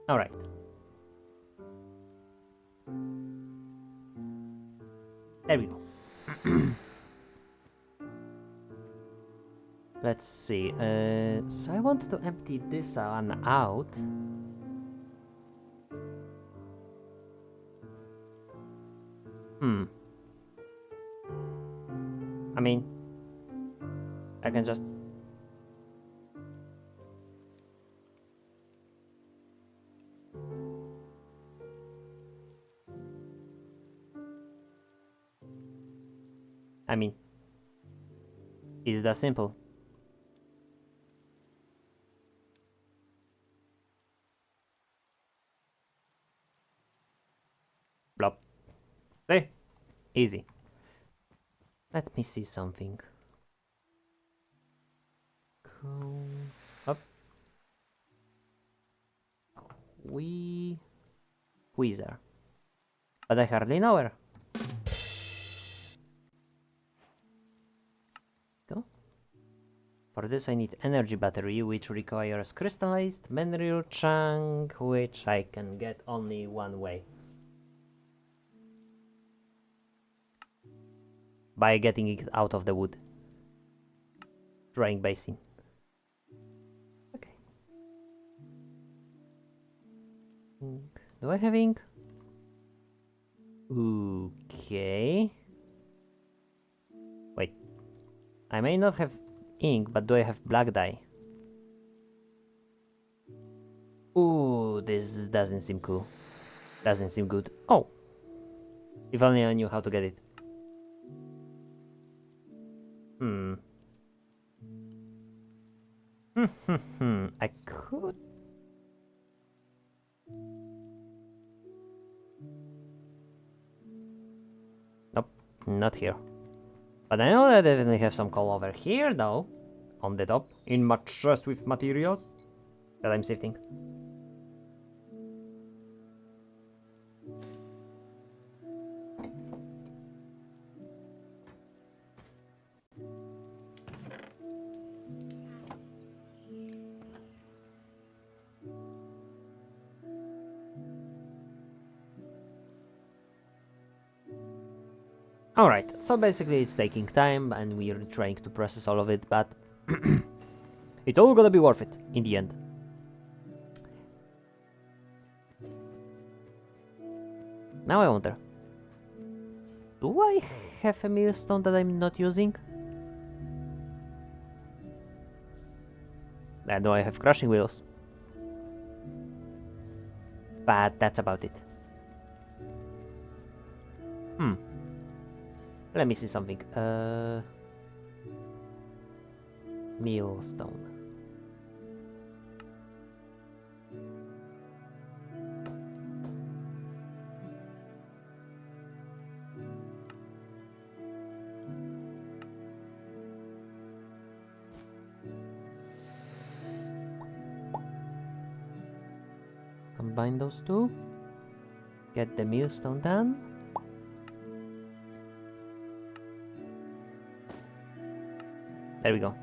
Alright. There we go. Let's see. So I want to empty this one out. I mean, I can just... I mean, is that simple? Blop. See? Easy. Let me see something. Go up. Wheezer. But I hardly know her. Go. For this I need energy battery, which requires crystallized mineral chunk, which I can get only one way. By getting it out of the wood. Drying basin. Do I have ink? Okay. Wait. I may not have ink, but do I have black dye? Ooh, this doesn't seem cool. Doesn't seem good. Oh! If only I knew how to get it. Hmm. I could... Nope, not here. But I know that I definitely have some coal over here, though. On the top, in my chest with materials that I'm sifting. Alright, so basically it's taking time and we're trying to process all of it, but it's all gonna be worth it in the end. Now I wonder, do I have a millstone that I'm not using? I know I have crushing wheels. But that's about it. Let me see something. Millstone. Combine those two. Get the millstone done. There we go.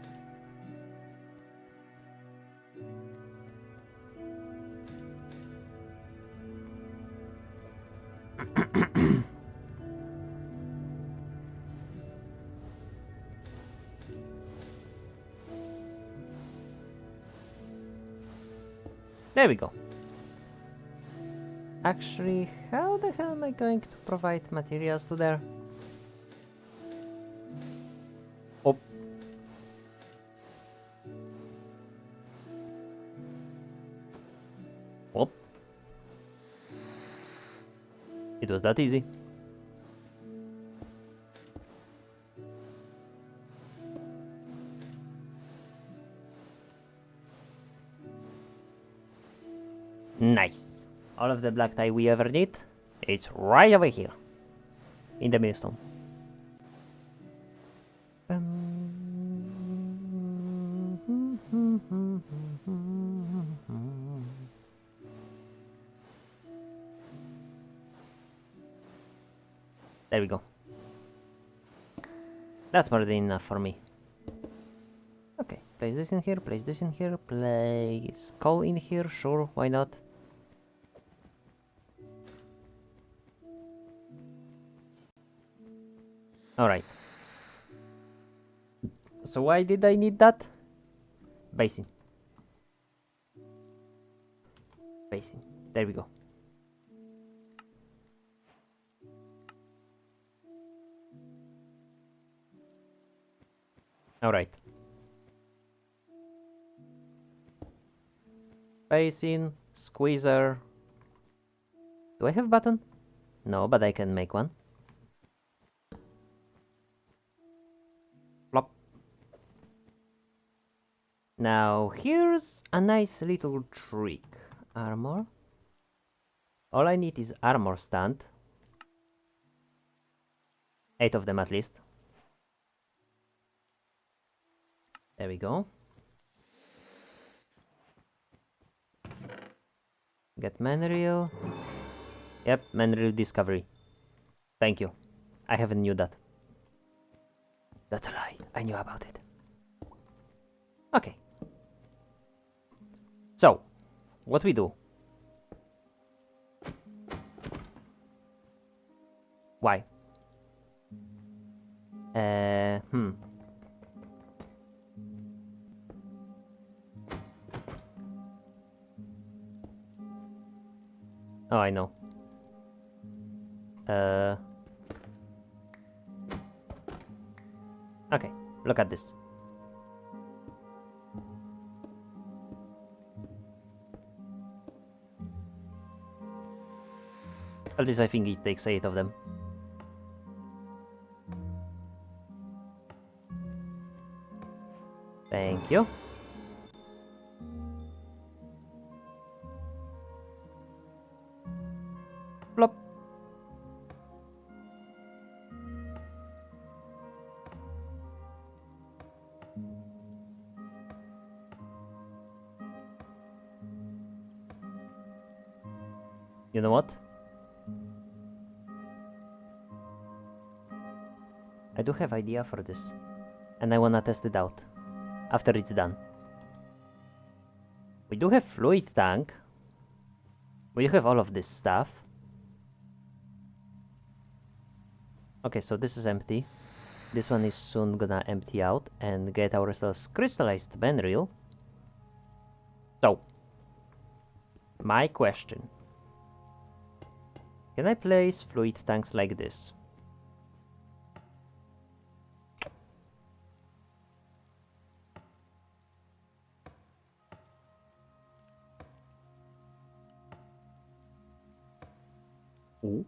There we go. Actually, how the hell am I going to provide materials to there? Oh. Oh. It was that easy. Nice. All of the black dye we ever need, it's right over here. In the millstone. There we go. That's more than enough for me. Okay, place this in here, place this in here, place coal in here, sure, why not? Alright. So why did I need that? Basin. Basin. There we go. Alright. Basin, squeezer. Do I have a button? No, but I can make one. Plop. Now here's a nice little trick. Armor. All I need is armor stand. 8 of them at least. There we go. Get manreel. Yep, manreel discovery. Thank you. I haven't knew that. That's a lie. I knew about it. Okay. So, what we do? Why? Oh, I know. Okay, look at this. At least I think it takes 8 of them. Thank you. Plop. You know what? I do have idea for this, and I wanna test it out after it's done. We do have fluid tank. We do have all of this stuff. Okay, so this is empty. This one is soon gonna empty out and get ourselves crystallized mineral. So, my question. Can I place fluid tanks like this? Ooh.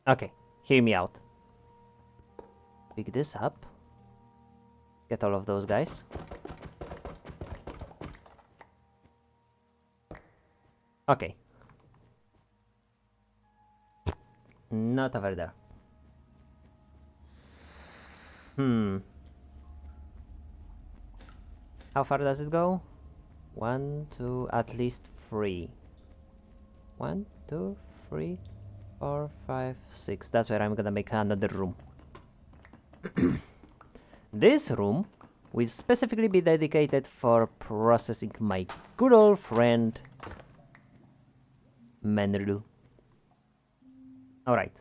Okay, hear me out. Pick this up. Get all of those guys. Okay. Not over there. How far does it go? 1, 2, at least 3. 1, 2, 3, 4, 5, 6. That's where I'm gonna make another room. This room will specifically be dedicated for processing my good old friend Menru. Alright.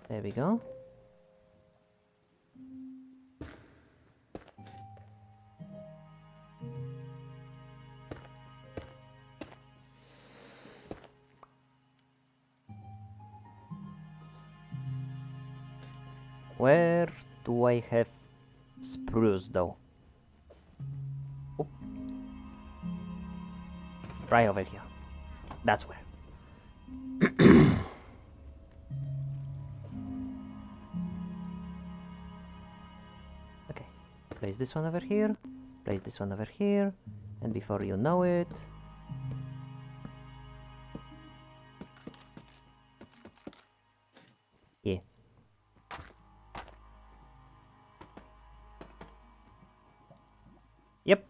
There we go. Where do I have spruce though? Oop. Right over here. That's where. Okay. Place this one over here. Place this one over here. And before you know it... Yeah. Yep.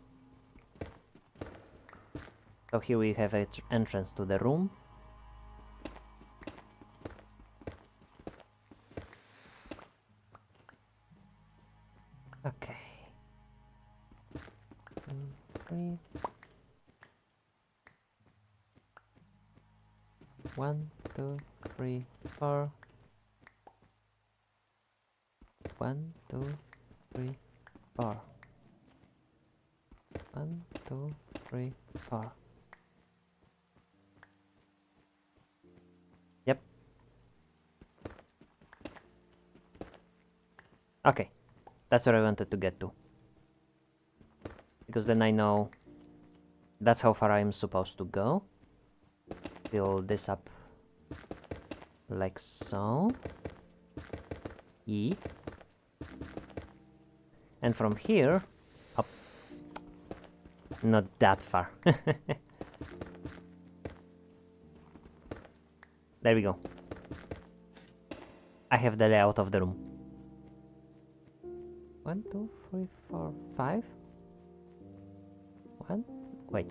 So here we have an entrance to the room. Okay. 2, 3. 1, 2, 3, 4. 1, 2, 3, 4. 1, 2, 3, 4. Yep. Okay. That's where I wanted to get to. Because then I know that's how far I'm supposed to go. Fill this up like so. E. And from here up. Not that far. There we go. I have the layout of the room. 1, 2, 3, 4, 5. 1. Wait.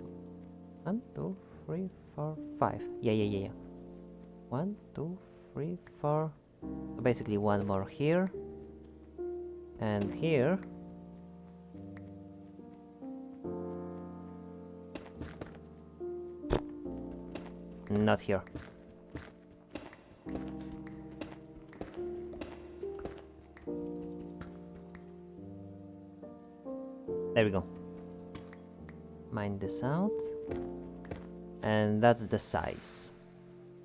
1, 2, 3, 4, 5. Yeah. 1, 2, 3, 4. So basically one more here. And here. Not here. There we go. Mine this out. And that's the size.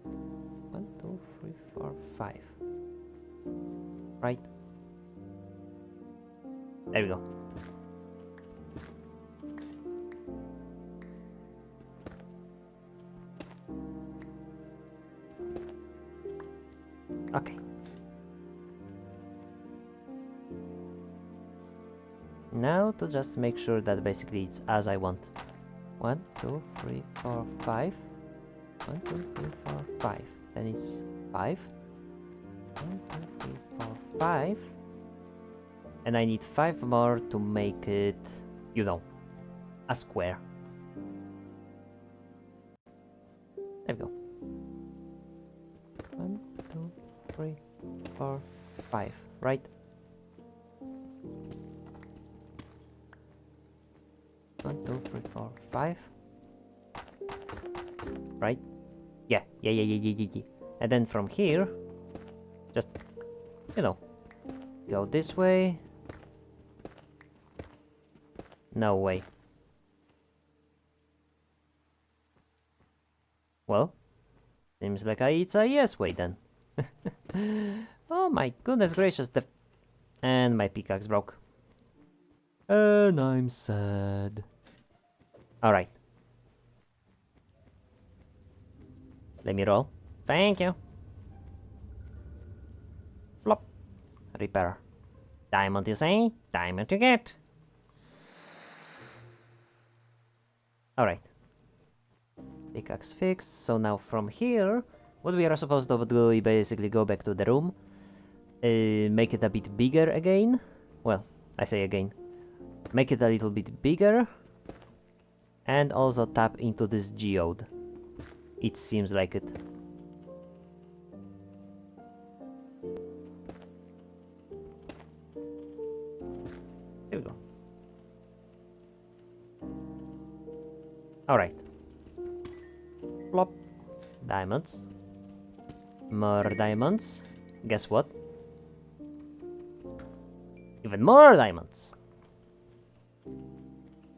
1, 2, 3, 4, 5. Right? There we go. Okay. Now to just make sure that basically it's as I want. 1, 2, 3, 4, 5. 1, 2, 3, 4, 5. Then it's 5. 1, 2, 3, 4, 5. And I need 5 more to make it, you know, a square. There we go. 1, 2, 3, 4, 5. Right? 1, 2, 3, 4, 5. Right? Yeah. And then from here, just, you know, go this way. No way. Well, seems like it's a yes way then. Oh my goodness gracious, and my pickaxe broke. And I'm sad. Alright. Let me roll. Thank you. Flop. Repair. Diamond you say? Diamond you get. Alright. Pickaxe fixed. So now from here, what we are supposed to do is basically go back to the room. Make it a bit bigger again. Well, I say again. Make it a little bit bigger. And also tap into this geode. It seems like it. Here we go. Alright. Plop. Diamonds. More diamonds. Guess what? Even more diamonds.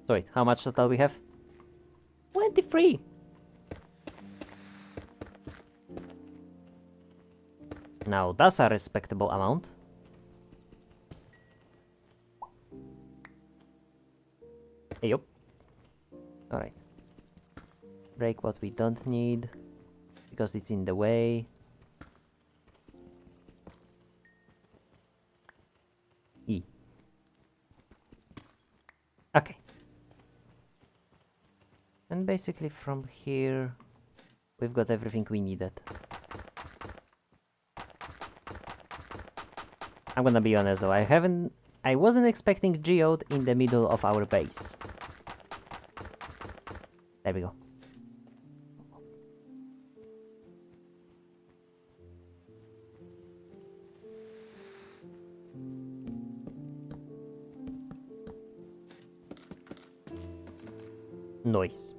So wait, how much total we have? 23! Now that's a respectable amount. Yup. Alright. Break what we don't need, because it's in the way. E. Okay. And basically from here, we've got everything we needed. I'm gonna be honest though, I wasn't expecting geode in the middle of our base. There we go. Noise.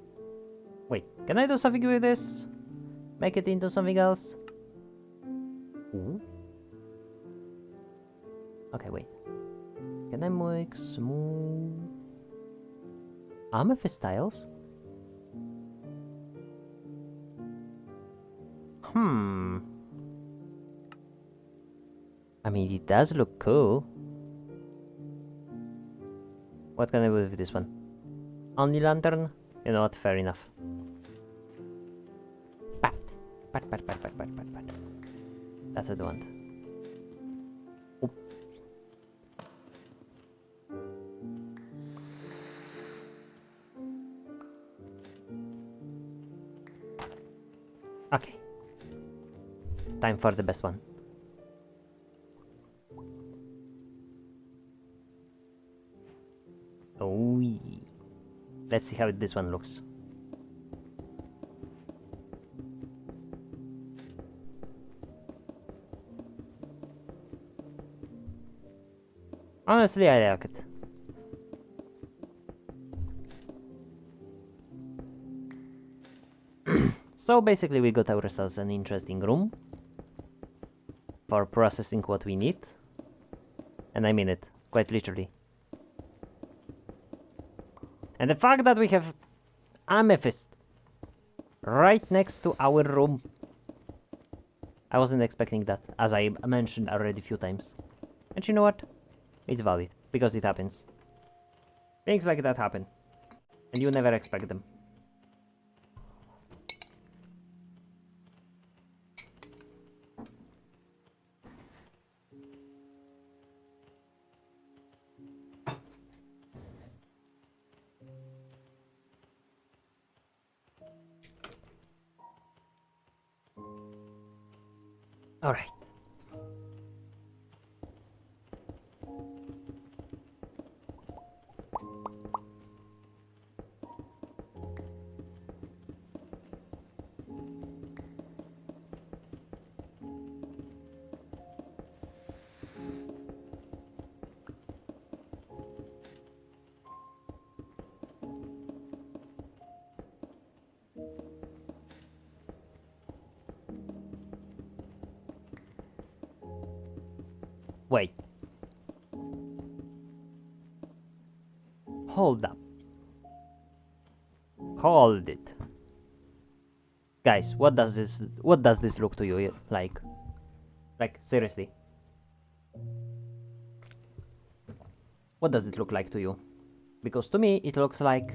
Wait, can I do something with this? Make it into something else? Ooh. Okay, wait. Can I make smooth amethyst tiles? I mean, it does look cool. What can I do with this one? Only lantern? You know what? Fair enough. Pat. Pat. That's what I want. Oop. Okay. Time for the best one. Oh, yeah. Let's see how this one looks. Honestly, I like it. So basically we got ourselves an interesting room for processing what we need. And I mean it, quite literally. And the fact that we have amethyst right next to our room. I wasn't expecting that, as I mentioned already a few times. And you know what? It's valid, because it happens. Things like that happen. And you never expect them. Alright. Wait. Hold up. Hold it. Guys, what does this look to you like? Like, seriously. What does it look like to you? Because to me, it looks like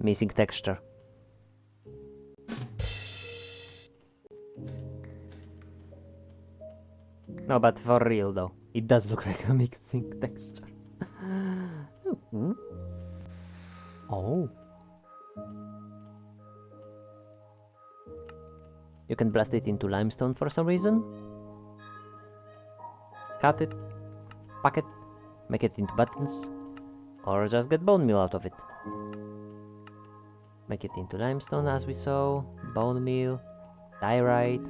missing texture. No, but for real though, it does look like a mixing texture. Oh. You can blast it into limestone for some reason. Cut it, pack it, make it into buttons, or just get bone meal out of it. Make it into limestone as we saw, bone meal, diorite,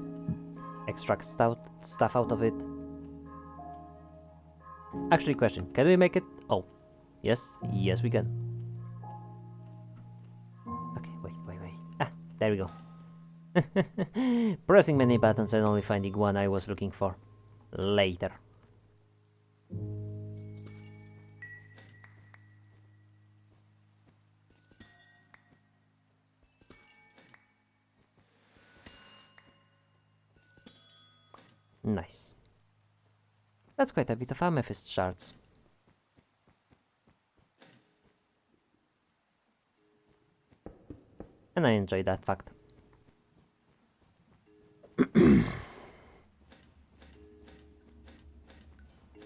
extract stuff out of it. Actually, question, can we make it? Oh, yes, yes we can. Okay, wait. Ah, there we go. Pressing many buttons and only finding one I was looking for. Later. Nice. That's quite a bit of amethyst shards. And I enjoy that fact.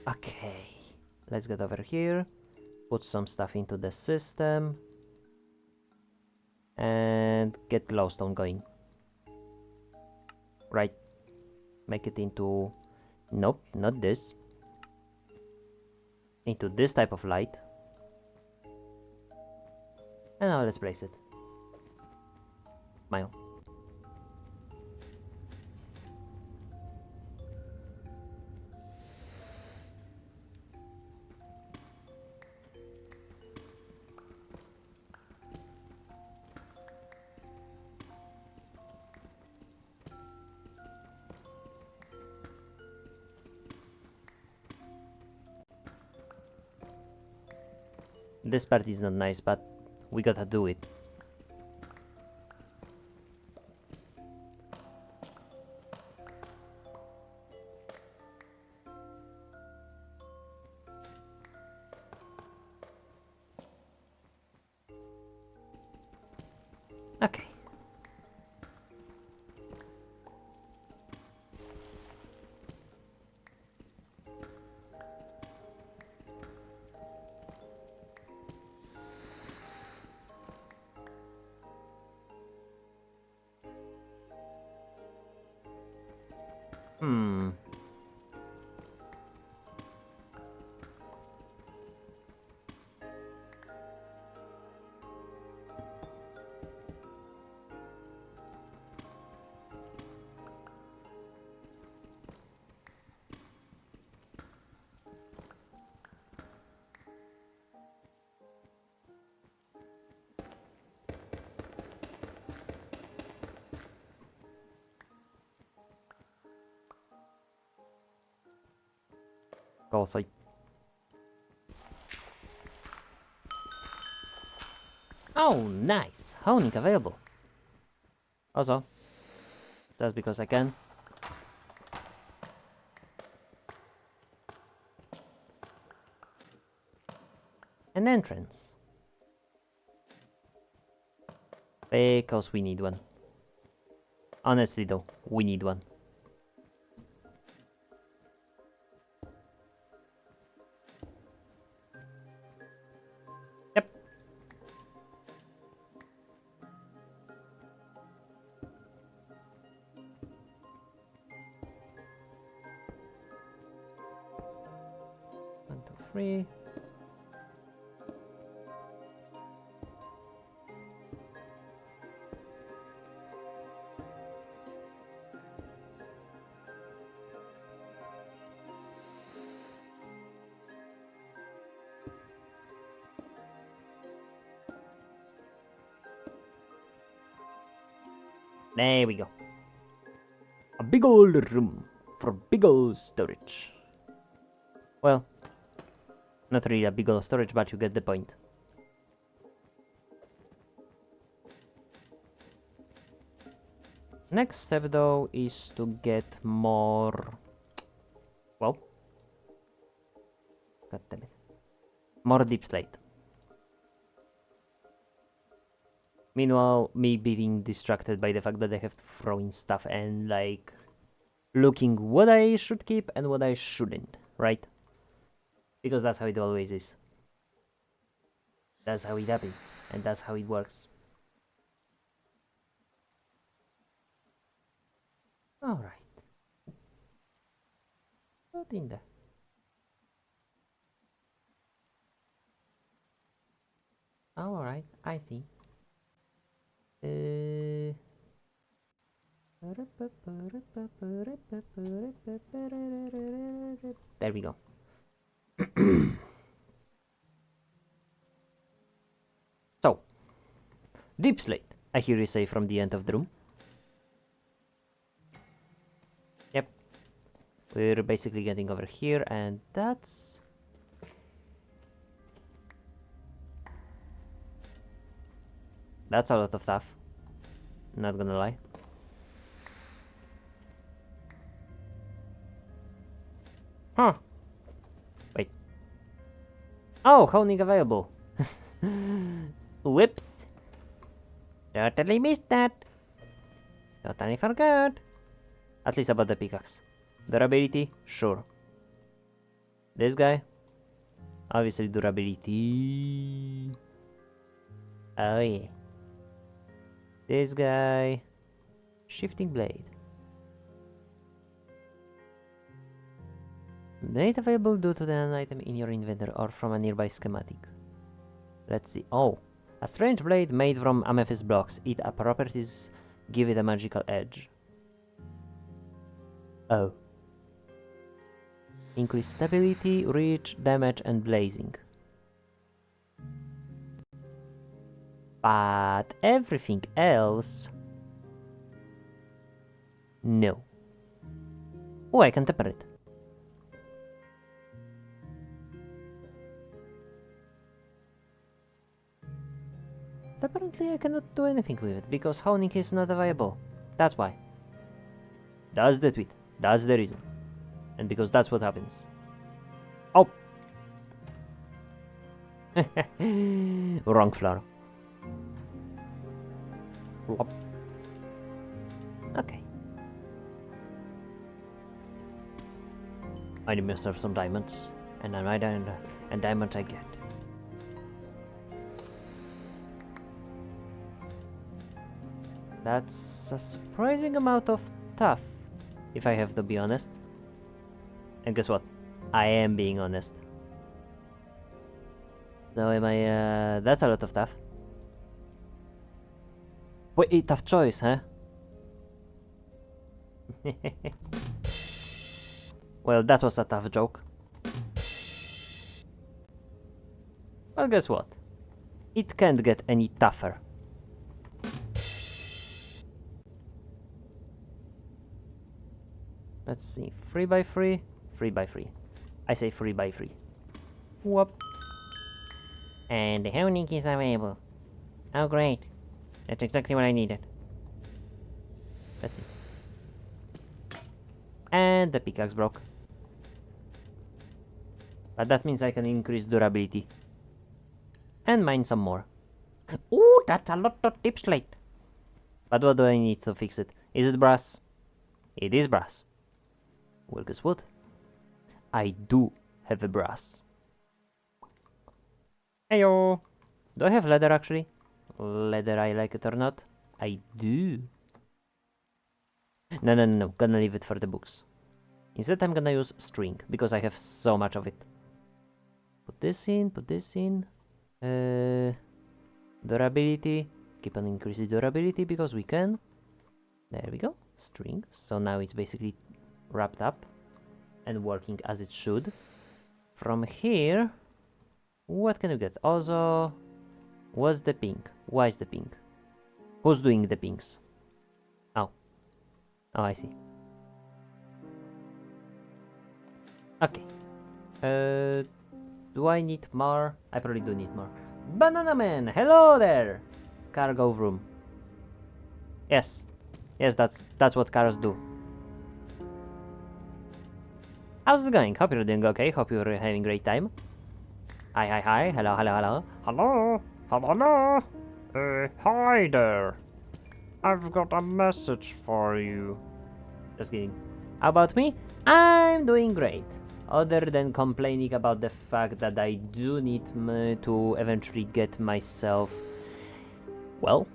Okay, let's get over here, put some stuff into the system, and get glowstone going. Right, make it into... Nope, not this. Into this type of light. And now let's place it. Smile. This part is not nice, but we gotta do it. Okay. Hmm. Also. Oh, nice! Honing available. Also, that's because I can. An entrance. Because we need one. Honestly though, we need one. Yep. One, two, three. There we go. A big old room for big old storage. Well, not really a big old storage, but you get the point. Next step though is to get more... Well... God damn it. More deep slate. Meanwhile, me being distracted by the fact that I have to throw in stuff and like... looking what I should keep and what I shouldn't, right? Because that's how it always is. That's how it happens, and that's how it works. Alright. Put in there. Alright, I see. There we go. So, deep slate, I hear you say from the end of the room. Yep. We're basically getting over here, and that's... That's a lot of stuff. Not gonna lie. Huh. Wait. Oh, honing available. Whoops. Totally missed that. Totally forgot. At least about the pickaxe. Durability? Sure. This guy? Obviously durability. Oh yeah. This guy... Shifting blade. Not available due to an item in your inventory or from a nearby schematic. Let's see. Oh, a strange blade made from amethyst blocks. Its properties give it a magical edge. Oh. Increase stability, reach, damage, and blazing. But everything else... No. Oh, I can temper it. Apparently I cannot do anything with it, because honing is not available. That's why. That's the tweet. That's the reason. And because that's what happens. Oh! Wrong floor. Okay. I need myself some diamonds. And diamonds I get. That's a surprising amount of stuff, if I have to be honest. And guess what? I am being honest. So am I, that's a lot of stuff. Wait, tough choice, huh? Well, that was a tough joke. Well, guess what? It can't get any tougher. Let's see, 3x3, 3x3. I say 3 by 3. Whoop. And the honing is available. Oh great. That's exactly what I needed. That's it. And the pickaxe broke. But that means I can increase durability. And mine some more. Ooh, that's a lot of deep slate. But what do I need to fix it? Is it brass? It is brass. Well, guess what? I do have a brass. Heyo! Do I have leather actually? Leather, I like it or not? I do. No. Gonna leave it for the books. Instead, I'm gonna use string because I have so much of it. Put this in, put this in. Durability. Keep on increasing durability because we can. There we go. String. So now it's basically wrapped up and working as it should. From here, what can we get? Also, what's the pink? Why is the pink? Who's doing the pinks? Oh. Oh, I see. Okay. Do I need more? I probably do need more. Banana Man! Hello there! Cargo room. Yes. Yes, that's what cars do. How's it going? Hope you're doing okay. Hope you're having a great time. Hi. Hello. Hi there. I've got a message for you. Just kidding. How about me? I'm doing great. Other than complaining about the fact that I do need to eventually get myself... Well,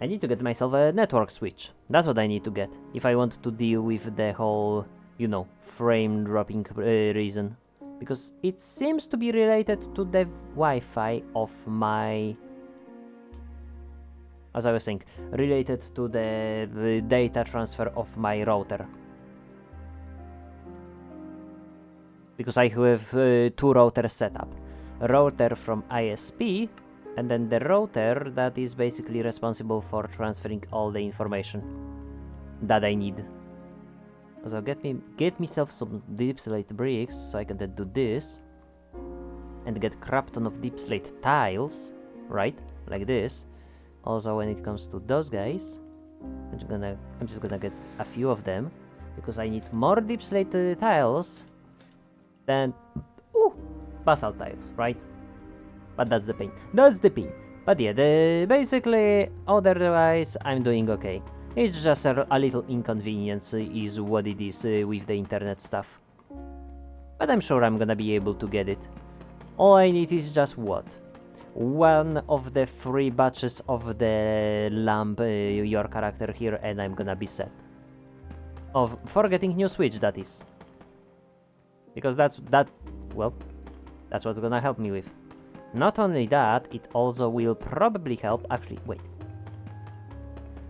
I need to get myself a network switch. That's what I need to get. If I want to deal with the whole, you know, frame dropping reason. Because it seems to be related to the Wi-Fi of my... As I was saying, related to the data transfer of my router. Because I have 2 routers set up. A router from ISP, and then the router that is basically responsible for transferring all the information that I need. So get myself some deep slate bricks so I can then do this. And get crap ton of deep slate tiles, right? Like this. Also when it comes to those guys, I'm just gonna get a few of them because I need more deep slate tiles than basalt tiles, right? But that's the pain. But yeah, basically, otherwise, I'm doing okay. It's just a little inconvenience is what it is with the internet stuff. But I'm sure I'm gonna be able to get it. All I need is just what? One of the 3 batches of the lamp, your character here, and I'm gonna be set. Of forgetting new switch, that is. Because that's what's gonna help me with. Not only that, it also will probably help... Actually, wait.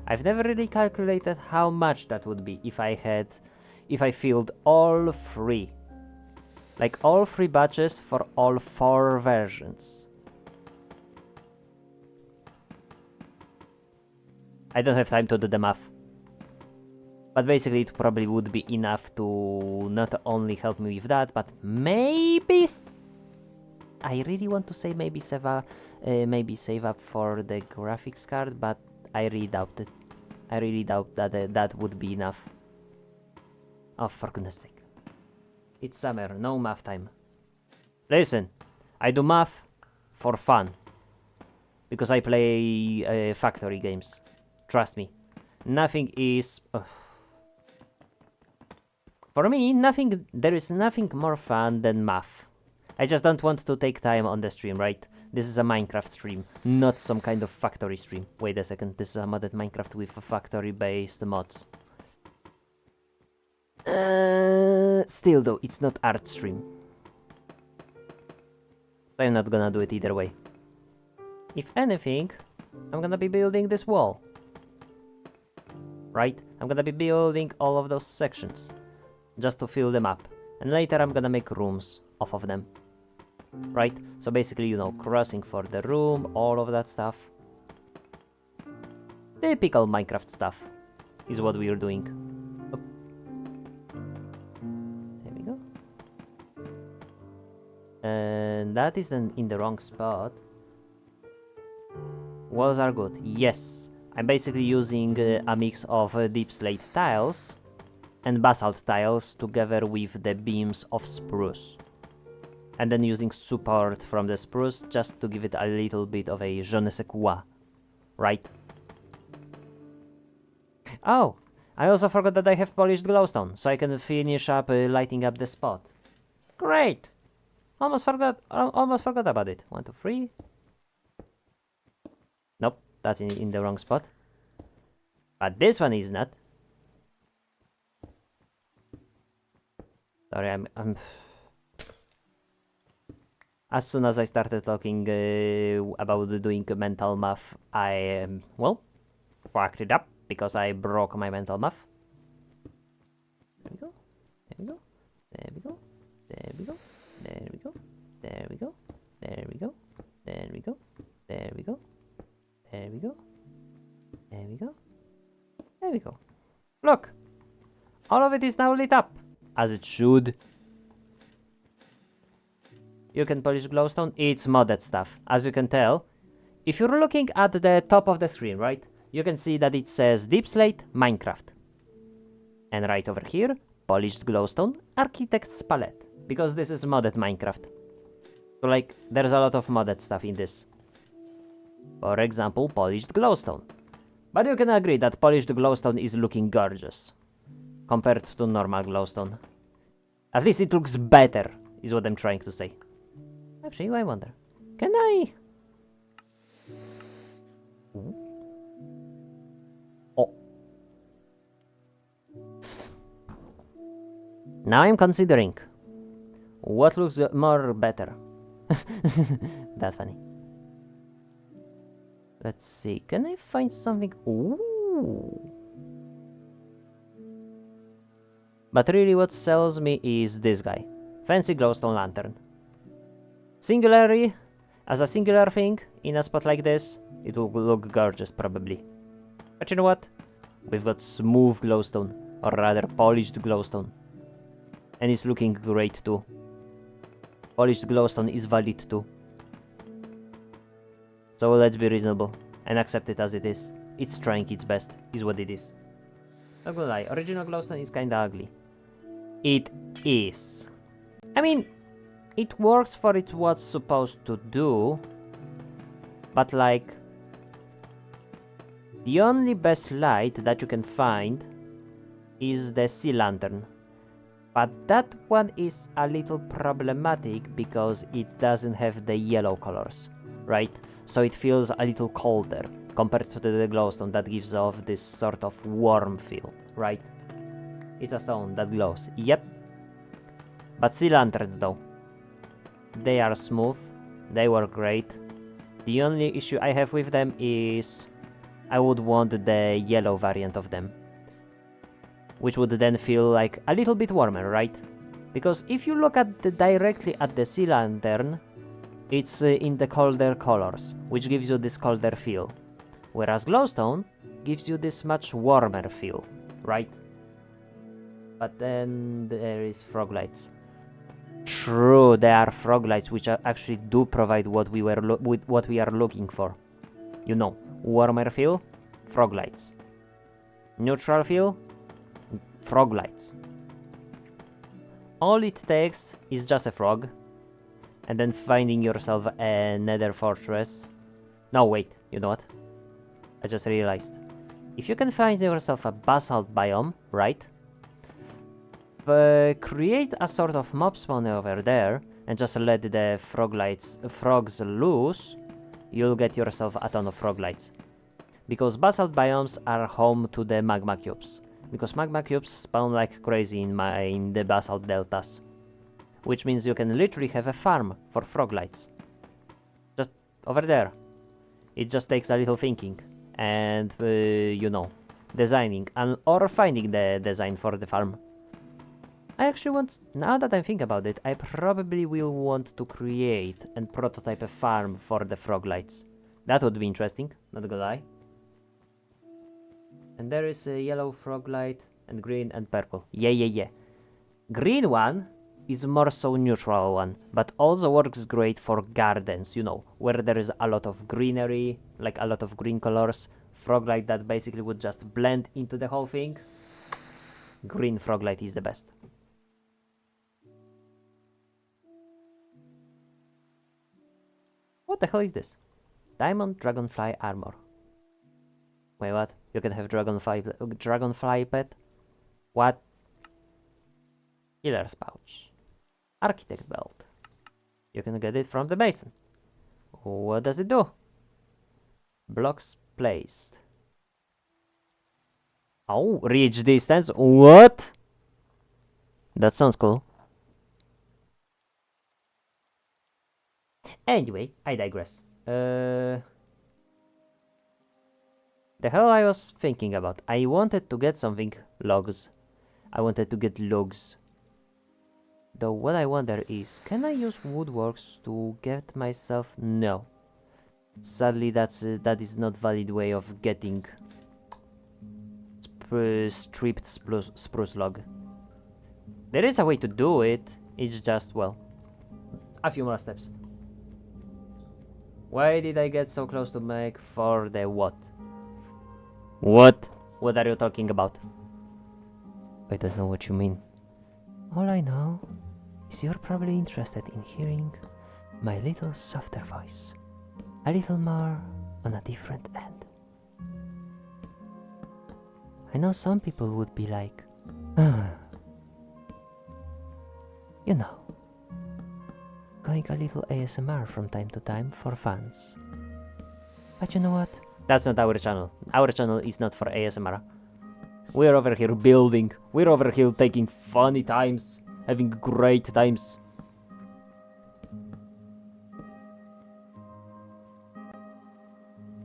I've never really calculated how much that would be if I filled all 3. Like all 3 batches for all 4 versions. I don't have time to do the math. But basically it probably would be enough to not only help me with that, but maybe... I really want to say maybe save up for the graphics card, but I really doubt it. I really doubt that that would be enough. Oh, for goodness sake. It's summer, no math time. Listen, I do math for fun. Because I play factory games. Trust me. Nothing is... For me, there is nothing more fun than math. I just don't want to take time on the stream, right? This is a Minecraft stream, not some kind of factory stream. Wait a second, this is a modded Minecraft with factory-based mods. Still though, it's not art stream. I'm not gonna do it either way. If anything, I'm gonna be building this wall. Right? I'm gonna be building all of those sections. Just to fill them up. And later I'm gonna make rooms off of them. Right? So basically, you know, crossing for the room, all of that stuff. Typical Minecraft stuff is what we are doing. Oh. There we go. And that is in the wrong spot. Walls are good. Yes. I'm basically using a mix of deep slate tiles and basalt tiles together with the beams of spruce. And then using support from the spruce just to give it a little bit of a je ne sais quoi. Right? Oh! I also forgot that I have polished glowstone, so I can finish up lighting up the spot. Great! Almost forgot about it. 1, 2, 3. Nope, that's in the wrong spot. But this one is not. Sorry, I'm... As soon as I started talking about doing mental math, I, well, fucked it up because I broke my mental math. There we go. There we go. There we go. There we go. There we go. There we go. There we go. There we go. There we go. There we go. There we go. There we go. Look! All of it is now lit up, as it should. You can polish glowstone, it's modded stuff. As you can tell, if you're looking at the top of the screen, right, you can see that it says Deep Slate Minecraft. And right over here, Polished Glowstone Architect's Palette, because this is modded Minecraft. So like, there's a lot of modded stuff in this. For example, Polished Glowstone. But you can agree that Polished Glowstone is looking gorgeous compared to normal glowstone. At least it looks better, is what I'm trying to say. Actually, I wonder, can I... Oh. Now I'm considering what looks more better. That's funny. Let's see, can I find something... Ooh. But really what sells me is this guy. Fancy glowstone lantern. Singularly, as a singular thing, in a spot like this, it will look gorgeous probably. But you know what? We've got smooth glowstone, or rather polished glowstone. And it's looking great too. Polished glowstone is valid too. So let's be reasonable and accept it as it is. It's trying its best, is what it is. Not gonna lie, original glowstone is kinda ugly. It is. I mean, it works for it what's supposed to do, but like, the only best light that you can find is the sea lantern. But that one is a little problematic because it doesn't have the yellow colors, right? So it feels a little colder compared to the glowstone that gives off this sort of warm feel, right? It's a stone that glows, yep. But sea lanterns though, they are smooth, they work great. The only issue I have with them is I would want the yellow variant of them, which would then feel like a little bit warmer, right? Because if you look at directly at the sea lantern, it's in the colder colors, which gives you this colder feel, whereas glowstone gives you this much warmer feel, right? But then there is frog lights. True, there are frog lights which actually do provide what we are looking for. You know, warmer feel, frog lights. Neutral feel, frog lights. All it takes is just a frog, and then finding yourself a nether fortress. No, wait, you know what? I just realized. If you can find yourself a basalt biome, right? Create a sort of mob spawn over there and just let the frogs loose, you'll get yourself a ton of frog lights. Because basalt biomes are home to the magma cubes. Because magma cubes spawn like crazy in the basalt deltas. Which means you can literally have a farm for frog lights. Just over there. It just takes a little thinking and, you know, designing or finding the design for the farm. I actually want, now that I think about it, I probably will want to create and prototype a farm for the frog lights. That would be interesting, not gonna lie. And there is a yellow frog light, and green and purple. Yeah. Green one is more so neutral one, but also works great for gardens, you know, where there is a lot of greenery, like a lot of green colors. Froglight that basically would just blend into the whole thing. Green Froglight is the best. What the hell is this? Diamond Dragonfly Armor. Wait, what? You can have Dragonfly pet? What? Healer's Pouch. Architect Belt. You can get it from the Mason. What does it do? Blocks placed. Oh, reach distance? What? That sounds cool. Anyway, I digress. The hell I was thinking about? I wanted to get something logs. I wanted to get logs. Though what I wonder is, can I use woodworks to get myself? No. Sadly, that is not valid way of getting stripped spruce log. There is a way to do it. It's just, well, a few more steps. Why did I get so close to make for the what? What? What are you talking about? I don't know what you mean. All I know is you're probably interested in hearing my little softer voice. A little more on a different end. I know some people would be like, you know, going a little ASMR from time to time for fans. But you know what? That's not our channel. Our channel is not for ASMR. We're over here building. We're over here taking funny times. Having great times.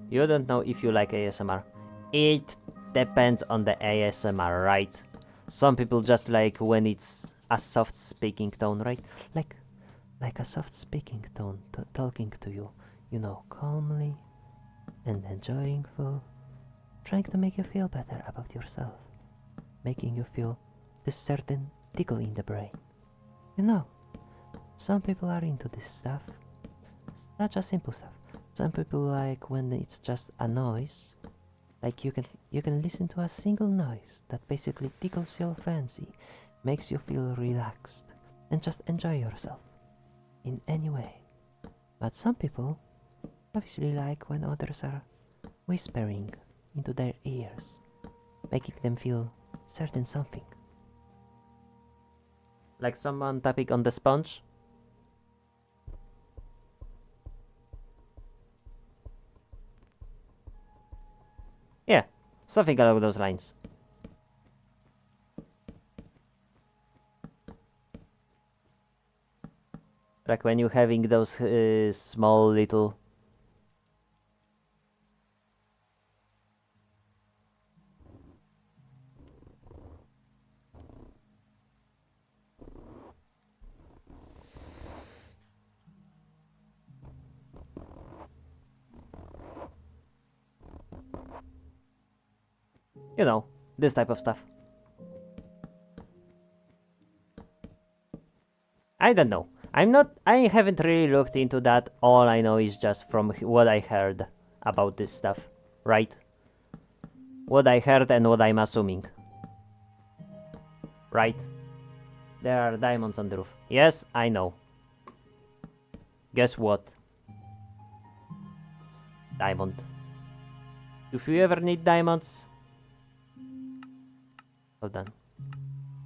You don't know if you like ASMR. It depends on the ASMR, right? Some people just like when it's a soft speaking tone, right? Like a soft speaking tone talking to you, you know, calmly and enjoying food, trying to make you feel better about yourself, making you feel this certain tickle in the brain. You know, some people are into this stuff. It's not just simple stuff. Some people like when it's just a noise. Like you can listen to a single noise that basically tickles your fancy, makes you feel relaxed, and just enjoy yourself in any way. But some people obviously like when others are whispering into their ears, making them feel certain something. Like someone tapping on the sponge. Yeah, something along those lines. Like when you're having those small little... You know, this type of stuff. I don't know. I haven't really looked into that. All I know is just from what I heard about this stuff, right? What I heard and what I'm assuming. Right? There are diamonds on the roof. Yes, I know. Guess what? Diamond. If you ever need diamonds... Hold on.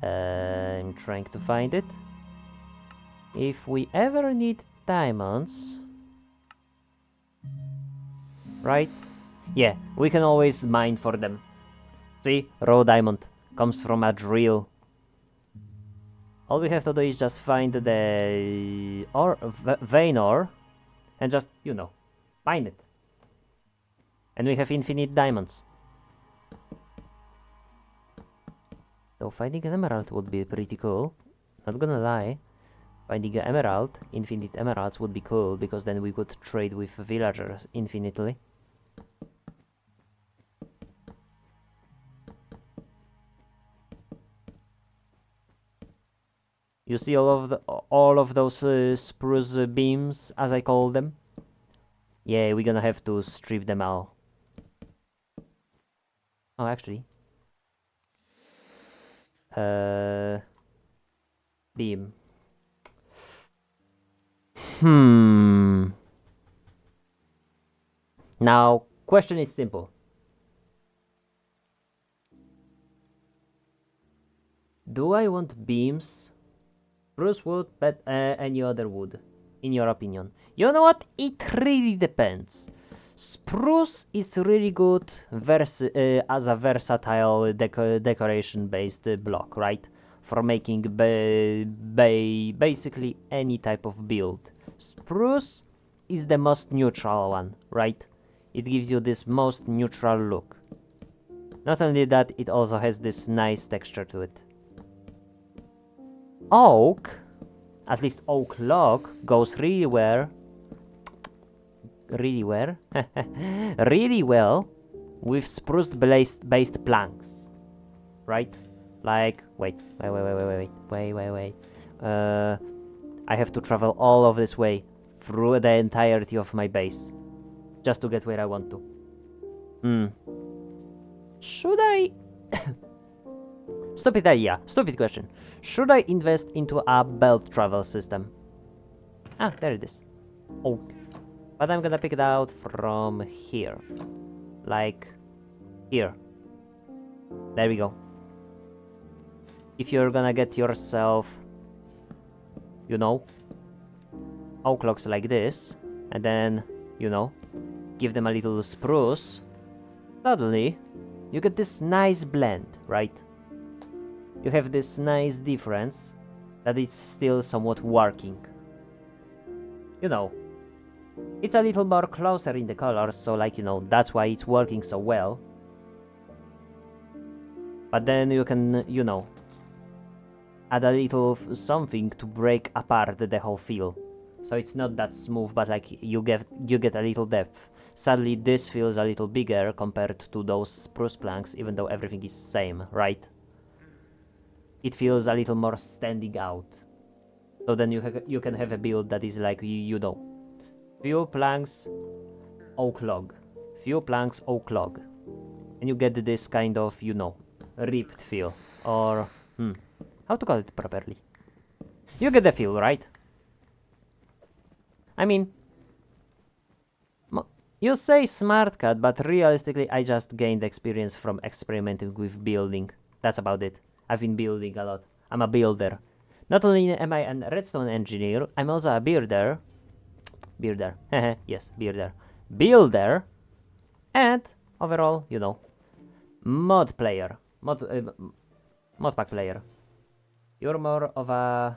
I'm trying to find it. If we ever need diamonds... Right? Yeah, we can always mine for them. See? Raw diamond. Comes from a drill. All we have to do is just find the vein ore and just, you know, mine it. And we have infinite diamonds. So finding an emerald would be pretty cool. Not gonna lie. Finding an emerald, infinite emeralds would be cool because then we could trade with villagers infinitely. You see all of those spruce beams, as I call them? Yeah, we're gonna have to strip them all. Oh, actually. Beam. Now, question is simple. Do I want beams, spruce wood, but any other wood, in your opinion? You know what? It really depends. Spruce is really good as a versatile decoration-based block, right? For making basically any type of build. Spruce is the most neutral one, right? It gives you this most neutral look. Not only that, it also has this nice texture to it. Oak, at least oak log, goes really well, really well with spruce based planks, right? Like, wait. I have to travel all of this way through the entirety of my base just to get where I want to. Should I? Stupid idea. Stupid question. Should I invest into a belt travel system? Ah, there it is. Oh, but I'm gonna pick it out from here. Like here. There we go. If you're gonna get yourself, you know, oak logs like this, and then, you know, give them a little spruce, suddenly you get this nice blend, right? You have this nice difference that it's still somewhat working. You know, it's a little more closer in the colors, so like, you know, that's why it's working so well. But then you can, you know, add a little something to break apart the whole feel. So it's not that smooth, but like you get a little depth. Sadly, this feels a little bigger compared to those spruce planks, even though everything is same, right? It feels a little more standing out. So then you can have a build that is like, you know, few planks, oak log, few planks, oak log, and you get this kind of, you know, ripped feel, or how to call it properly? You get the feel, right? I mean, you say smart cut, but realistically, I just gained experience from experimenting with building. That's about it. I've been building a lot. I'm a builder. Not only am I a redstone engineer, I'm also a builder. Builder. Yes, builder. Builder. And overall, you know, mod player. Mod pack player. You're more of a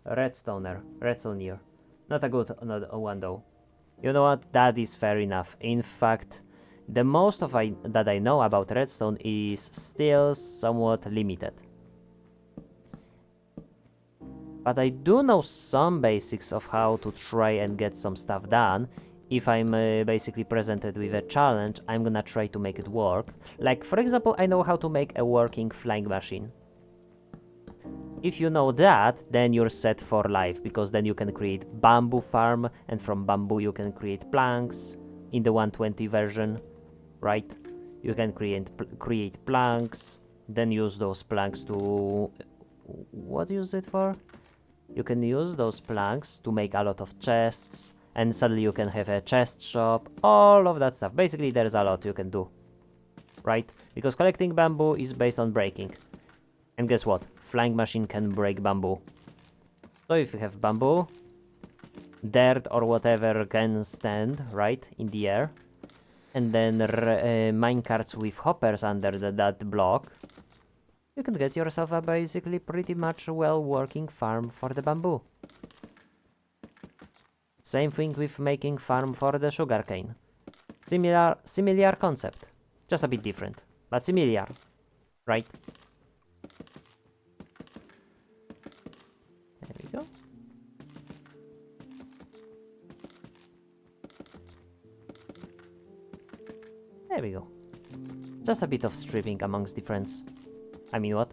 redstoner. Not a good one though. You know what? That is fair enough. In fact, the most that I know about redstone is still somewhat limited. But I do know some basics of how to try and get some stuff done. If I'm basically presented with a challenge, I'm gonna try to make it work. Like, for example, I know how to make a working flying machine. If you know that, then you're set for life, because then you can create bamboo farm, and from bamboo you can create planks in the 120 version, right? You can create planks, then use those planks to... What use it for? You can use those planks to make a lot of chests, and suddenly you can have a chest shop, all of that stuff. Basically, there's a lot you can do, right? Because collecting bamboo is based on breaking. And guess what? Flying machine can break bamboo. So if you have bamboo, dirt or whatever can stand, right, in the air, and then minecarts with hoppers under that block, you can get yourself a basically pretty much well-working farm for the bamboo. Same thing with making farm for the sugarcane. Similar concept, just a bit different, but similar, right? There we go. There we go. Just a bit of stripping amongst the friends. I mean, what?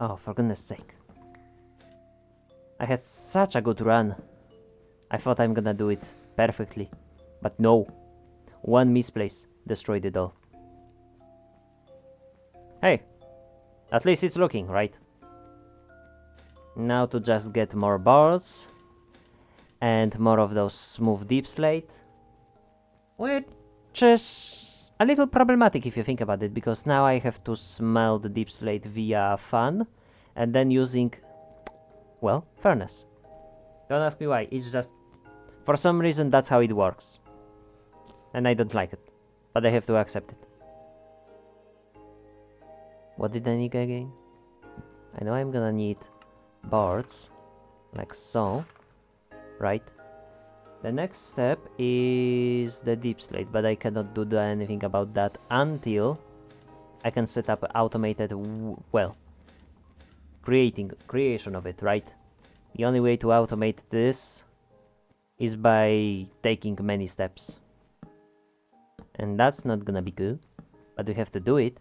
Oh, for goodness sake. I had such a good run. I thought I'm gonna do it perfectly. But no. One misplace destroyed it all. Hey, at least it's looking, right? Now to just get more balls. And more of those smooth deep slate. Which is a little problematic if you think about it, because now I have to smell the deep slate via fan. And then using, well, furnace. Don't ask me why, it's just, for some reason that's how it works. And I don't like it, but I have to accept it. What did I need again? I know I'm gonna need boards, like so, right? The next step is the deep slate, but I cannot do anything about that until I can set up automated, well, creation of it, right? The only way to automate this is by taking many steps. And that's not gonna be good, but we have to do it,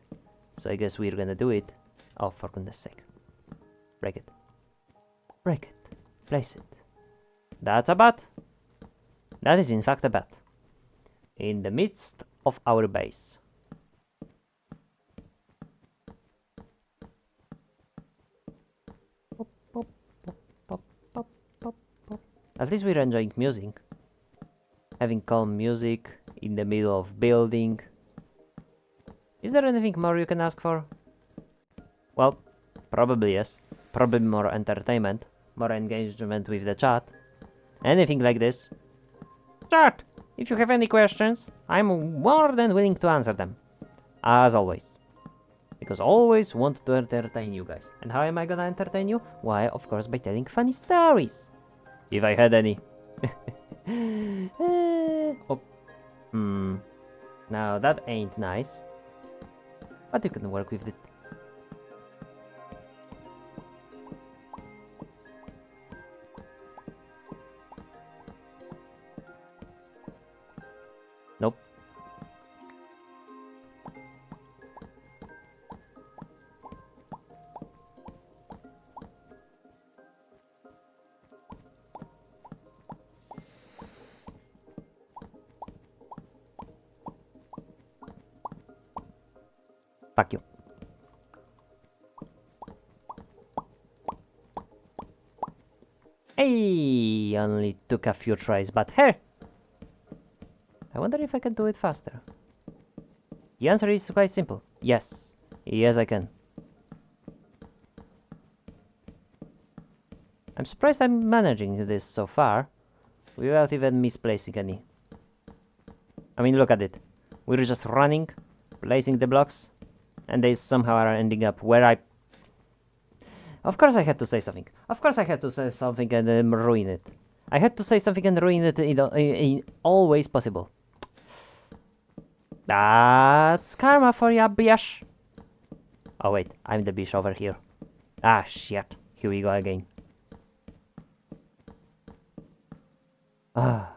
so I guess we're gonna do it. Oh, for goodness sake. Break it. Break it. Place it. That's a bat. That is in fact a bat. In the midst of our base. At least we're enjoying music. Having calm music in the middle of building. Is there anything more you can ask for? Well, probably yes. Probably more entertainment, more engagement with the chat. Anything like this. Chat! If you have any questions, I'm more than willing to answer them. As always. Because I always want to entertain you guys. And how am I gonna entertain you? Why, of course, by telling funny stories. If I had any. Oh. Now that ain't nice. But you can work with it. Nope. Fuck you. Hey, only took a few tries, but hey! I wonder if I can do it faster. The answer is quite simple. Yes. Yes, I can. I'm surprised I'm managing this so far, without even misplacing any. I mean, look at it. We're just running, placing the blocks, and they somehow are ending up where I... Of course I had to say something. Of course I had to say something and ruin it. I had to say something and ruin it in all ways possible. That's karma for ya, bish. Oh wait, I'm the bish over here. Ah, shit. Here we go again. Ah.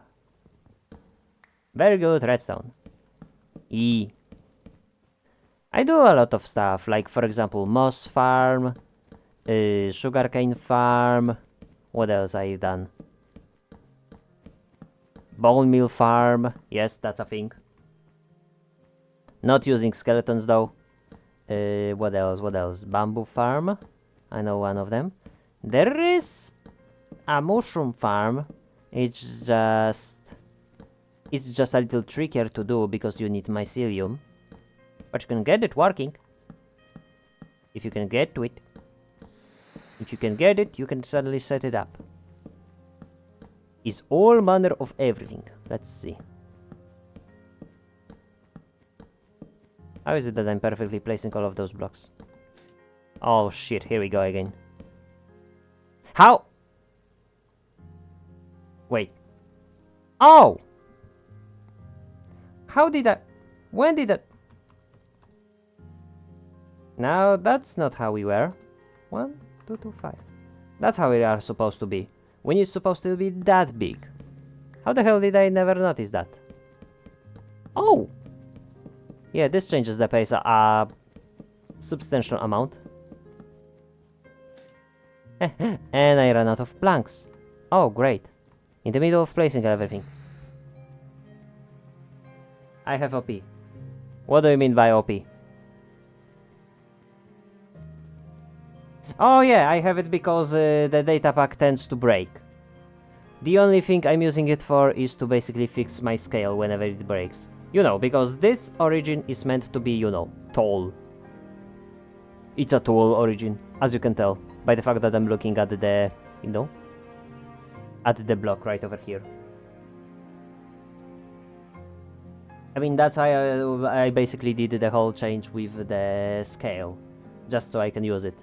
Very good, redstone. E. I do a lot of stuff, like for example, moss farm, sugarcane farm. What else I've done? Bone meal farm. Yes, that's a thing. Not using skeletons though. What else? What else? Bamboo farm. I know one of them. There is a mushroom farm. It's just a little trickier to do because you need mycelium. But you can get it working. If you can get to it. If you can get it, you can suddenly set it up. It's all manner of everything. Let's see. How is it that I'm perfectly placing all of those blocks? Oh shit, here we go again. How? Wait. Oh! How did I... When did I... Now, that's not how we were. 1, 2, 2, 5. That's how we are supposed to be. When it's supposed to be that big. How the hell did I never notice that? Oh! Yeah, this changes the pace a substantial amount. And I ran out of planks. Oh, great. In the middle of placing everything. I have OP. What do you mean by OP? Oh yeah, I have it because the data pack tends to break. The only thing I'm using it for is to basically fix my scale whenever it breaks. You know, because this origin is meant to be, you know, tall. It's a tall origin, as you can tell, by the fact that I'm looking at the, you know, at the block right over here. I mean, that's why I basically did the whole change with the scale, just so I can use it.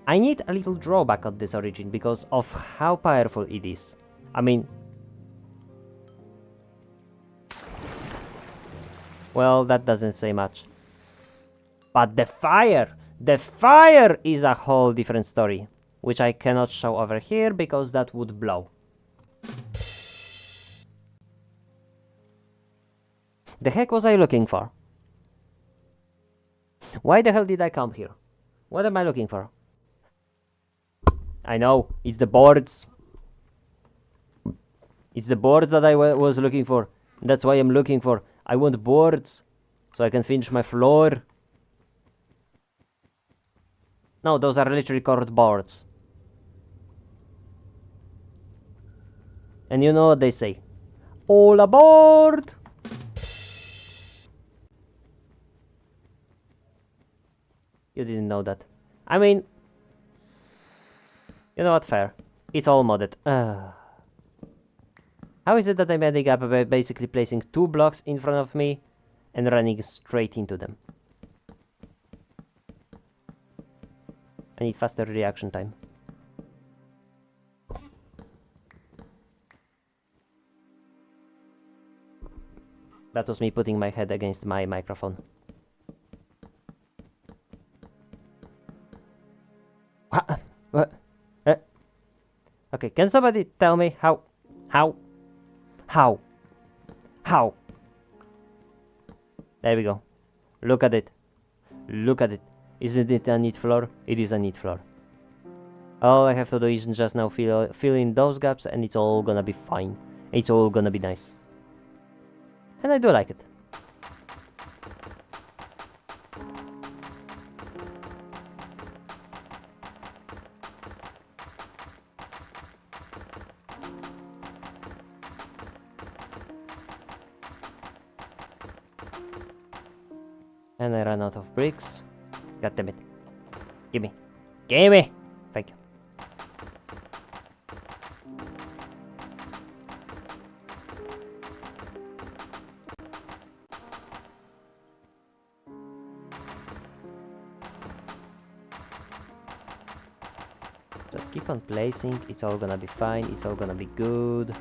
I need a little drawback on this origin because of how powerful it is. I mean, well, that doesn't say much. But the fire is a whole different story, which I cannot show over here because that would blow. The heck was I looking for? Why the hell did I come here? What am I looking for? I know, it's the boards. It's the boards that I was looking for. That's why I'm looking for. I want boards so I can finish my floor. No, those are literally called boards. And you know what they say? All aboard! You didn't know that. I mean, you know what? Fair. It's all modded. How is it that I'm ending up by basically placing 2 blocks in front of me and running straight into them? I need faster reaction time. That was me putting my head against my microphone. What? Okay, can somebody tell me how? There we go. Look at it. Look at it. Isn't it a neat floor? It is a neat floor. All I have to do is just now fill in those gaps and it's all gonna be fine. It's all gonna be nice. And I do like it. And I ran out of bricks. God damn it. Gimme. Gimme! Thank you. Just keep on placing. It's all gonna be fine. It's all gonna be good.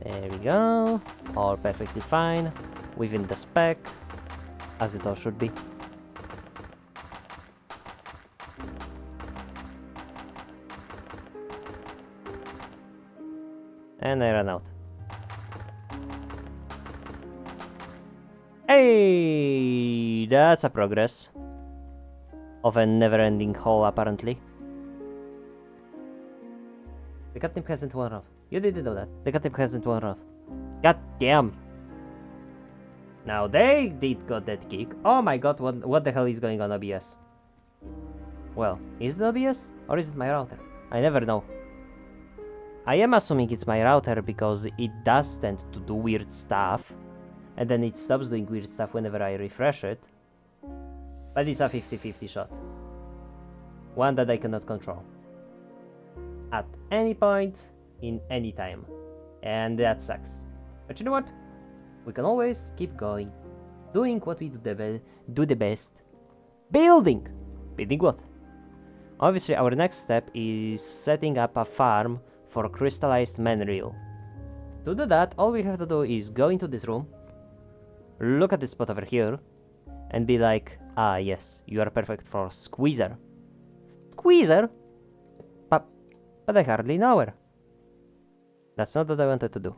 There we go. All perfectly fine. Within the spec. As it all should be. And I ran out. Hey, that's a progress. Of a never-ending hole, apparently. The catnip hasn't worn off. You didn't know that. The catnip hasn't worn off. God damn. Now they did got that kick. Oh my god, what the hell is going on OBS? Well, is it OBS? Or is it my router? I never know. I am assuming it's my router because it does tend to do weird stuff. And then it stops doing weird stuff whenever I refresh it. But it's a 50-50 shot. One that I cannot control. At any point, in any time. And that sucks. But you know what? We can always keep going. Doing what we do the best. Building! Building what? Obviously our next step is setting up a farm for crystallized mineral. To do that, all we have to do is go into this room, look at this spot over here, and be like, ah yes, you are perfect for squeezer. Squeezer? But I hardly know her. That's not what I wanted to do.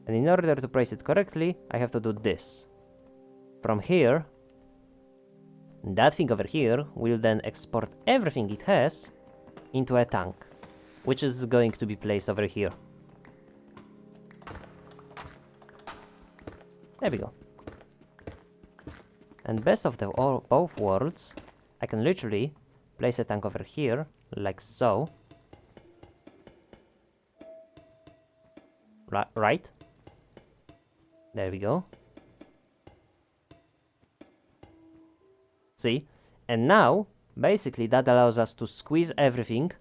And in order to place it correctly, I have to do this. From here, That thing over here will then export everything it has into a tank, which is going to be placed over here. There we go. And best of both worlds, I can literally place a tank over here, like so. Right? There we go. See? And now, basically, that allows us to squeeze everything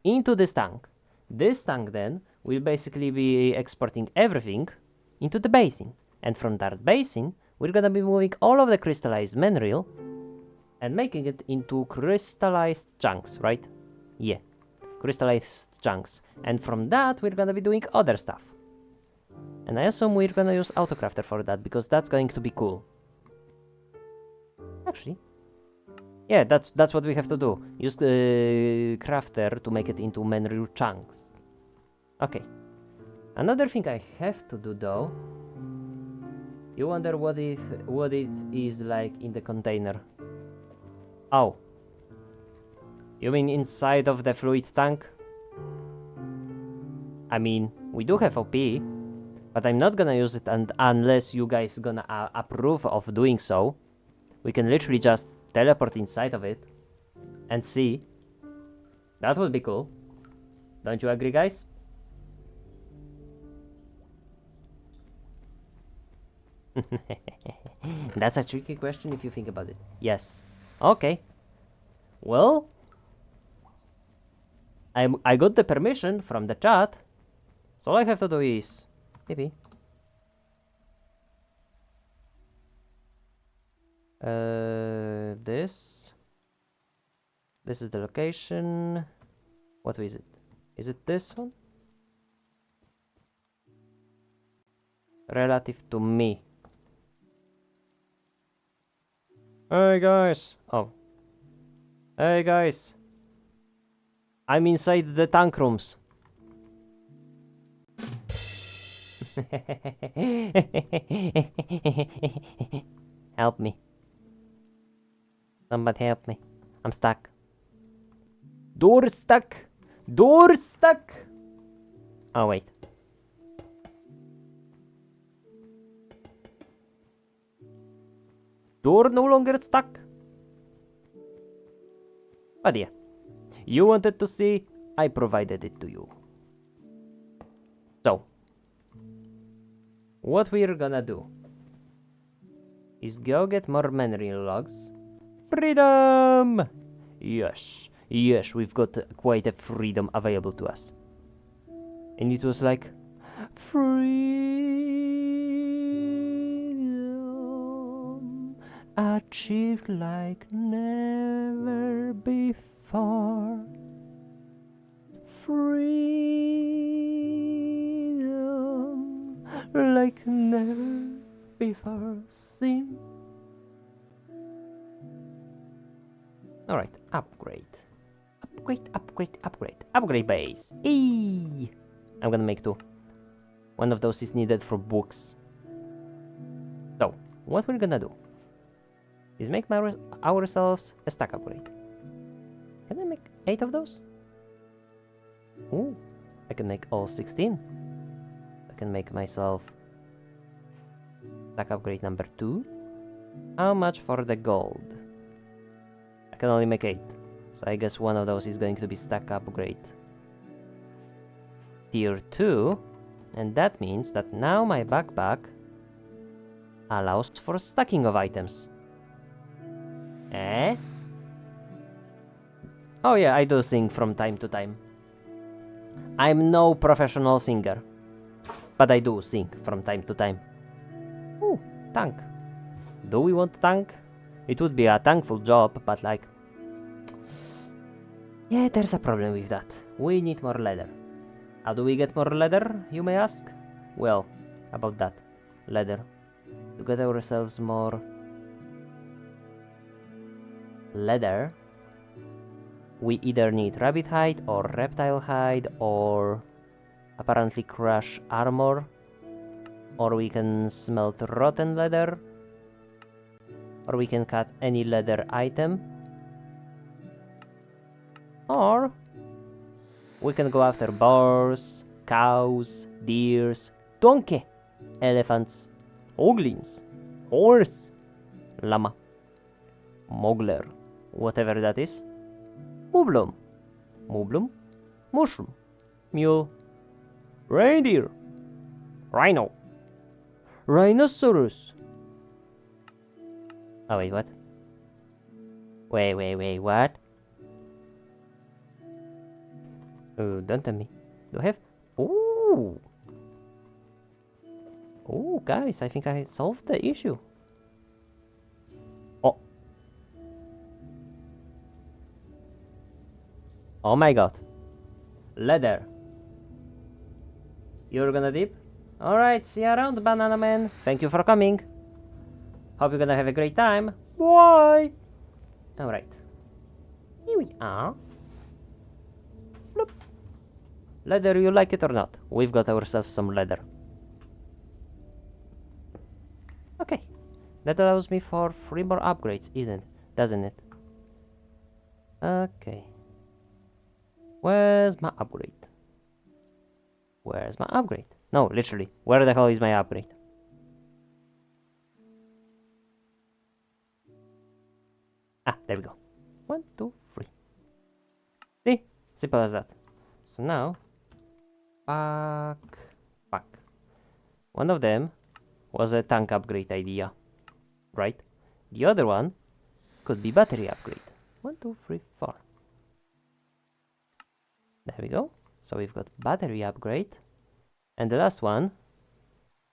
into this tank. This tank then will basically be exporting everything into the basin. And from that basin, we're gonna be moving all of the crystallized mineral and making it into crystallized chunks, right? Yeah, crystallized chunks. And from that, we're gonna be doing other stuff. And I assume we're gonna use Autocrafter for that, because that's going to be cool. Actually, yeah, that's what we have to do. Use the crafter to make it into mineral chunks. Okay. Another thing I have to do though. You wonder what it is like in the container. Oh. You mean inside of the fluid tank? I mean, we do have OP, but I'm not gonna use it unless you guys gonna approve of doing so. We can literally just teleport inside of it and see. That would be cool. Don't you agree, guys? That's a tricky question if you think about it. Yes. Okay. Well, I got the permission from the chat, so all I have to do is maybe this is the location. What is it? Is it this one? Relative to me. Hey guys. Oh. Hey guys. I'm inside the tank rooms. Help me. Somebody help me. I'm stuck. Door stuck. Door stuck. Oh wait. Door no longer stuck. But yeah. You wanted to see, I provided it to you. So, what we're gonna do is go get more mineral logs. Freedom! Yes, yes, we've got quite a freedom available to us. And it was like, freedom achieved like never before. Freedom like never before seen. Alright, upgrade. Upgrade base. Eee! I'm gonna make two. One of those is needed for books. So, what we're gonna do is make ourselves a stack upgrade. Can I make 8 of those? Ooh, I can make all 16. I can make myself stack upgrade number 2. How much for the gold? I can only make 8. So I guess one of those is going to be stack upgrade tier 2. And that means that now my backpack allows for stacking of items. Eh? Oh yeah, I do sing from time to time. I'm no professional singer, but I do sing from time to time. Ooh, tank. Do we want tank? It would be a thankful job, but like... yeah, there's a problem with that. We need more leather. How do we get more leather, you may ask? Well, about that. Leather. To get ourselves more leather, we either need rabbit hide or reptile hide or apparently crush armor, or we can smelt rotten leather. Or we can cut any leather item. Or we can go after boars, cows, deers, donkey, elephants, hoglins, horse, llama, mogler, whatever that is, mublum, mushroom, mule, reindeer, rhino, rhinoceros. Oh wait, what? Wait, what? Oh, don't tell me. Do I have? Ooh! Oh, guys, I think I solved the issue. Oh. Oh my god. Leather. You're gonna dip? Alright, see you around, Banana Man. Thank you for coming. Hope you're gonna have a great time. Bye! Alright. Here we are. Bloop. Leather, you like it or not? We've got ourselves some leather. Okay. That allows me for 3 more upgrades, doesn't it? Okay. Where's my upgrade? Where's my upgrade? No, literally. Where the hell is my upgrade? Ah, there we go. 1, 2, 3. See? Simple as that. So now, pack. One of them was a tank upgrade idea, right? The other one could be battery upgrade. 1, 2, 3, 4. There we go. So we've got battery upgrade. And the last one,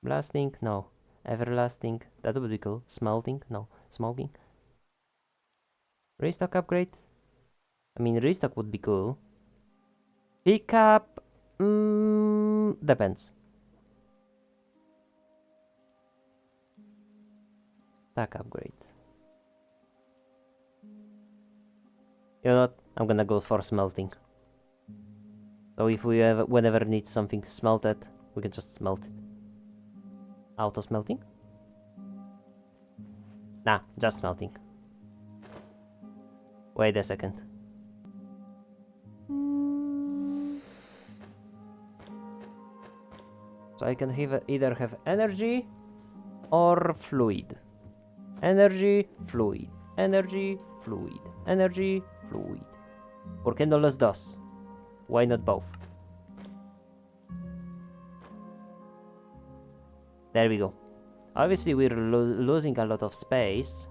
blasting, no. Everlasting, that would be cool. Smelting, no. Smoking. Restock upgrade. I mean, restock would be cool. Pickup, depends. Stack upgrade. You know what? I'm gonna go for smelting. So if we ever, whenever need something smelted, we can just smelt it. Auto smelting? Nah, just smelting. Wait a second. So I can either have energy or fluid. Energy, fluid. Energy, fluid. Energy, fluid. ¿Por qué no los dos? Why not both? There we go. Obviously we're losing a lot of space.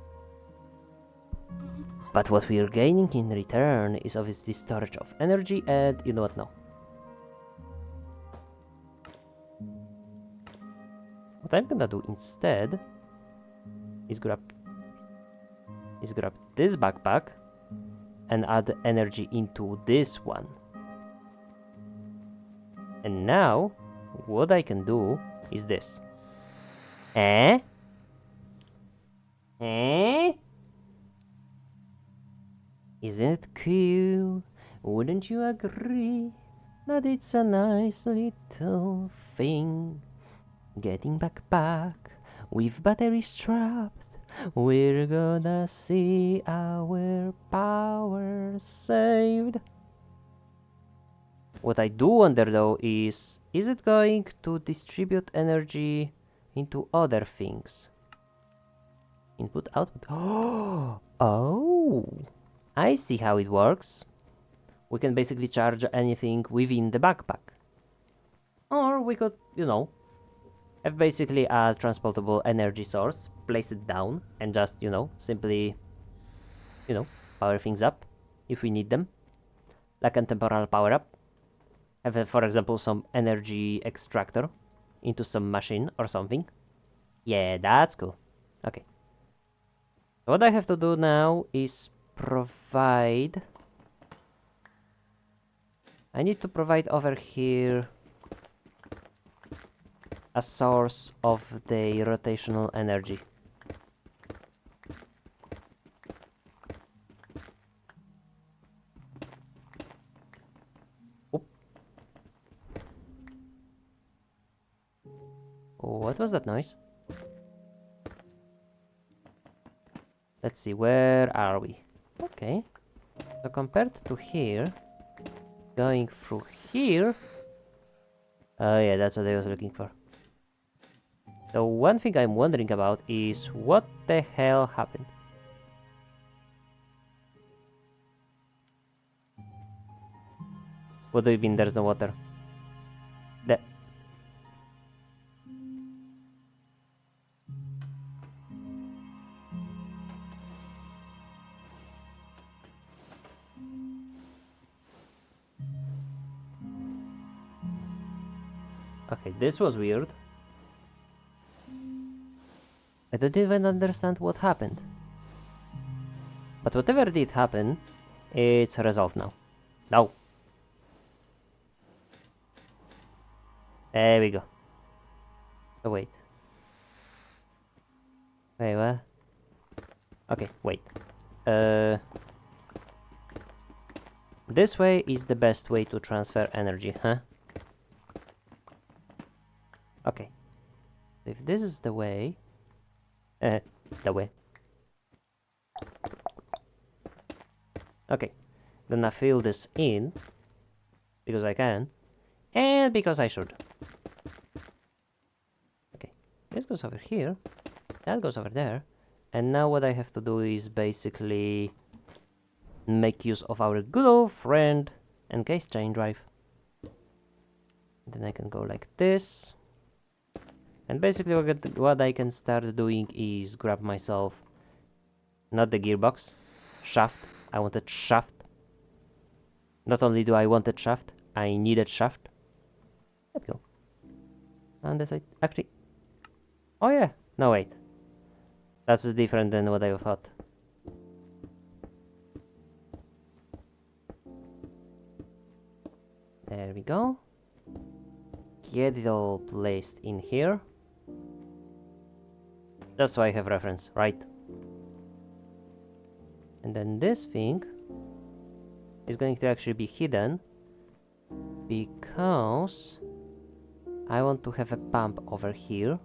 But what we're gaining in return is obviously storage of energy and you know what, no. What I'm gonna do instead is grab this backpack and add energy into this one. And now what I can do is this. Isn't it cool? Wouldn't you agree that it's a nice little thing? Getting backpack with battery strapped. We're gonna see our power saved. What I do wonder though is it going to distribute energy into other things? Input, output. Oh, I see how it works. We can basically charge anything within the backpack. Or we could, you know, have basically a transportable energy source, place it down, and just, you know, simply, you know, power things up if we need them. Like a temporal power up. Have, for example, some energy extractor into some machine or something. Yeah, that's cool. Okay. What I have to do now is provide... I need to provide over here a source of the rotational energy. Oop. What was that noise? Let's see, where are we? Okay. So compared to here, going through here... Oh yeah, that's what I was looking for. So one thing I'm wondering about is what the hell happened? What do you mean there's no water? The... Okay, this was weird. I don't even understand what happened. But whatever did happen, it's resolved now. No. There we go. Oh, wait. Wait, what? Okay, wait. This way is the best way to transfer energy, huh? Okay. If this is the way... the way. Okay. Gonna fill this in. Because I can. And because I should. Okay. This goes over here. That goes over there. And now what I have to do is basically... make use of our good old friend encased chain drive. Then I can go like this. And basically what I can start doing is grab myself, not the gearbox, shaft. I wanted shaft. Not only do I wanted shaft, I needed shaft. There we go. And this side, actually, oh yeah, no wait. That's different than what I thought. There we go. Get it all placed in here. That's why I have reference, right? And then this thing is going to actually be hidden because I want to have a pump over here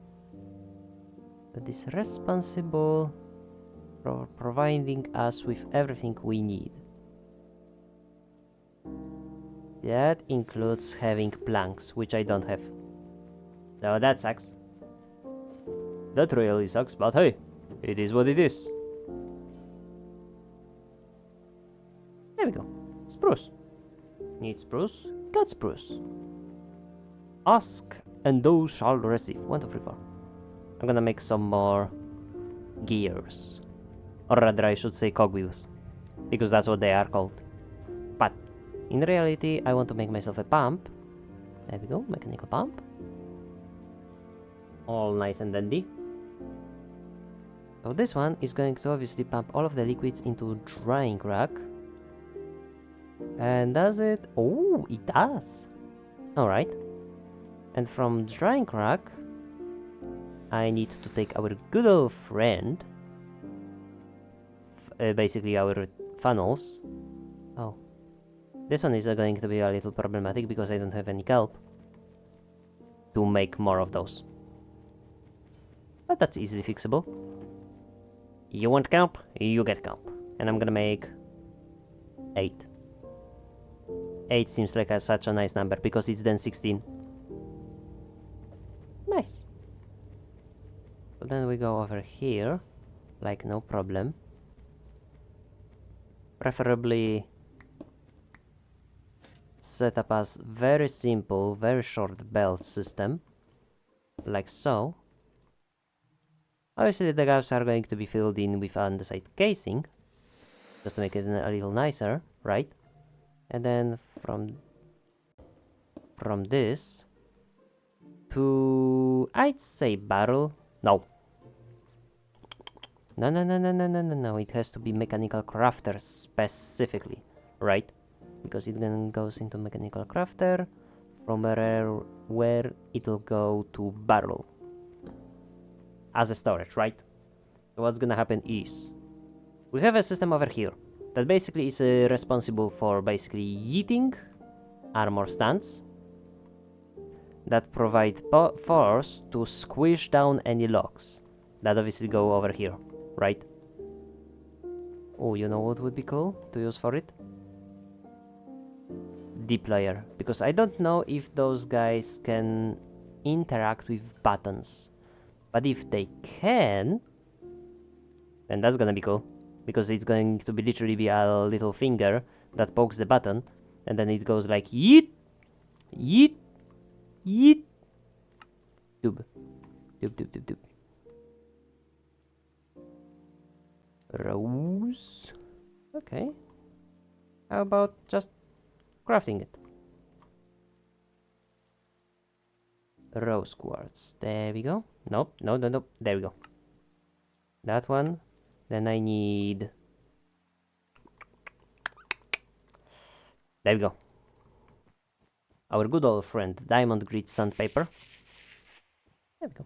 that is responsible for providing us with everything we need. That includes having planks, which I don't have. So that sucks. That really sucks, but hey, it is what it is. There we go. Spruce. Need spruce? Got spruce. Ask and thou shalt receive. 1, 2, 3, 4. I'm gonna make some more gears. Or rather I should say cogwheels. Because that's what they are called. But in reality I want to make myself a pump. There we go, mechanical pump. All nice and dandy. So this one is going to obviously pump all of the liquids into drying rack. And does it? Oh, it does. Alright. And from drying rack, I need to take our good old friend, basically our funnels. Oh. This one is going to be a little problematic because I don't have any kelp to make more of those. But that's easily fixable. You want kelp? You get kelp. And I'm gonna make 8. 8 seems like such a nice number because it's then 16. Nice. So then we go over here, like no problem. Preferably set up as very simple, very short belt system, like so. Obviously the gaps are going to be filled in with andesite casing, just to make it a little nicer, right? And then from this to, I'd say barrel. No. No, it has to be mechanical crafter specifically, right? Because it then goes into mechanical crafter, from where it'll go to barrel as a storage, right? So what's gonna happen is we have a system over here that basically is responsible for basically yeeting armor stands that provide force to squish down any logs that obviously go over here, right? Oh, you know what would be cool to use for it? Deployer, because I don't know if those guys can interact with buttons, but if they can, then that's gonna be cool, because it's going to be literally be a little finger that pokes the button, and then it goes like yeet, yeet, yeet, tube, tube, tube, tube, tube. Rose. Okay. How about just crafting it? Rose quartz. There we go. Nope, no, no, no. There we go. That one. Then I need... There we go. Our good old friend, diamond grit sandpaper. There we go.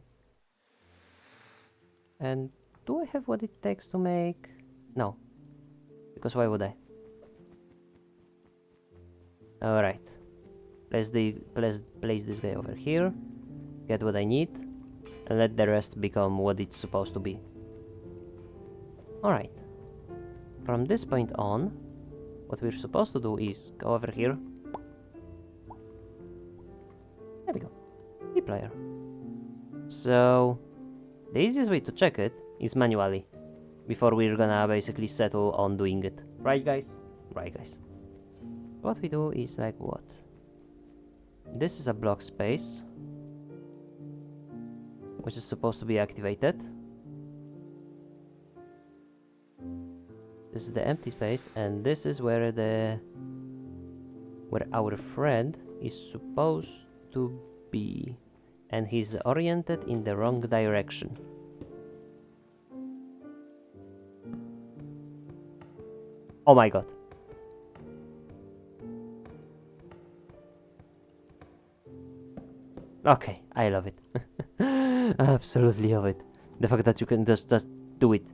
And do I have what it takes to make... No. Because why would I? Alright. Place this guy over here. Get what I need. And let the rest become what it's supposed to be. Alright. From this point on, what we're supposed to do is go over here. There we go. Deployer. So, the easiest way to check it is manually. Before we're gonna basically settle on doing it. Right, guys? Right, guys. What we do is like what? This is a block space, which is supposed to be activated. This is the empty space, and this is where our friend is supposed to be, and he's oriented in the wrong direction. Oh my god. Okay, I love it. I absolutely love it. The fact that you can just do it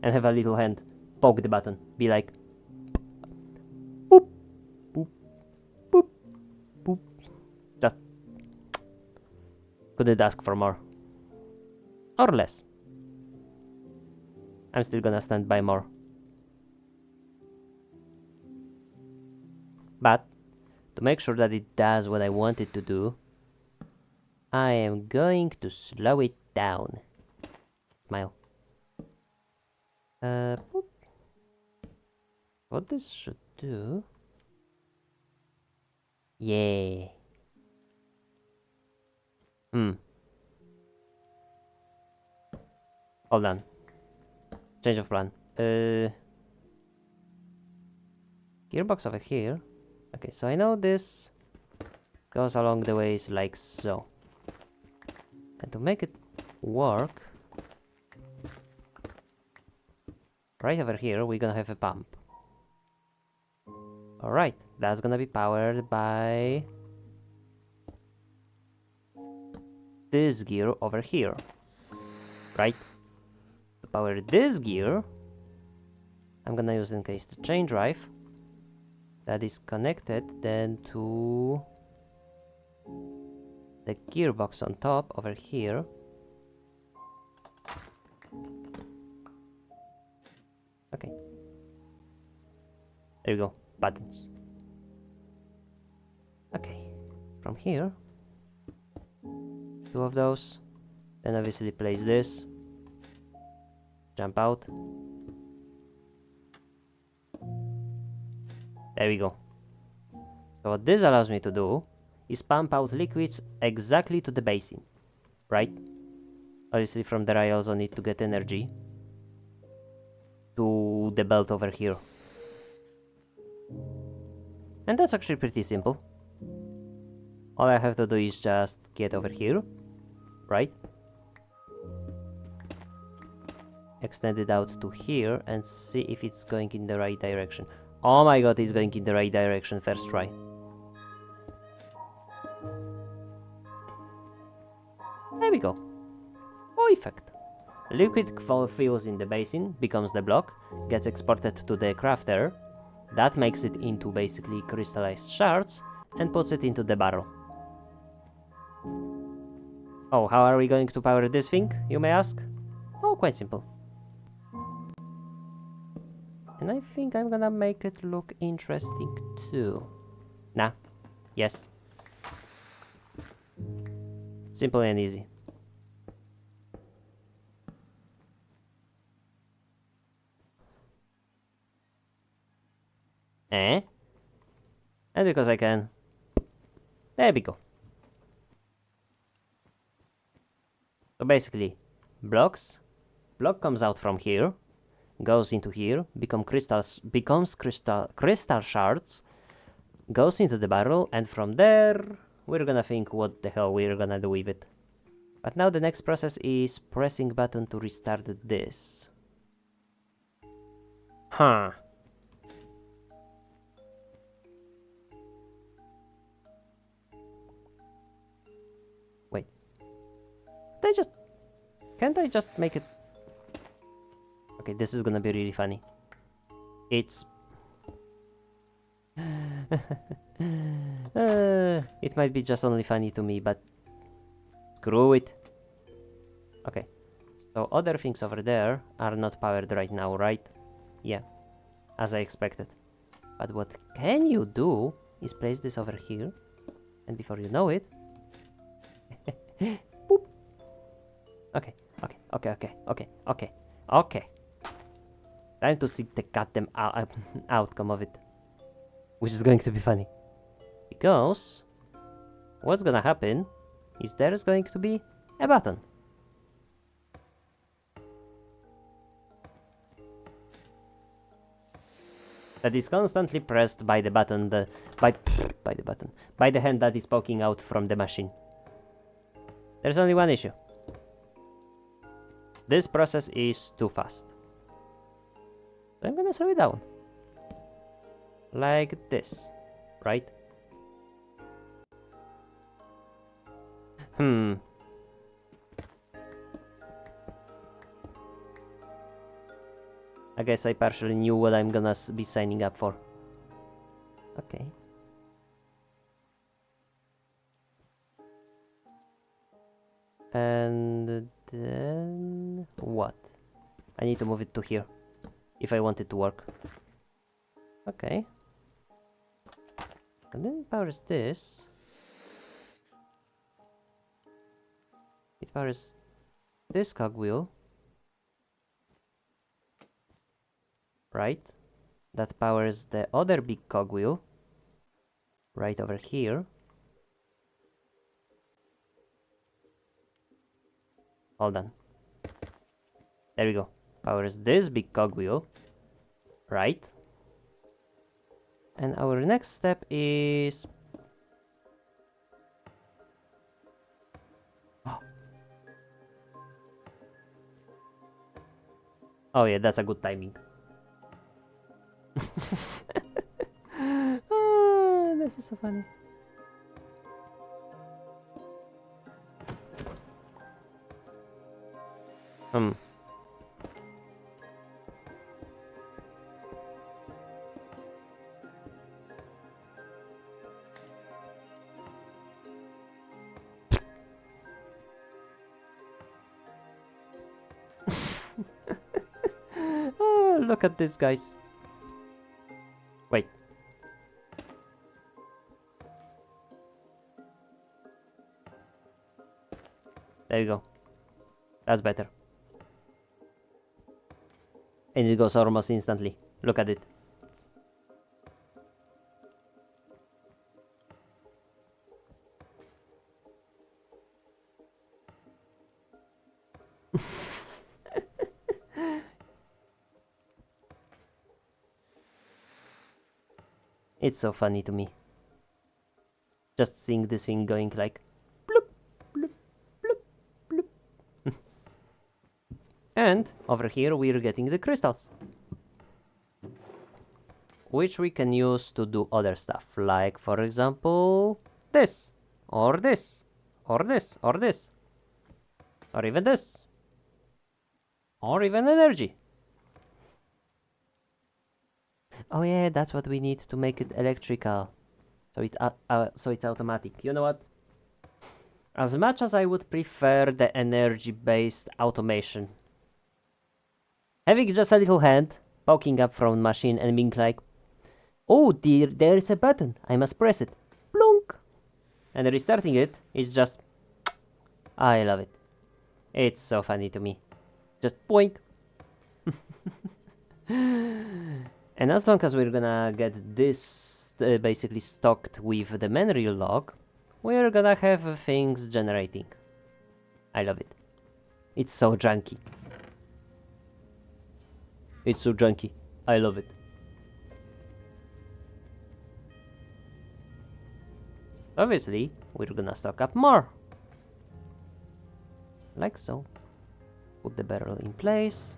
and have a little hand poke the button, be like boop, boop, boop, boop. Just couldn't ask for more. Or less. I'm still gonna stand by more. But to make sure that it does what I want it to do, I am going to slow it down. Smile. Boop. What this should do... Yeah. Hold on. Change of plan. Gearbox over here. Okay, so I know this goes along the ways like so. And to make it work, right over here we're gonna have a pump. Alright, that's gonna be powered by this gear over here. Right? To power this gear, I'm gonna use in case the chain drive that is connected then to the gearbox on top over here. Okay. There we go. Buttons. Okay. From here, two of those. Then obviously place this. Jump out. There we go. So what this allows me to do is pump out liquids exactly to the basin. Right? Obviously from there I also need to get energy to the belt over here. And that's actually pretty simple. All I have to do is just get over here, right? Extend it out to here and see if it's going in the right direction. Oh my god, it's going in the right direction first try. There we go. Perfect. Liquid fills in the basin, becomes the block, gets exported to the crafter. That makes it into basically crystallized shards and puts it into the barrel. Oh, how are we going to power this thing, you may ask? Oh, quite simple. And I think I'm gonna make it look interesting too. Nah. Yes. Simple and easy. Eh? And because I can. There we go. So basically, block comes out from here, goes into here, becomes crystal shards, goes into the barrel, and from there we're gonna think what the hell we're gonna do with it. But now the next process is pressing button to restart this. Huh. Wait. Can't I just make it? Okay, this is gonna be really funny. It's it might be just only funny to me, but screw it. Okay, so other things over there are not powered right now, right? Yeah, as I expected. But what can you do is place this over here, and before you know it, boop. Okay. Time to see the goddamn outcome of it, which is going to be funny. Because what's gonna happen is there's going to be a button. That is constantly pressed by the button, by the hand that is poking out from the machine. There's only one issue. This process is too fast. So I'm gonna slow it down. Like this, right? I guess I partially knew what I'm gonna be signing up for. Okay. And then what? I need to move it to here if I want it to work. Okay. And then it powers this. It powers this cogwheel. Right? That powers the other big cogwheel. Right over here. Hold on. There we go. Powers this big cogwheel. Right? And our next step is... Oh yeah, that's a good timing. Oh, this is so funny. Oh, look at this, guys. Wait. There you go. That's better. And it goes almost instantly. Look at it. It's so funny to me. Just seeing this thing going like bloop, bloop, bloop, bloop. And over here we're getting the crystals, which we can use to do other stuff, like for example this, or this, or this, or this, or even this, or even energy. Oh yeah, that's what we need to make it electrical. So it's automatic. You know what? As much as I would prefer the energy-based automation, having just a little hand poking up from machine and being like, oh dear, there is a button, I must press it. Plunk! And restarting it is just, I love it. It's so funny to me. Just boink. And as long as we're gonna get this basically stocked with the memory log, we're gonna have things generating. I love it. It's so junky. It's so junky. I love it. Obviously, we're gonna stock up more. Like so. Put the barrel in place,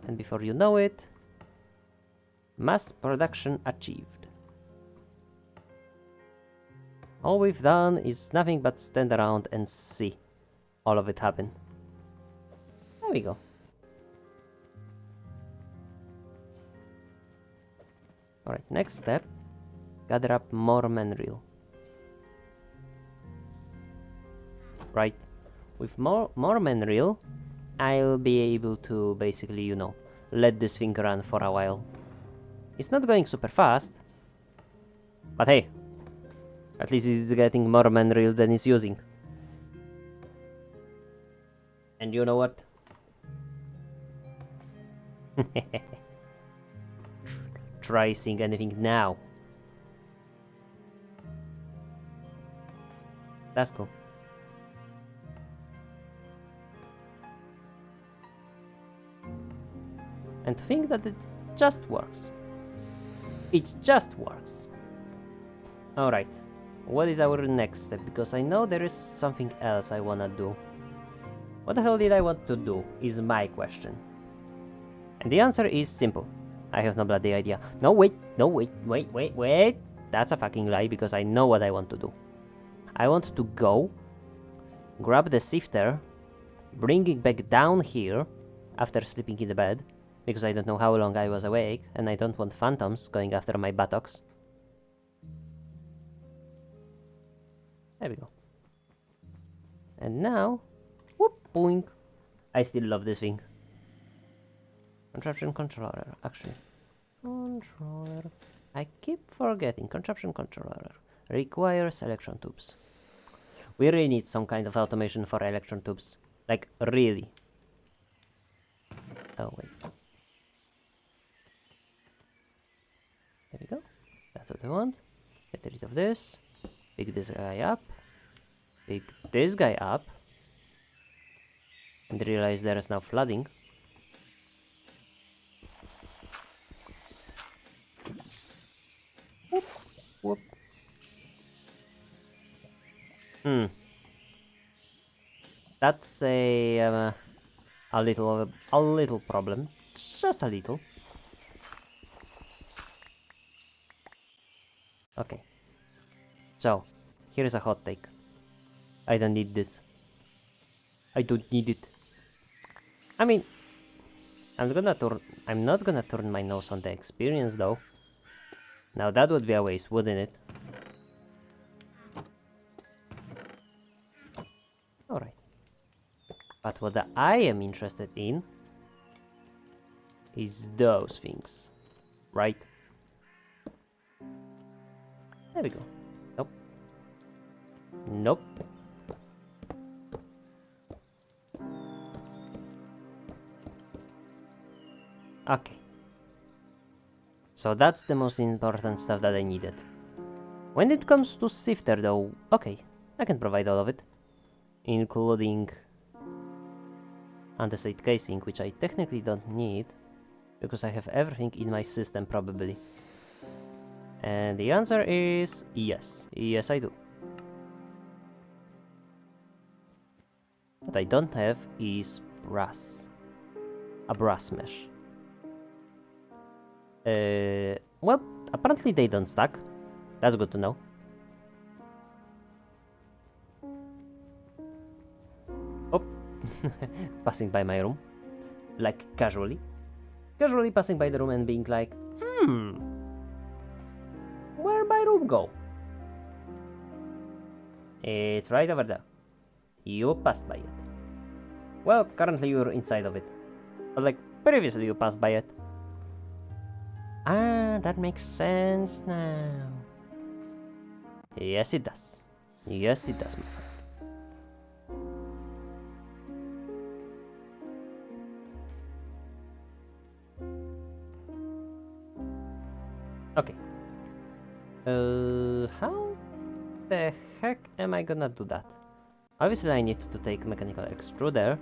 and before you know it, mass production achieved. All we've done is nothing but stand around and see all of it happen. There we go. Alright, next step, gather up more manreel. Right, with more manreel, I'll be able to basically, you know, let this thing run for a while. It's not going super fast, but hey, at least it's getting more manreel than it's using. And you know what? Try seeing anything now. That's cool. And think that it just works. It just works. Alright, what is our next step? Because I know there is something else I wanna do. What the hell did I want to do is my question. And the answer is simple. I have no bloody idea. No, wait. That's a fucking lie because I know what I want to do. I want to go, grab the sifter, bring it back down here after sleeping in the bed, because I don't know how long I was awake, and I don't want phantoms going after my buttocks. There we go. And now, whoop, boink. I still love this thing. Contraption controller, actually. Controller. I keep forgetting. Contraption controller. Requires electron tubes. We really need some kind of automation for electron tubes. Like, really. Oh, wait. There we go. That's what I want. Get rid of this. Pick this guy up. Pick this guy up. And realize there is now flooding. Whoop, whoop. That's a little problem. Just a little. Okay. So, here is a hot take. I don't need this. I don't need it. I mean, I'm not gonna turn my nose on the experience though. Now that would be a waste, wouldn't it? Alright. But what I am interested in is those things. Right? There we go. Nope. Nope. Okay. So that's the most important stuff that I needed. When it comes to sifter though, okay, I can provide all of it. Including andesite casing, which I technically don't need, because I have everything in my system probably. And the answer is yes. Yes, I do. What I don't have is brass. A brass mesh. Well, apparently they don't stack. That's good to know. Oh, passing by my room. Like, casually. Casually passing by the room and being like, where'd my room go? It's right over there. You passed by it. Well, currently you're inside of it. But like, previously you passed by it. Ah, that makes sense now. Yes, it does. Yes, it does, my friend. Okay. How the heck am I gonna do that? Obviously, I need to take mechanical extruder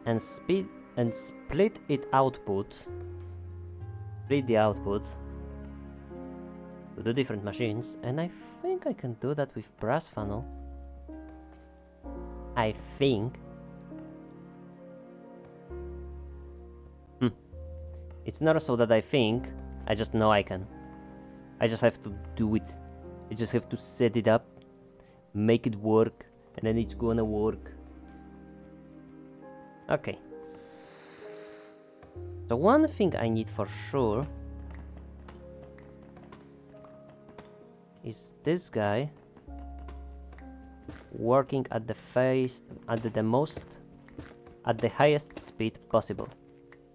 and split it output. Split the output to the different machines, and I think I can do that with brass funnel. I think. It's not so that I think, I just know I can. I just have to do it. I just have to set it up, make it work, and then it's gonna work. Okay. So one thing I need for sure is this guy working at the highest speed possible.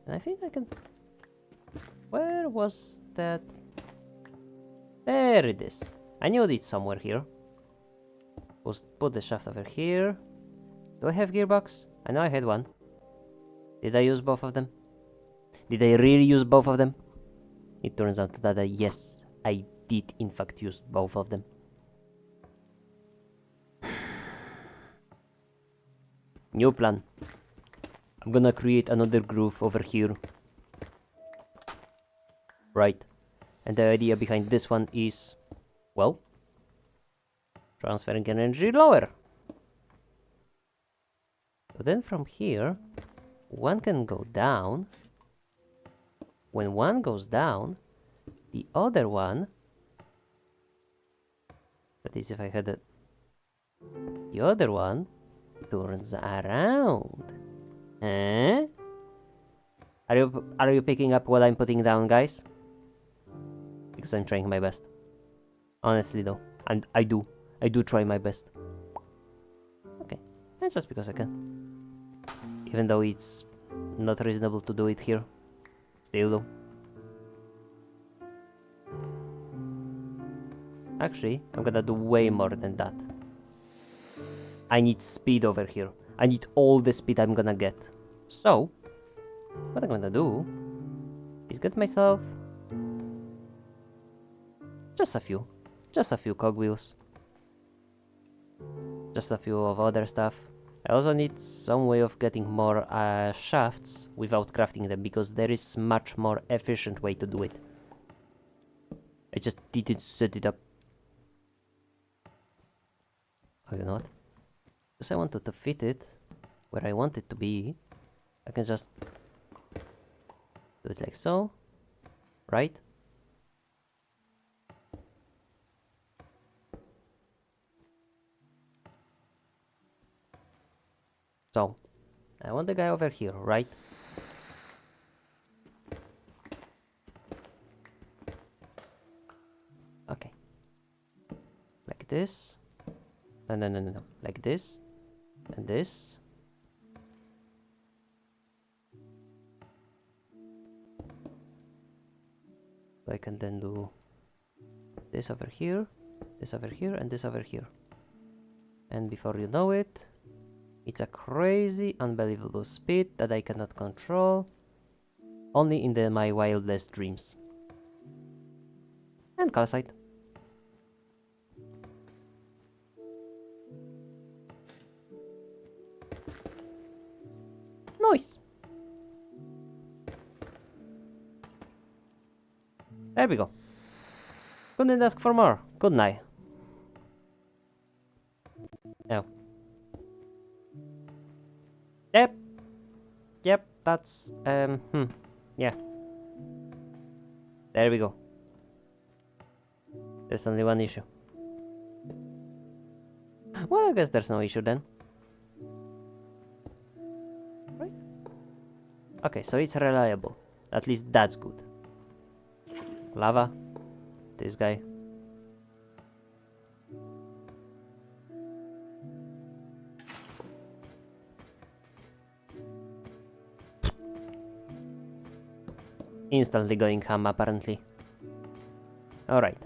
And I think I can. Where was that? There it is. I knew it's somewhere here. Put the shaft over here. Do I have gearbox? I know I had one. Did I use both of them? Did I really use both of them? It turns out that yes, I did in fact use both of them. New plan. I'm gonna create another groove over here. Right. And the idea behind this one is, well, transferring energy lower. So then from here, one can go down. When one goes down, the other one, that is if I had the other one turns around. Eh? Are you picking up what I'm putting down, guys? Because I'm trying my best. Honestly though, and I do try my best. Okay, and just because I can. Even though it's not reasonable to do it here. Still though. Actually, I'm gonna do way more than that. I need speed over here. I need all the speed I'm gonna get. So, what I'm gonna do is get myself just a few cogwheels. Just a few of other stuff. I also need some way of getting more shafts without crafting them, because there is much more efficient way to do it. I just didn't set it up. Oh, you know what? Because I wanted to fit it where I want it to be, I can just do it like so, right? So, I want the guy over here, right? Okay. Like this. No. Like this. And this. So I can then do this over here, this over here, and this over here. And before you know it, it's a crazy, unbelievable speed that I cannot control, only in my wildest dreams. And calcite. Nice. There we go. Couldn't ask for more, couldn't I? Oh. Yep, that's, yeah. There we go. There's only one issue. Well, I guess there's no issue then. Right? Okay, so it's reliable. At least that's good. Lava. This guy. Instantly going ham, apparently. Alright,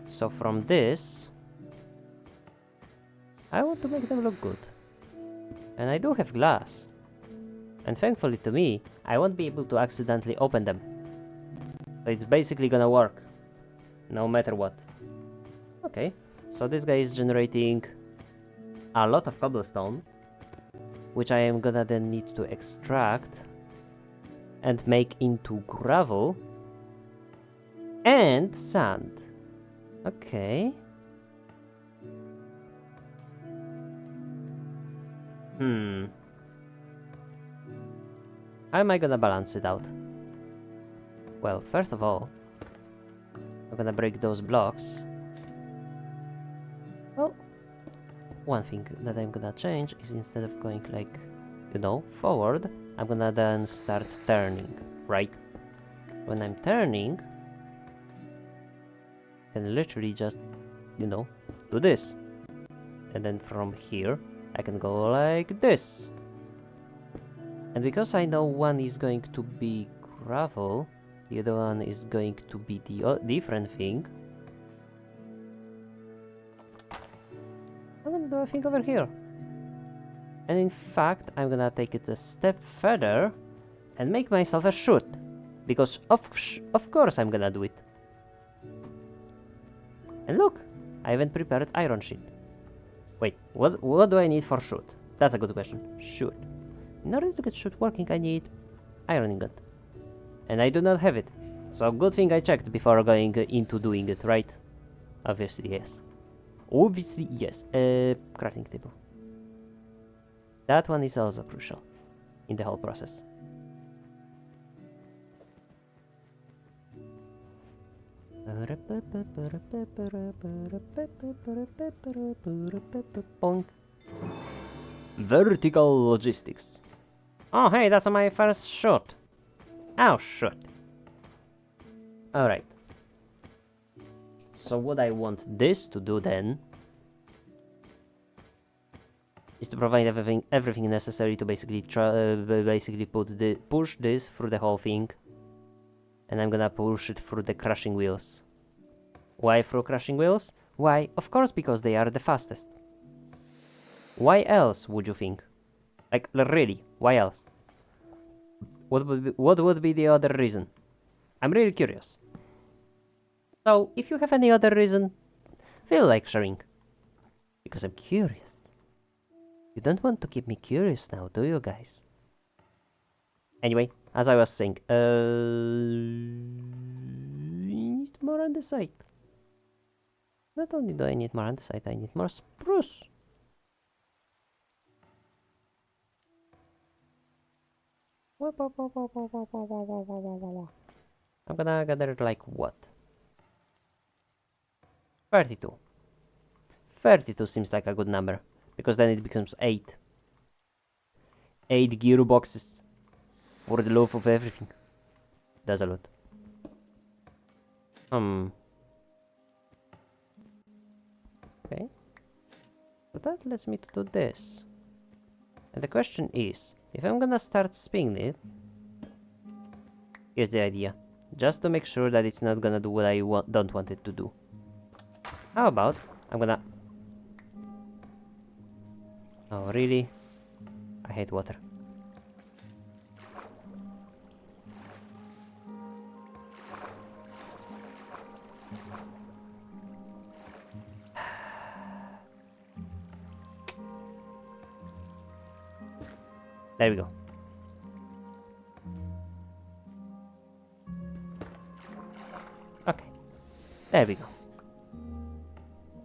so from this, I want to make them look good. And I do have glass. And thankfully to me, I won't be able to accidentally open them. So it's basically gonna work, no matter what. Okay, so this guy is generating a lot of cobblestone, which I am gonna then need to extract and make into gravel and sand. Okay. How am I gonna balance it out? Well, first of all, I'm gonna break those blocks. Well, one thing that I'm gonna change is instead of going like, you know, forward, I'm gonna then start turning, right? When I'm turning, I can literally just, you know, do this. And then from here, I can go like this. And because I know one is going to be gravel, the other one is going to be the different thing, I'm gonna do a thing over here. And in fact, I'm gonna take it a step further and make myself a chute. Because of course I'm gonna do it. And look, I haven't prepared iron sheet. Wait, what do I need for chute? That's a good question. Chute. In order to get chute working, I need iron ingot. And I do not have it. So good thing I checked before going into doing it, right? Obviously, yes. Obviously, yes. Crafting table. That one is also crucial in the whole process. Vertical logistics. Oh, hey, that's my first shot. Oh, shot. Alright. So what I want this to do then is to provide everything necessary to basically push this through the whole thing. And I'm gonna push it through the crushing wheels. Why through crushing wheels? Why? Of course, because they are the fastest. Why else would you think? Like, really, why else? What would be the other reason? I'm really curious. So, if you have any other reason, feel like sharing. Because I'm curious. You don't want to keep me curious now, do you guys? Anyway, as I was saying, need more andesite. Not only do I need more andesite, I need more spruce. I'm gonna gather like what? 32. 32 seems like a good number, because then it becomes 8. 8 gearboxes for the love of everything. That's a lot. Okay. So that lets me to do this. And the question is, if I'm gonna start spinning it, here's the idea. Just to make sure that it's not gonna do what I don't want it to do. How about, I'm gonna... Oh, really? I hate water. There we go. Okay. There we go.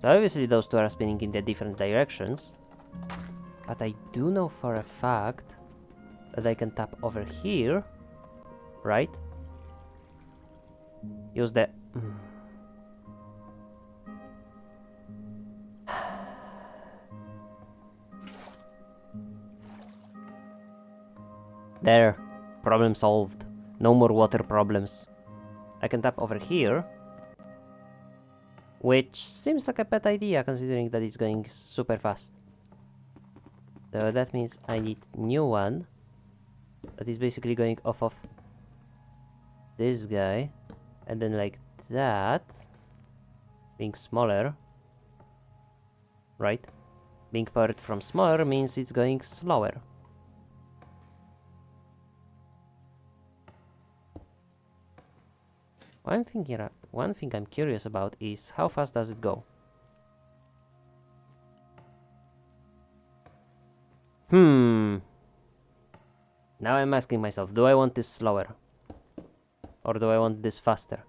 So obviously those two are spinning in the different directions. But I do know for a fact that I can tap over here, right? Use the... There. Problem solved. No more water problems. I can tap over here. Which seems like a bad idea considering that it's going super fast. So that means I need new one. That is basically going off of this guy. And then like that. being smaller, right? Being powered from smaller means it's going slower. One thing I'm curious about is how fast does it go? Now I'm asking myself, do I want this slower? Or do I want this faster?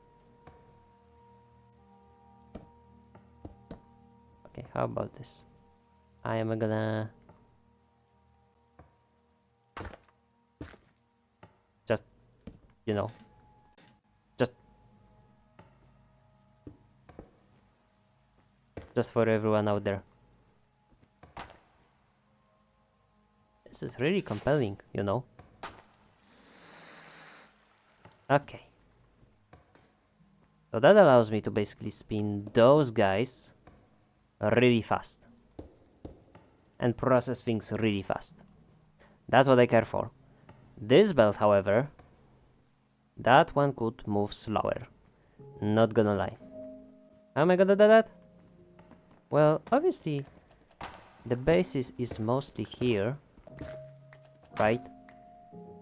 Okay, how about this? I am gonna just, you know, just for everyone out there. This is really compelling, you know. Okay. So that allows me to basically spin those guys really fast. And process things really fast. That's what I care for. This belt, however, that one could move slower. Not gonna lie. How am I gonna do that? Well, obviously, the basis is mostly here, right?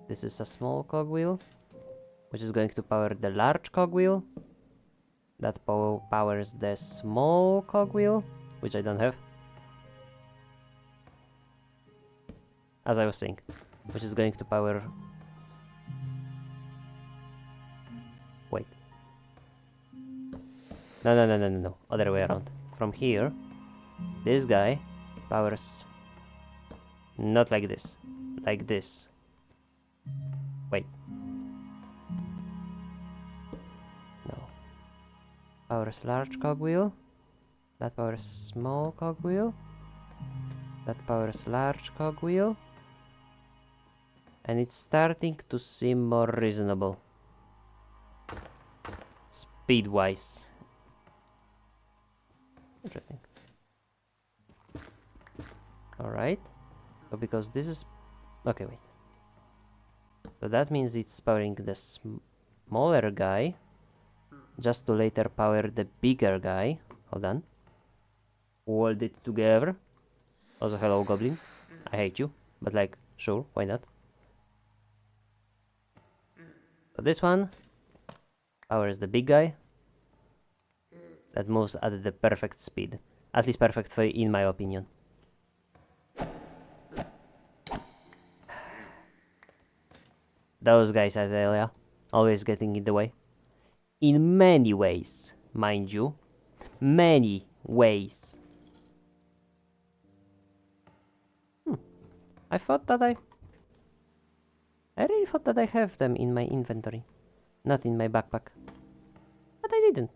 This is a small cogwheel, which is going to power the large cogwheel. That powers the small cogwheel, which I don't have. As I was saying, which is going to power... Wait. No. Other way around. From here, this guy powers... Not like this. Like this. Wait. No. Powers large cogwheel. That powers small cogwheel. That powers large cogwheel. And it's starting to seem more reasonable. Speed-wise. Interesting. Alright. So because this is... Okay, wait. So that means it's powering the smaller guy. Just to later power the bigger guy. Hold on. Hold it together. Also, hello, Goblin. I hate you. But like, sure, why not? So this one powers the big guy. That moves at the perfect speed. At least perfect for, in my opinion. Those guys, I tell ya, always getting in the way. In many ways, mind you. Many ways. I really thought that I have them in my inventory. Not in my backpack. But I didn't.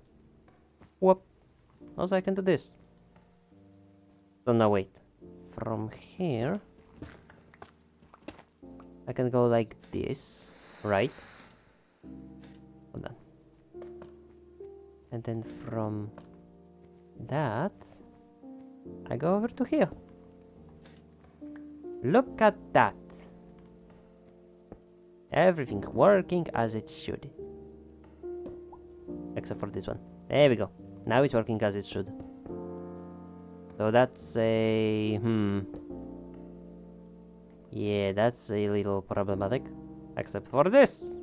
Whoop. Also, I can do this. So now wait. From here, I can go like this, right? Hold on. And then from that, I go over to here. Look at that. Everything working as it should. Except for this one. There we go. Now it's working as it should. So that's a... Yeah, that's a little problematic. Except for this.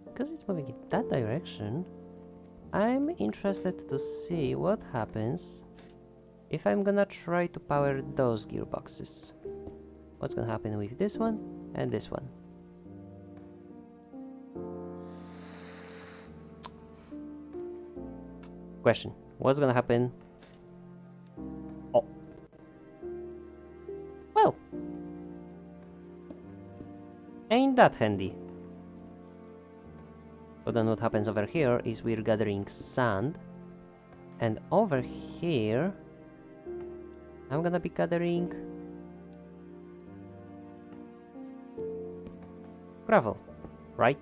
Because it's moving in that direction, I'm interested to see what happens if I'm gonna try to power those gearboxes. What's gonna happen with this one and this one? Question. What's gonna happen? Oh. Well. Ain't that handy. So then what happens over here is we're gathering sand. And over here, I'm gonna be gathering gravel, right?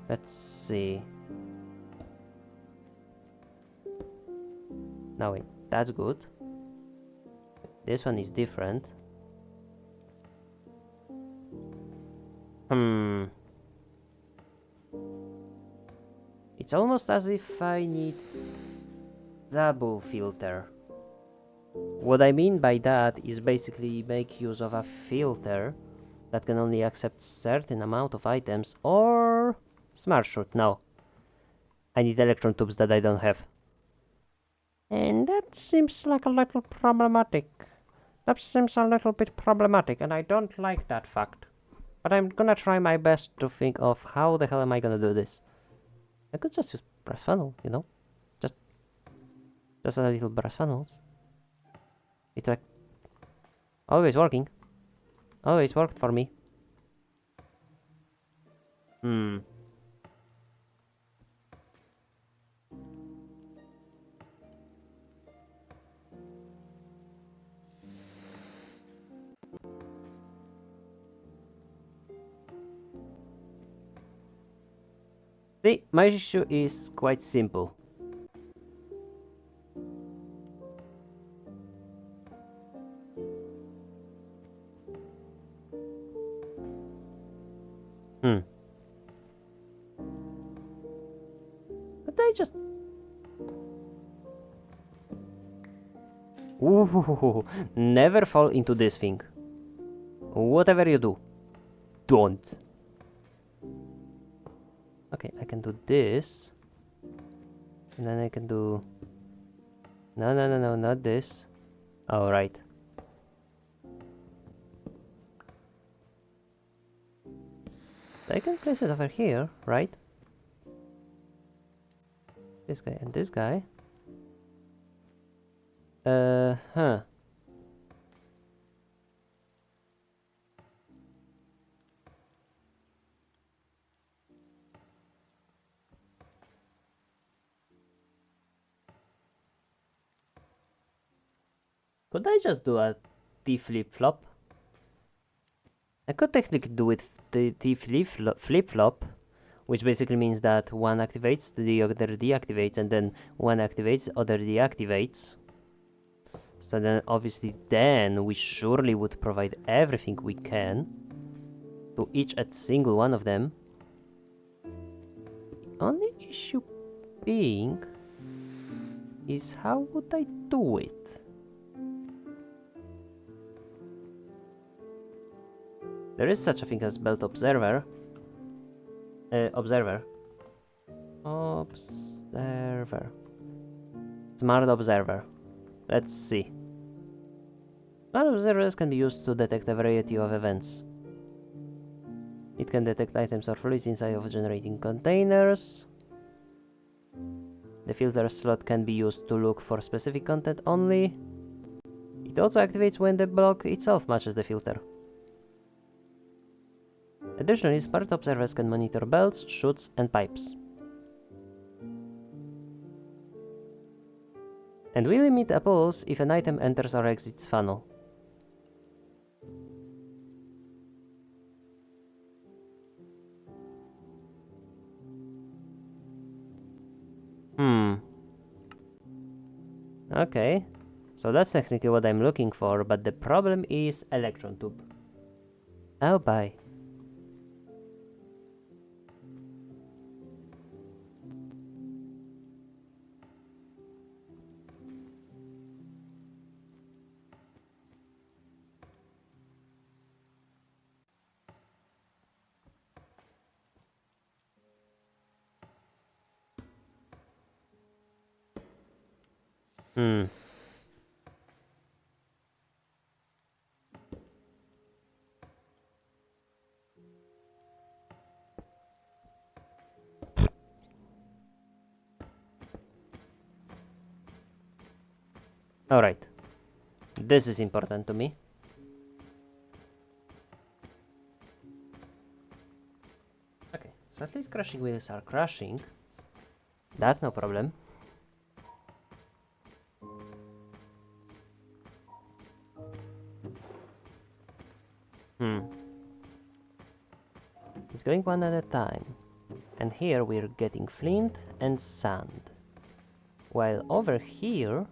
Let's see. Now wait, that's good. This one is different. It's almost as if I need double filter. What I mean by that is basically make use of a filter that can only accept certain amount of items, or smart shoot. No, I need electron tubes that I don't have. And that seems like a little problematic. That seems a little bit problematic, and I don't like that fact. But I'm gonna try my best to think of how the hell am I gonna do this. I could just use brass funnel, you know? Just a little brass funnels. It's like always working. Always worked for me. Hmm. See, my issue is quite simple. Hmm. But I just... Ooh, never fall into this thing. Whatever you do, don't. Okay, I can do this. And then I can do... No, no, no, no, not this. Oh, right. I can place it over here, right? This guy and this guy. Huh. Could I just do a T flip-flop? I could technically do it the T flip-flop, which basically means that one activates, the other deactivates, and then one activates, other deactivates. So then obviously then we surely would provide everything we can to each and single one of them. The only issue being is how would I do it? There is such a thing as belt observer. Observer. Smart observer. Let's see. Smart observers can be used to detect a variety of events. It can detect items or fluids inside of generating containers. The filter slot can be used to look for specific content only. It also activates when the block itself matches the filter. Additionally, smart observers can monitor belts, chutes, and pipes. And will emit a pulse if an item enters or exits funnel. Okay, so that's technically what I'm looking for, but the problem is electron tube. Oh, bye. Hmm. Alright. This is important to me. Okay, so at least crushing wheels are crushing. That's no problem. It's going one at a time. And here we're getting flint and sand. While over here...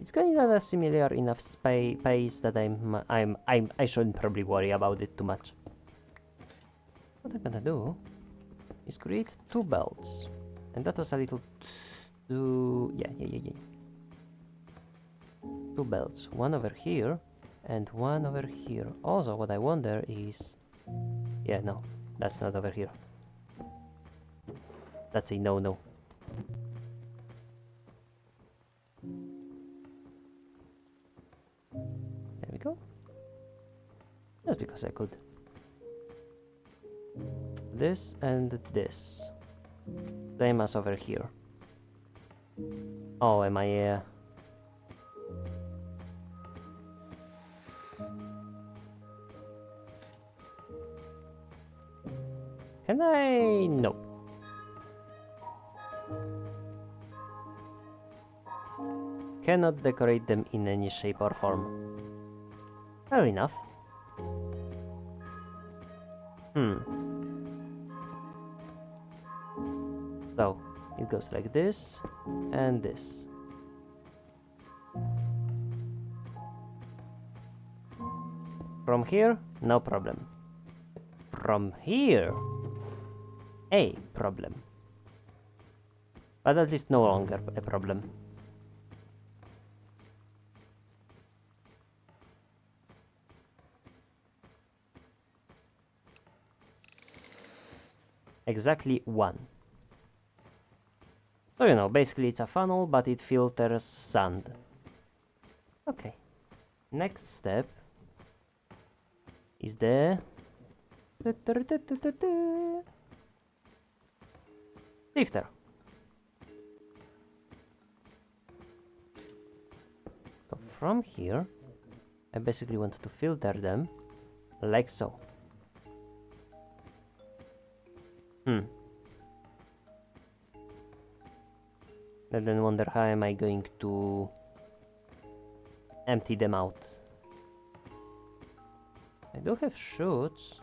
It's going at a similar enough pace that I shouldn't probably worry about it too much. What I'm gonna do is create 2 belts, and that was a little too... yeah. 2 belts, one over here and one over here. Also, what I wonder is... yeah, no, that's not over here. That's a no-no. There we go. Just because I could. This and this. Same as over here. Oh, am I... can I... no. Cannot decorate them in any shape or form. Fair enough. So, it goes like this, and this. From here, no problem. From here, a problem. But at least no longer a problem. Exactly 1. So you know, basically it's a funnel, but it filters sand. Okay. Next step is the sifter. So from here, I basically want to filter them like so. And then wonder how am I going to empty them out. I do have chutes.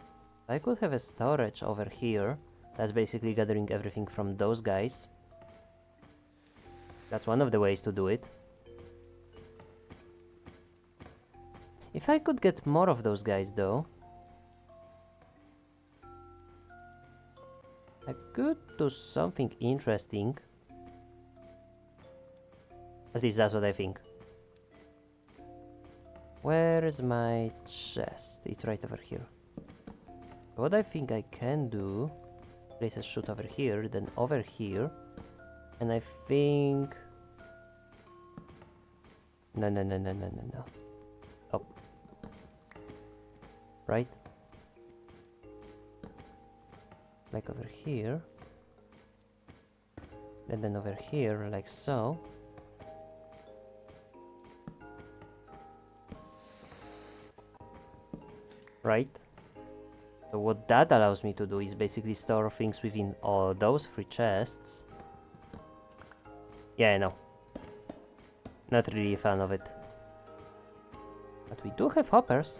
I could have a storage over here that's basically gathering everything from those guys. That's one of the ways to do it. If I could get more of those guys though, I could do something interesting. At least that's what I think. Where is my chest? It's right over here. What I think I can do, place a chute over here, then over here, and I think... No. Oh. Right? Like over here. And then over here, like so. Right? So what that allows me to do is basically store things within all those 3 chests. Yeah, I know. Not really a fan of it. But we do have hoppers.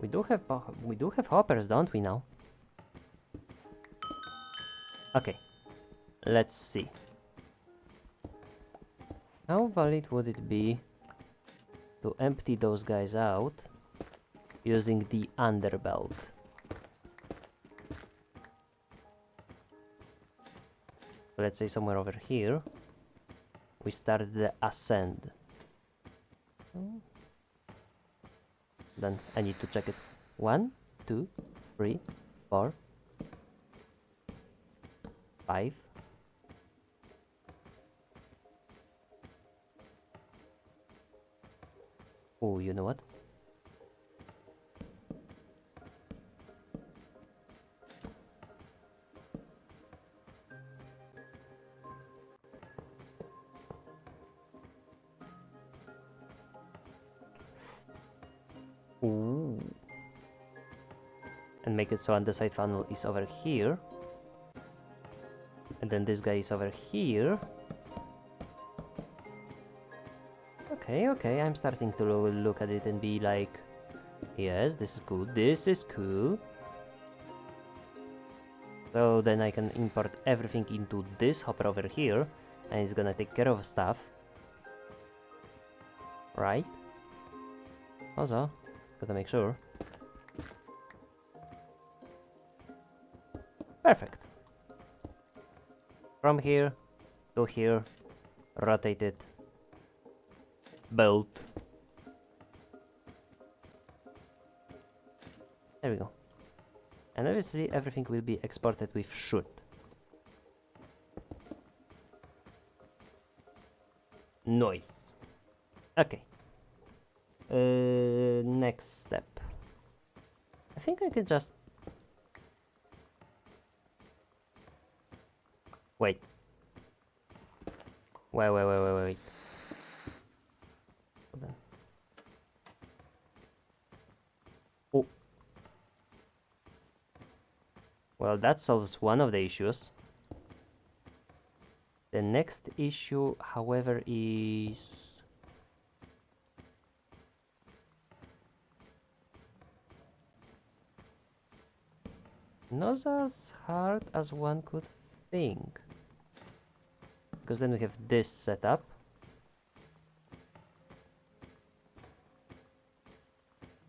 We do have hoppers, don't we now? Okay. Let's see. How valid would it be to empty those guys out using the underbelt? Let's say somewhere over here we start the ascend. Then I need to check it. 1, 2, 3, 4, 5. Oh, you know what? Ooh. And make it so andesite funnel is over here. And then this guy is over here. Okay, I'm starting to look at it and be like, yes, this is good, this is cool. So then I can import everything into this hopper over here, and it's gonna take care of stuff. Right? Also, gotta make sure. Perfect. From here to here, rotate it, build. There we go. And obviously everything will be exported with should. Nice. Okay. Next step. I think I can just... Wait. Wait. Hold on. Oh. Well, that solves one of the issues. The next issue, however, is... not as hard as one could think. Because then we have this set up.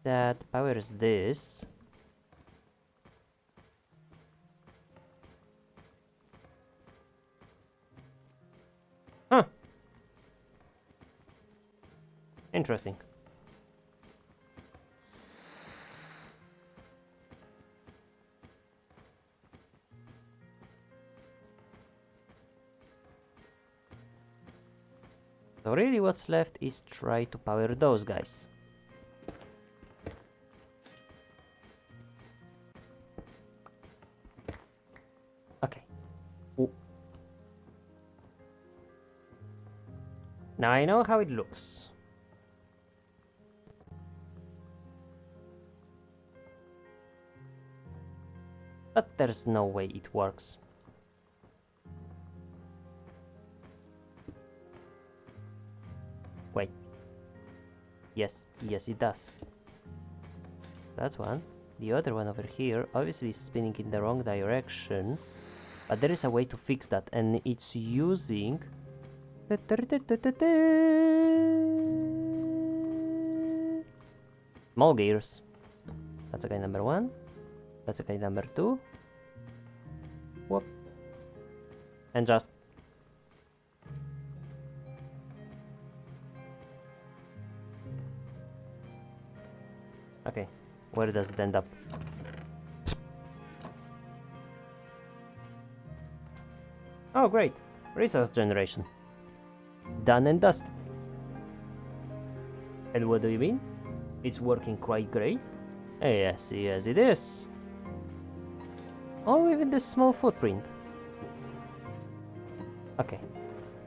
That powers this. Huh. Interesting. So really what's left is try to power those guys. Okay. Ooh. Now I know how it looks. But there's no way it works. Wait. Yes, it does. That's one. The other one over here obviously is spinning in the wrong direction. But there is a way to fix that, and it's using... small gears. That's okay, number one. That's okay, number two. Whoop. And just... okay, where does it end up? Oh great, resource generation. Done and dusted. And what do you mean? It's working quite great? Yes, it is. All within this small footprint. Okay.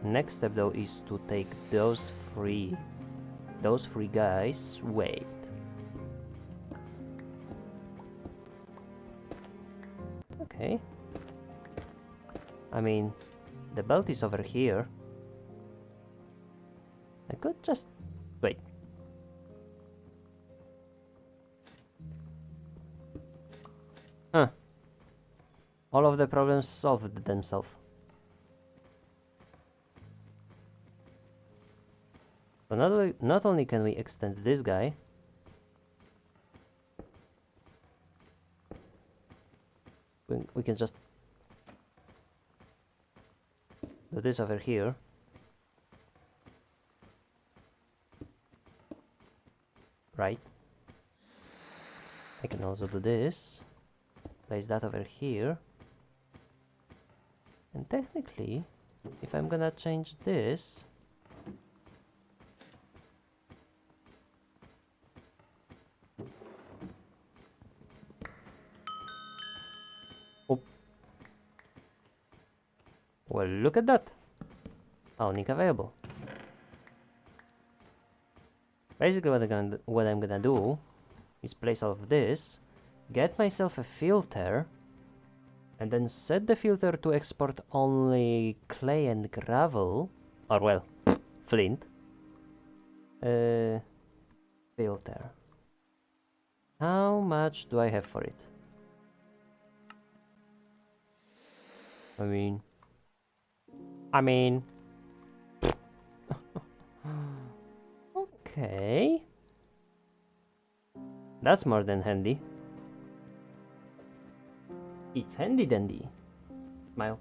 Next step though is to take those three guys. Wait. Okay. I mean, the belt is over here. I could just... wait. Huh. All of the problems solved themselves. So not only can we extend this guy, we can just do this over here. Right. I can also do this. Place that over here. And technically, if I'm gonna change this... oh. Well, look at that. Owning available. Basically what I'm gonna do is place all of this, get myself a filter, and then set the filter to export only clay and gravel, or well, flint. Filter. How much do I have for it? I mean... Okay. That's more than handy. It's handy dandy. Smile.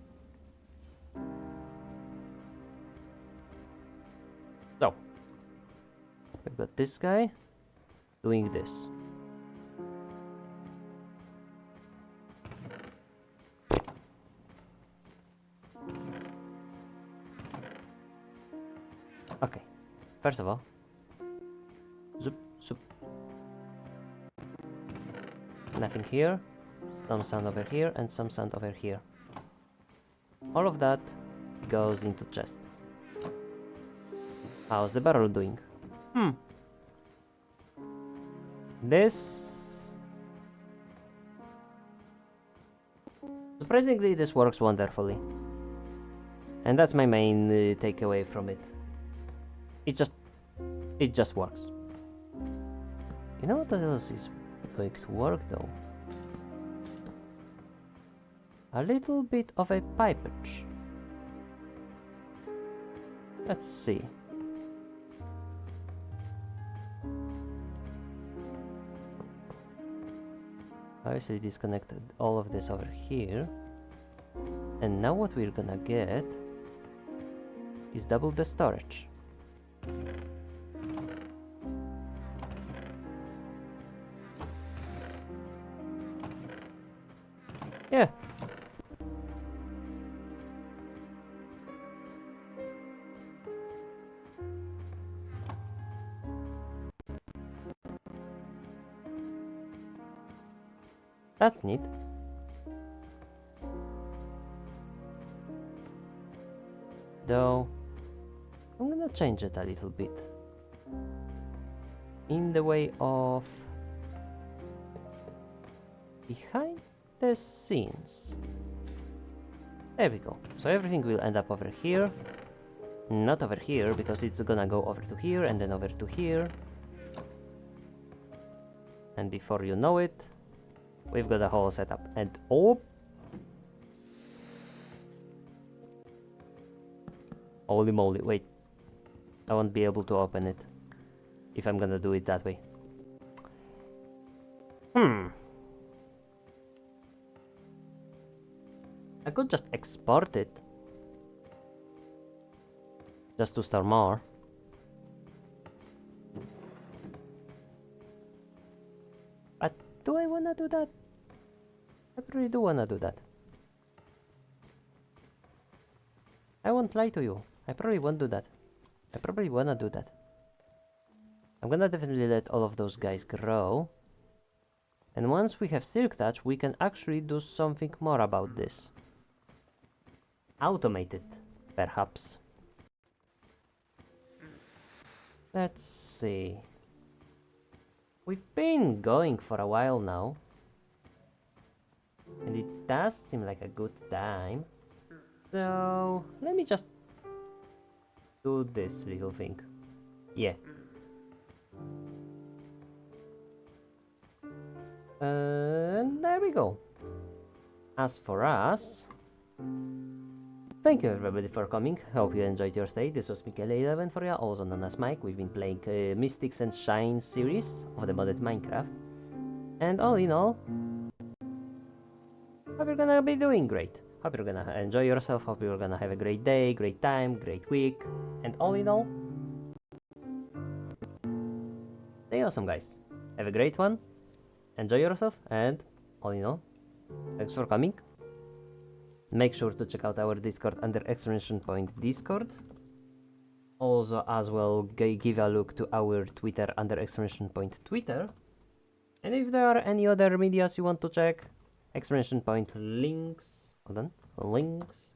So, we've got this guy doing this. Okay, first of all, zoop, zoop. Nothing here, some sand over here, and some sand over here. All of that goes into chest. How's the barrel doing? This... Surprisingly, this works wonderfully. And that's my main takeaway from it. It just works. You know what else is going to work though? A little bit of a pipage. Let's see. Obviously disconnected all of this over here. And now what we're gonna get is double the storage. Yeah. That's neat. Though, I'm gonna change it a little bit. In the way of behind the scenes. There we go. So everything will end up over here. Not over here, because it's gonna go over to here and then over to here. And before you know it, we've got a whole setup. And oh! Holy moly, wait. I won't be able to open it if I'm gonna do it that way. I could just export it. Just to store more. But do I wanna do that? I really do wanna do that. I won't lie to you. I probably won't do that. I probably wanna do that. I'm gonna definitely let all of those guys grow. And once we have Silk Touch, we can actually do something more about this. Automate it, perhaps. Let's see. We've been going for a while now. And it does seem like a good time. So, let me just do this little thing. Yeah. And there we go. As for us, thank you everybody for coming. Hope you enjoyed your stay. This was Michele11 for you, also known as Mike. We've been playing Mystics and Shine series of the modded Minecraft. And all in all, hope you're gonna be doing great. Hope you're gonna enjoy yourself. Hope you're gonna have a great day, great time, great week. And all in all, stay awesome, guys. Have a great one. Enjoy yourself. And all in all, thanks for coming. Make sure to check out our Discord under exclamation point Discord. Also, as well, give a look to our Twitter under exclamation point Twitter. And if there are any other medias you want to check, exclamation point links. Hold on, links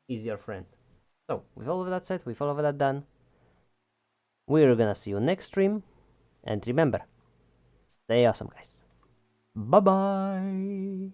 is your friend. So, with all of that said, with all of that done, we're gonna see you next stream. And remember, stay awesome, guys. Bye bye.